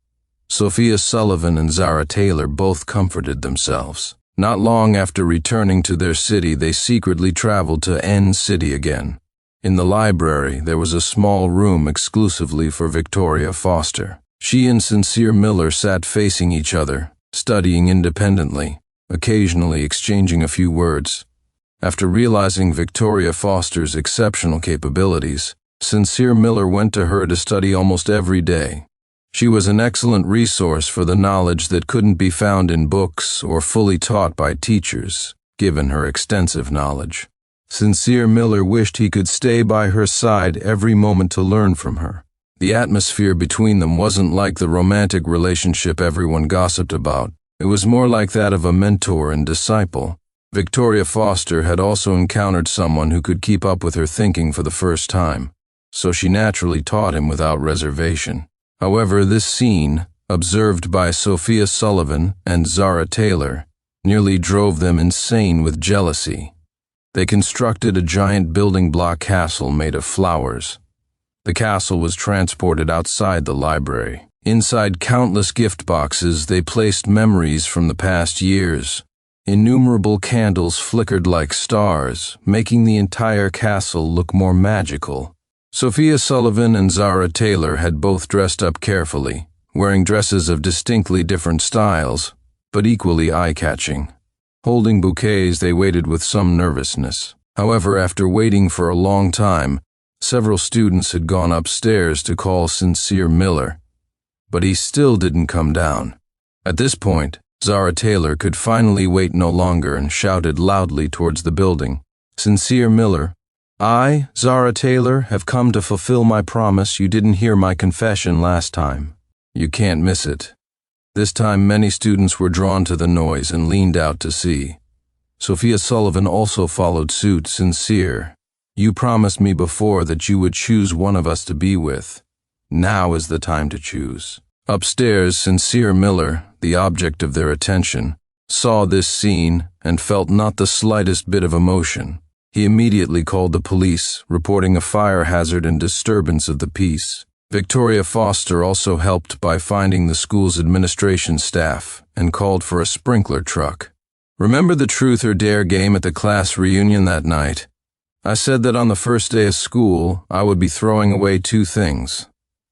A: Sophia Sullivan and Zara Taylor both comforted themselves. Not long after returning to their city, they secretly traveled to N City again. In the library, there was a small room exclusively for Victoria Foster. She and Sincere Miller sat facing each other, studying independently, occasionally exchanging a few words. After realizing Victoria Foster's exceptional capabilities, Sincere Miller went to her to study almost every day. She was an excellent resource for the knowledge that couldn't be found in books or fully taught by teachers, given her extensive knowledge. Sincere Miller wished he could stay by her side every moment to learn from her. The atmosphere between them wasn't like the romantic relationship everyone gossiped about. It was more like that of a mentor and disciple. Victoria Foster had also encountered someone who could keep up with her thinking for the first time, so she naturally taught him without reservation. However, this scene, observed by Sophia Sullivan and Zara Taylor, nearly drove them insane with jealousy. They constructed a giant building block castle made of flowers. The castle was transported outside the library. Inside countless gift boxes, they placed memories from the past years. Innumerable candles flickered like stars, making the entire castle look more magical. Sophia Sullivan and Zara Taylor had both dressed up carefully, wearing dresses of distinctly different styles, but equally eye-catching. Holding bouquets, they waited with some nervousness. However, after waiting for a long time, several students had gone upstairs to call Sincere Miller, but he still didn't come down. At this point, Zara Taylor could finally wait no longer and shouted loudly towards the building. "Sincere Miller, I, Zara Taylor, have come to fulfill my promise. You didn't hear my confession last time. You can't miss it." This time many students were drawn to the noise and leaned out to see. Sophia Sullivan also followed suit. "Sincere, you promised me before that you would choose one of us to be with. Now is the time to choose." Upstairs, Sincere Miller, the object of their attention, saw this scene and felt not the slightest bit of emotion. He immediately called the police, reporting a fire hazard and disturbance of the peace. Victoria Foster also helped by finding the school's administration staff and called for a sprinkler truck. "Remember the truth or dare game at the class reunion that night? I said that on the first day of school, I would be throwing away two things.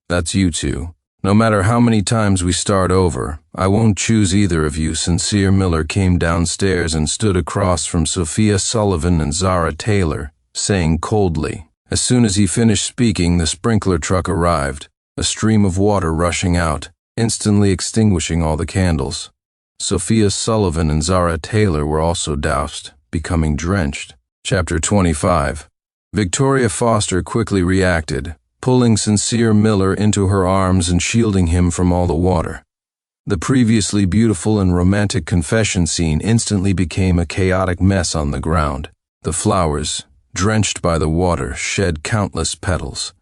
A: That's you two. No matter how many times we start over, I won't choose either of you." Sincere Miller came downstairs and stood across from Sophia Sullivan and Zara Taylor, saying coldly. As soon as he finished speaking, the sprinkler truck arrived, a stream of water rushing out, instantly extinguishing all the candles. Sophia Sullivan and Zara Taylor were also doused, becoming drenched. Chapter 25. Victoria Foster quickly reacted, pulling Sincere Miller into her arms and shielding him from all the water. The previously beautiful and romantic confession scene instantly became a chaotic mess on the ground. The flowers, drenched by the water, shed countless petals.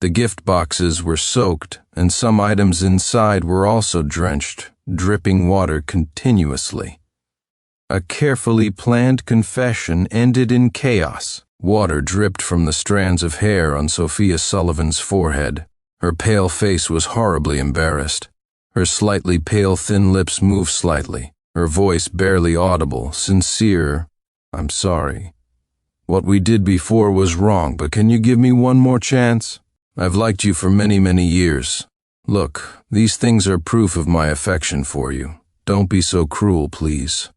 A: The gift boxes were soaked, and some items inside were also drenched, dripping water continuously. A carefully planned confession ended in chaos. Water dripped from the strands of hair on Sophia Sullivan's forehead. Her pale face was horribly embarrassed. Her slightly pale thin lips moved slightly, her voice barely audible. "Sincere, I'm sorry. What we did before was wrong, but can you give me one more chance? I've liked you for many, many years. Look, these things are proof of my affection for you. Don't be so cruel, please."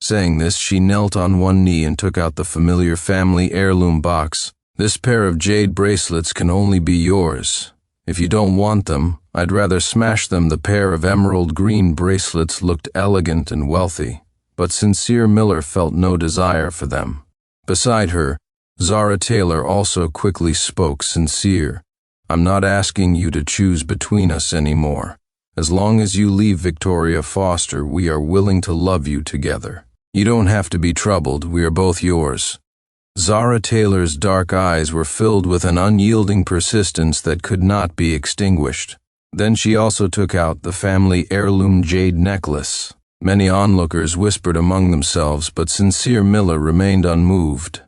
A: Saying this, she knelt on one knee and took out the familiar family heirloom box. "This pair of jade bracelets can only be yours. If you don't want them, I'd rather smash them." The pair of emerald green bracelets looked elegant and wealthy, but Sincere Miller felt no desire for them. Beside her, Zara Taylor also quickly spoke. "Sincere, I'm not asking you to choose between us anymore. As long as you leave Victoria Foster, we are willing to love you together. You don't have to be troubled, we are both yours. Zara Taylor's dark eyes were filled with an unyielding persistence that could not be extinguished. Then she also took out the family heirloom jade necklace. Many onlookers whispered among themselves, but Sincere Miller remained unmoved.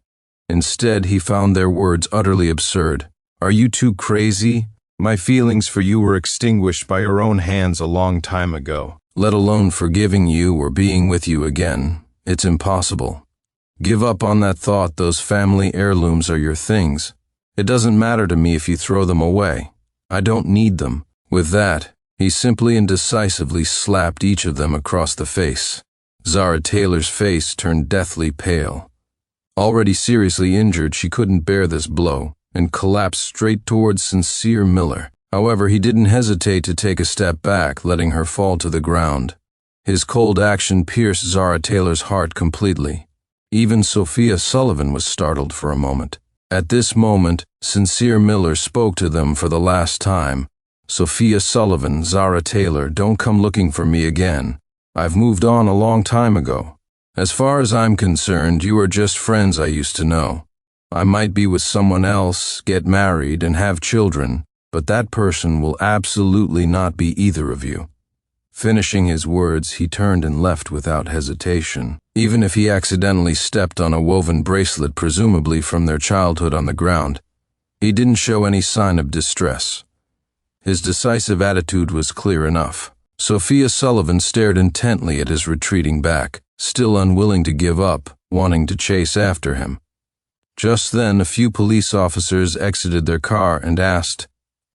A: Instead, he found their words utterly absurd. "Are you too crazy? My feelings for you were extinguished by your own hands a long time ago. Let alone forgiving you or being with you again. It's impossible. Give up on that thought. Those family heirlooms are your things. It doesn't matter to me if you throw them away. I don't need them." With that, he simply and decisively slapped each of them across the face. Zara Taylor's face turned deathly pale. Already seriously injured, she couldn't bear this blow and collapsed straight towards Sincere Miller. However, he didn't hesitate to take a step back, letting her fall to the ground. His cold action pierced Zara Taylor's heart completely. Even Sophia Sullivan was startled for a moment. At this moment, Sincere Miller spoke to them for the last time. "Sophia Sullivan, Zara Taylor, don't come looking for me again. I've moved on a long time ago. As far as I'm concerned, you are just friends I used to know. I might be with someone else, get married, and have children, but that person will absolutely not be either of you." Finishing his words, he turned and left without hesitation. Even if he accidentally stepped on a woven bracelet, presumably from their childhood, on the ground, he didn't show any sign of distress. His decisive attitude was clear enough. Sophia Sullivan stared intently at his retreating back, still unwilling to give up, wanting to chase after him. Just then, a few police officers exited their car and asked,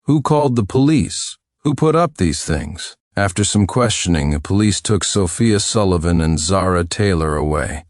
A: "Who called the police? Who put up these things?" After some questioning, the police took Sophia Sullivan and Zara Taylor away.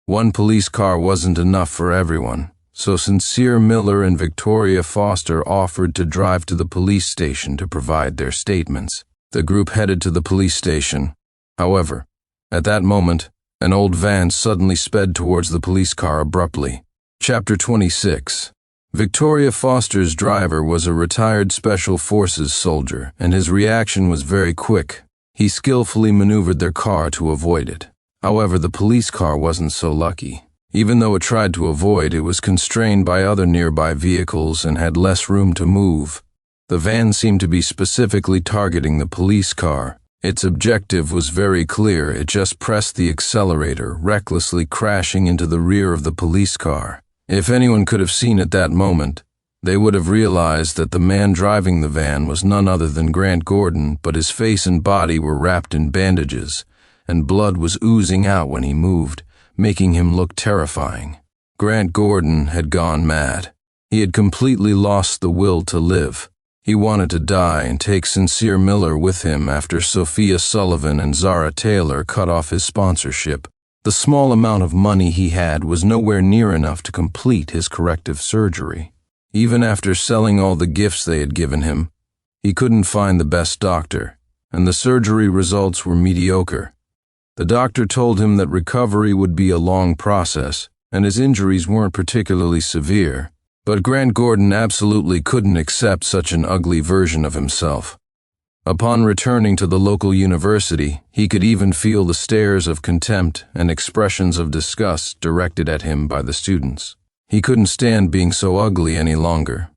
A: One police car wasn't enough for everyone, so Sincere Miller and Victoria Foster offered to drive to the police station to provide their statements. The group headed to the police station. However, at that moment, an old van suddenly sped towards the police car abruptly. Chapter 26. Victoria Foster's driver was a retired Special Forces soldier, and his reaction was very quick. He skillfully maneuvered their car to avoid it. However, the police car wasn't so lucky. Even though it tried to avoid, it was constrained by other nearby vehicles and had less room to move. The van seemed to be specifically targeting the police car. Its objective was very clear. It just pressed the accelerator, recklessly crashing into the rear of the police car. If anyone could have seen at that moment, they would have realized that the man driving the van was none other than Grant Gordon, but his face and body were wrapped in bandages, and blood was oozing out when he moved, making him look terrifying. Grant Gordon had gone mad. He had completely lost the will to live. He wanted to die and take Sincere Miller with him after Sophia Sullivan and Zara Taylor cut off his sponsorship. The small amount of money he had was nowhere near enough to complete his corrective surgery. Even after selling all the gifts they had given him, he couldn't find the best doctor, and the surgery results were mediocre. The doctor told him that recovery would be a long process, and his injuries weren't particularly severe. But Grant Gordon absolutely couldn't accept such an ugly version of himself. Upon returning to the local university, he could even feel the stares of contempt and expressions of disgust directed at him by the students. He couldn't stand being so ugly any longer.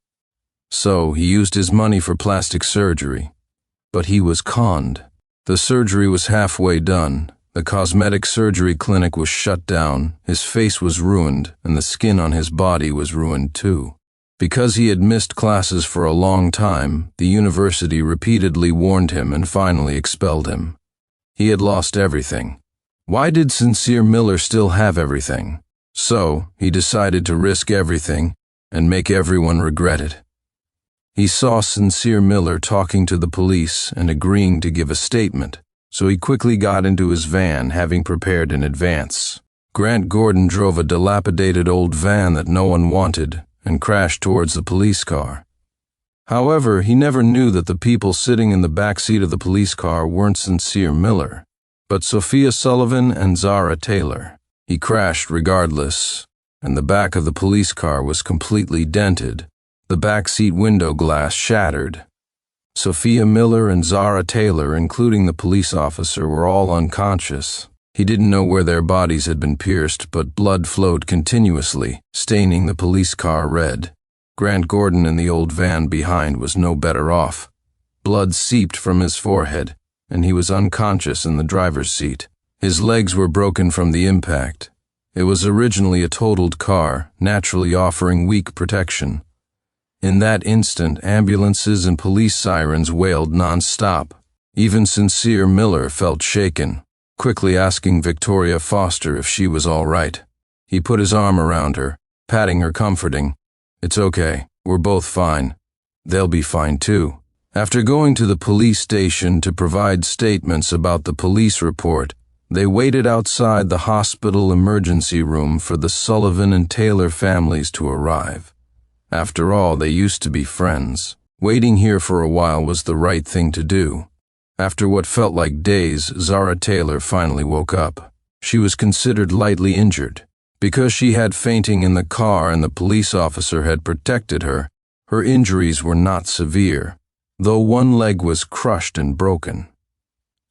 A: So he used his money for plastic surgery. But he was conned. The surgery was halfway done. The cosmetic surgery clinic was shut down, his face was ruined, and the skin on his body was ruined too. Because he had missed classes for a long time, the university repeatedly warned him and finally expelled him. He had lost everything. Why did Sincere Miller still have everything? So, he decided to risk everything and make everyone regret it. He saw Sincere Miller talking to the police and agreeing to give a statement, so he quickly got into his van, having prepared in advance. Grant Gordon drove a dilapidated old van that no one wanted and crashed towards the police car. However, he never knew that the people sitting in the back seat of the police car weren't Sincere Miller, but Sophia Sullivan and Zara Taylor. He crashed regardless, and the back of the police car was completely dented, the back seat window glass shattered. Sophia Miller and Zara Taylor, including the police officer, were all unconscious. He didn't know where their bodies had been pierced, but blood flowed continuously, staining the police car red. Grant Gordon in the old van behind was no better off. Blood seeped from his forehead, and he was unconscious in the driver's seat. His legs were broken from the impact. It was originally a totaled car, naturally offering weak protection. In that instant, ambulances and police sirens wailed non-stop. Even Sincere Miller felt shaken, quickly asking Victoria Foster if she was all right. He put his arm around her, patting her comforting. "It's okay, we're both fine. They'll be fine too." After going to the police station to provide statements about the police report, they waited outside the hospital emergency room for the Sullivan and Taylor families to arrive. After all, they used to be friends. Waiting here for a while was the right thing to do. After what felt like days, Zara Taylor finally woke up. She was considered lightly injured. Because she had fainting in the car and the police officer had protected her, her injuries were not severe, though one leg was crushed and broken.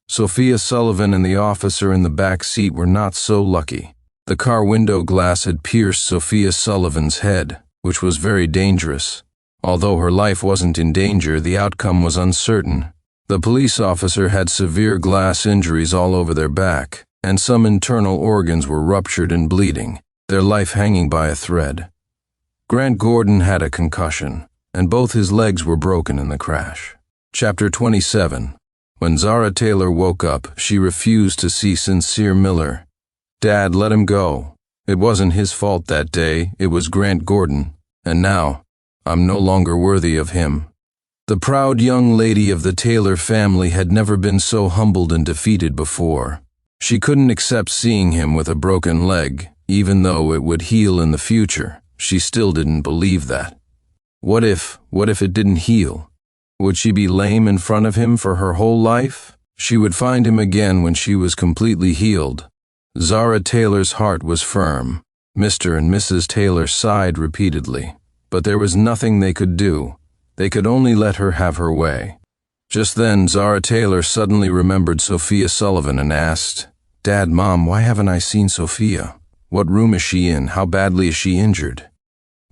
A: Sophia Sullivan and the officer in the back seat were not so lucky. The car window glass had pierced Sophia Sullivan's head, which was very dangerous. Although her life wasn't in danger, the outcome was uncertain. The police officer had severe glass injuries all over their back, and some internal organs were ruptured and bleeding, their life hanging by a thread. Grant Gordon had a concussion, and both his legs were broken in the crash. Chapter 27. When Zara Taylor woke up, she refused to see Sincere Miller. "Dad, let him go. It wasn't his fault that day, it was Grant Gordon, and now, I'm no longer worthy of him." The proud young lady of the Taylor family had never been so humbled and defeated before. She couldn't accept seeing him with a broken leg, even though it would heal in the future. She still didn't believe that. What if it didn't heal? Would she be lame in front of him for her whole life? She would find him again when she was completely healed. Zara Taylor's heart was firm. Mr. and Mrs. Taylor sighed repeatedly, but there was nothing they could do. They could only let her have her way. Just then, Zara Taylor suddenly remembered Sophia Sullivan and asked, "Dad, Mom, why haven't I seen Sophia? What room is she in? How badly is she injured?"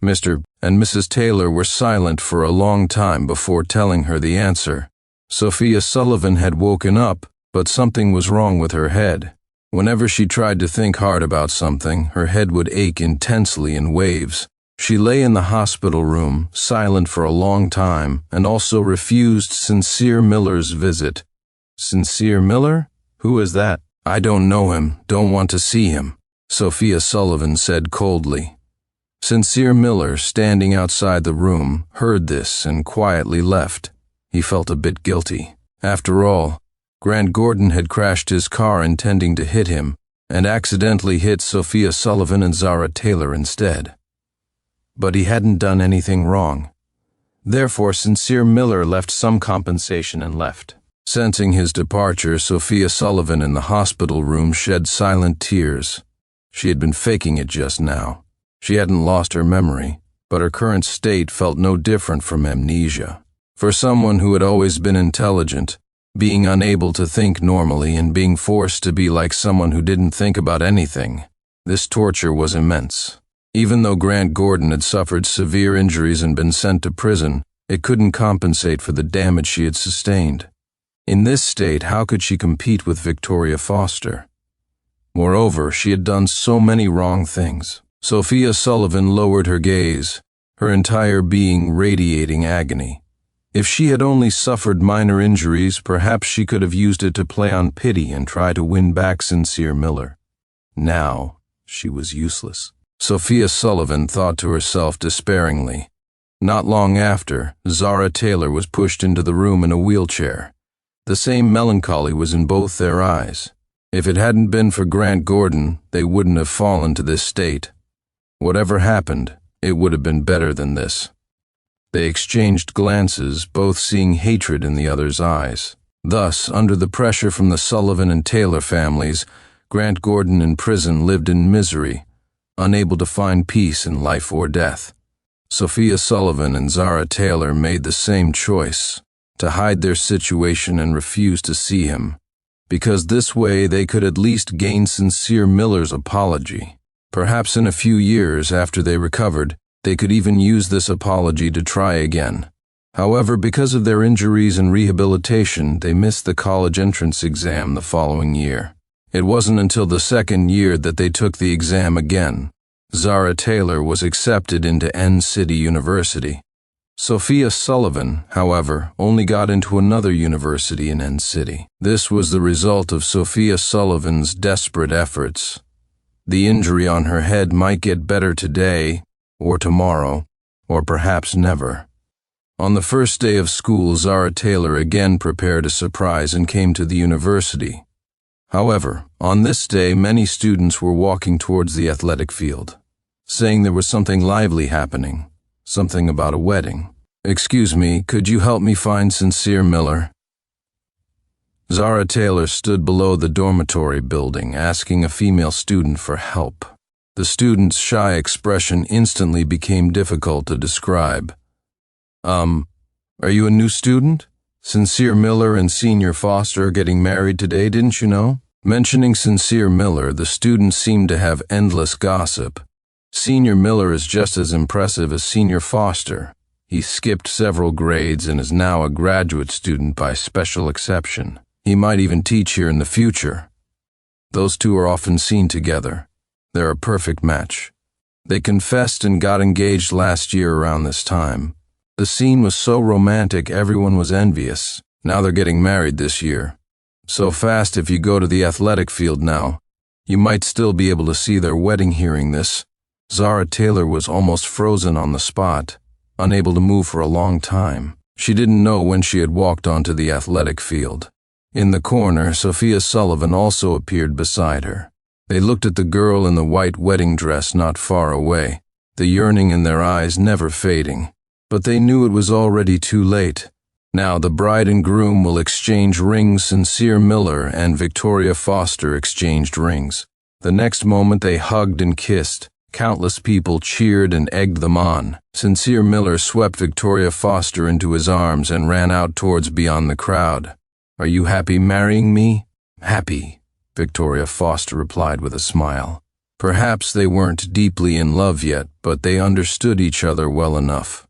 A: Mr. and Mrs. Taylor were silent for a long time before telling her the answer. Sophia Sullivan had woken up, but something was wrong with her head. Whenever she tried to think hard about something, her head would ache intensely in waves. She lay in the hospital room, silent for a long time, and also refused Sincere Miller's visit. "Sincere Miller? Who is that?" "I don't know him, don't want to see him," Sophia Sullivan said coldly. Sincere Miller, standing outside the room, heard this and quietly left. He felt a bit guilty. After all, Grant Gordon had crashed his car intending to hit him, and accidentally hit Sophia Sullivan and Zara Taylor instead. But he hadn't done anything wrong. Therefore, Sincere Miller left some compensation and left. Sensing his departure, Sophia Sullivan in the hospital room shed silent tears. She had been faking it just now. She hadn't lost her memory, but her current state felt no different from amnesia. For someone who had always been intelligent, being unable to think normally and being forced to be like someone who didn't think about anything, this torture was immense. Even though Grant Gordon had suffered severe injuries and been sent to prison, it couldn't compensate for the damage she had sustained. In this state, how could she compete with Victoria Foster? Moreover, she had done so many wrong things. Sophia Sullivan lowered her gaze, her entire being radiating agony. If she had only suffered minor injuries, perhaps she could have used it to play on pity and try to win back Sincere Miller. Now, she was useless. Sophia Sullivan thought to herself despairingly. Not long after, Zara Taylor was pushed into the room in a wheelchair. The same melancholy was in both their eyes. If it hadn't been for Grant Gordon, they wouldn't have fallen to this state. Whatever happened, it would have been better than this. They exchanged glances, both seeing hatred in the other's eyes. Thus, under the pressure from the Sullivan and Taylor families, Grant Gordon in prison lived in misery, unable to find peace in life or death. Sophia Sullivan and Zara Taylor made the same choice, to hide their situation and refuse to see him, because this way they could at least gain Sincere Miller's apology. Perhaps in a few years after they recovered, they could even use this apology to try again. However, because of their injuries and rehabilitation, they missed the college entrance exam the following year. It wasn't until the second year that they took the exam again. Zara Taylor was accepted into N-City University. Sophia Sullivan, however, only got into another university in N-City. This was the result of Sophia Sullivan's desperate efforts. The injury on her head might get better today, or tomorrow, or perhaps never. On the first day of school, Zara Taylor again prepared a surprise and came to the university. However, on this day, many students were walking towards the athletic field, saying there was something lively happening, something about a wedding. "Excuse me, could you help me find Sincere Miller?" Zara Taylor stood below the dormitory building, asking a female student for help. The student's shy expression instantly became difficult to describe. Are you a new student? Sincere Miller and Senior Foster are getting married today, didn't you know?" Mentioning Sincere Miller, the student seemed to have endless gossip. Senior Miller is just as impressive as Senior Foster. He skipped several grades and is now a graduate student by special exception. He might even teach here in the future. Those two are often seen together. They're a perfect match. They confessed and got engaged last year around this time. The scene was so romantic everyone was envious. Now they're getting married this year. So fast if you go to the athletic field now, you might still be able to see their wedding. Hearing this, Zara Taylor was almost frozen on the spot, unable to move for a long time. She didn't know when she had walked onto the athletic field. In the corner, Sophia Sullivan also appeared beside her. They looked at the girl in the white wedding dress not far away, the yearning in their eyes never fading. But they knew it was already too late. Now the bride and groom will exchange rings. Sincere Miller and Victoria Foster exchanged rings. The next moment they hugged and kissed. Countless people cheered and egged them on. Sincere Miller swept Victoria Foster into his arms and ran out towards beyond the crowd. "Are you happy marrying me?" "Happy," Victoria Foster replied with a smile. Perhaps they weren't deeply in love yet, but they understood each other well enough.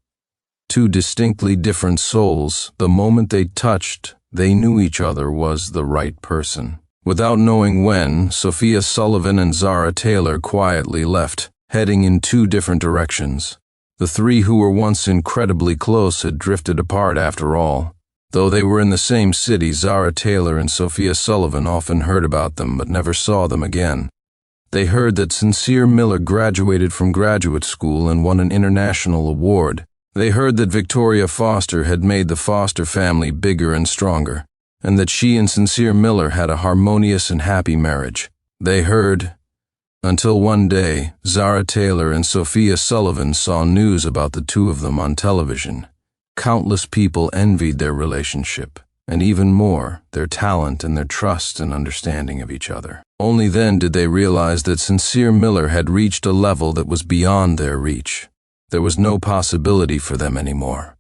A: Two distinctly different souls, the moment they touched, they knew each other was the right person. Without knowing when, Sophia Sullivan and Zara Taylor quietly left, heading in two different directions. The three who were once incredibly close had drifted apart after all. Though they were in the same city, Zara Taylor and Sophia Sullivan often heard about them but never saw them again. They heard that Sincere Miller graduated from graduate school and won an international award. They heard that Victoria Foster had made the Foster family bigger and stronger, and that she and Sincere Miller had a harmonious and happy marriage. They heard, until one day, Zara Taylor and Sophia Sullivan saw news about the two of them on television. Countless people envied their relationship, and even more, their talent and their trust and understanding of each other. Only then did they realize that Sincere Miller had reached a level that was beyond their reach. There was no possibility for them anymore.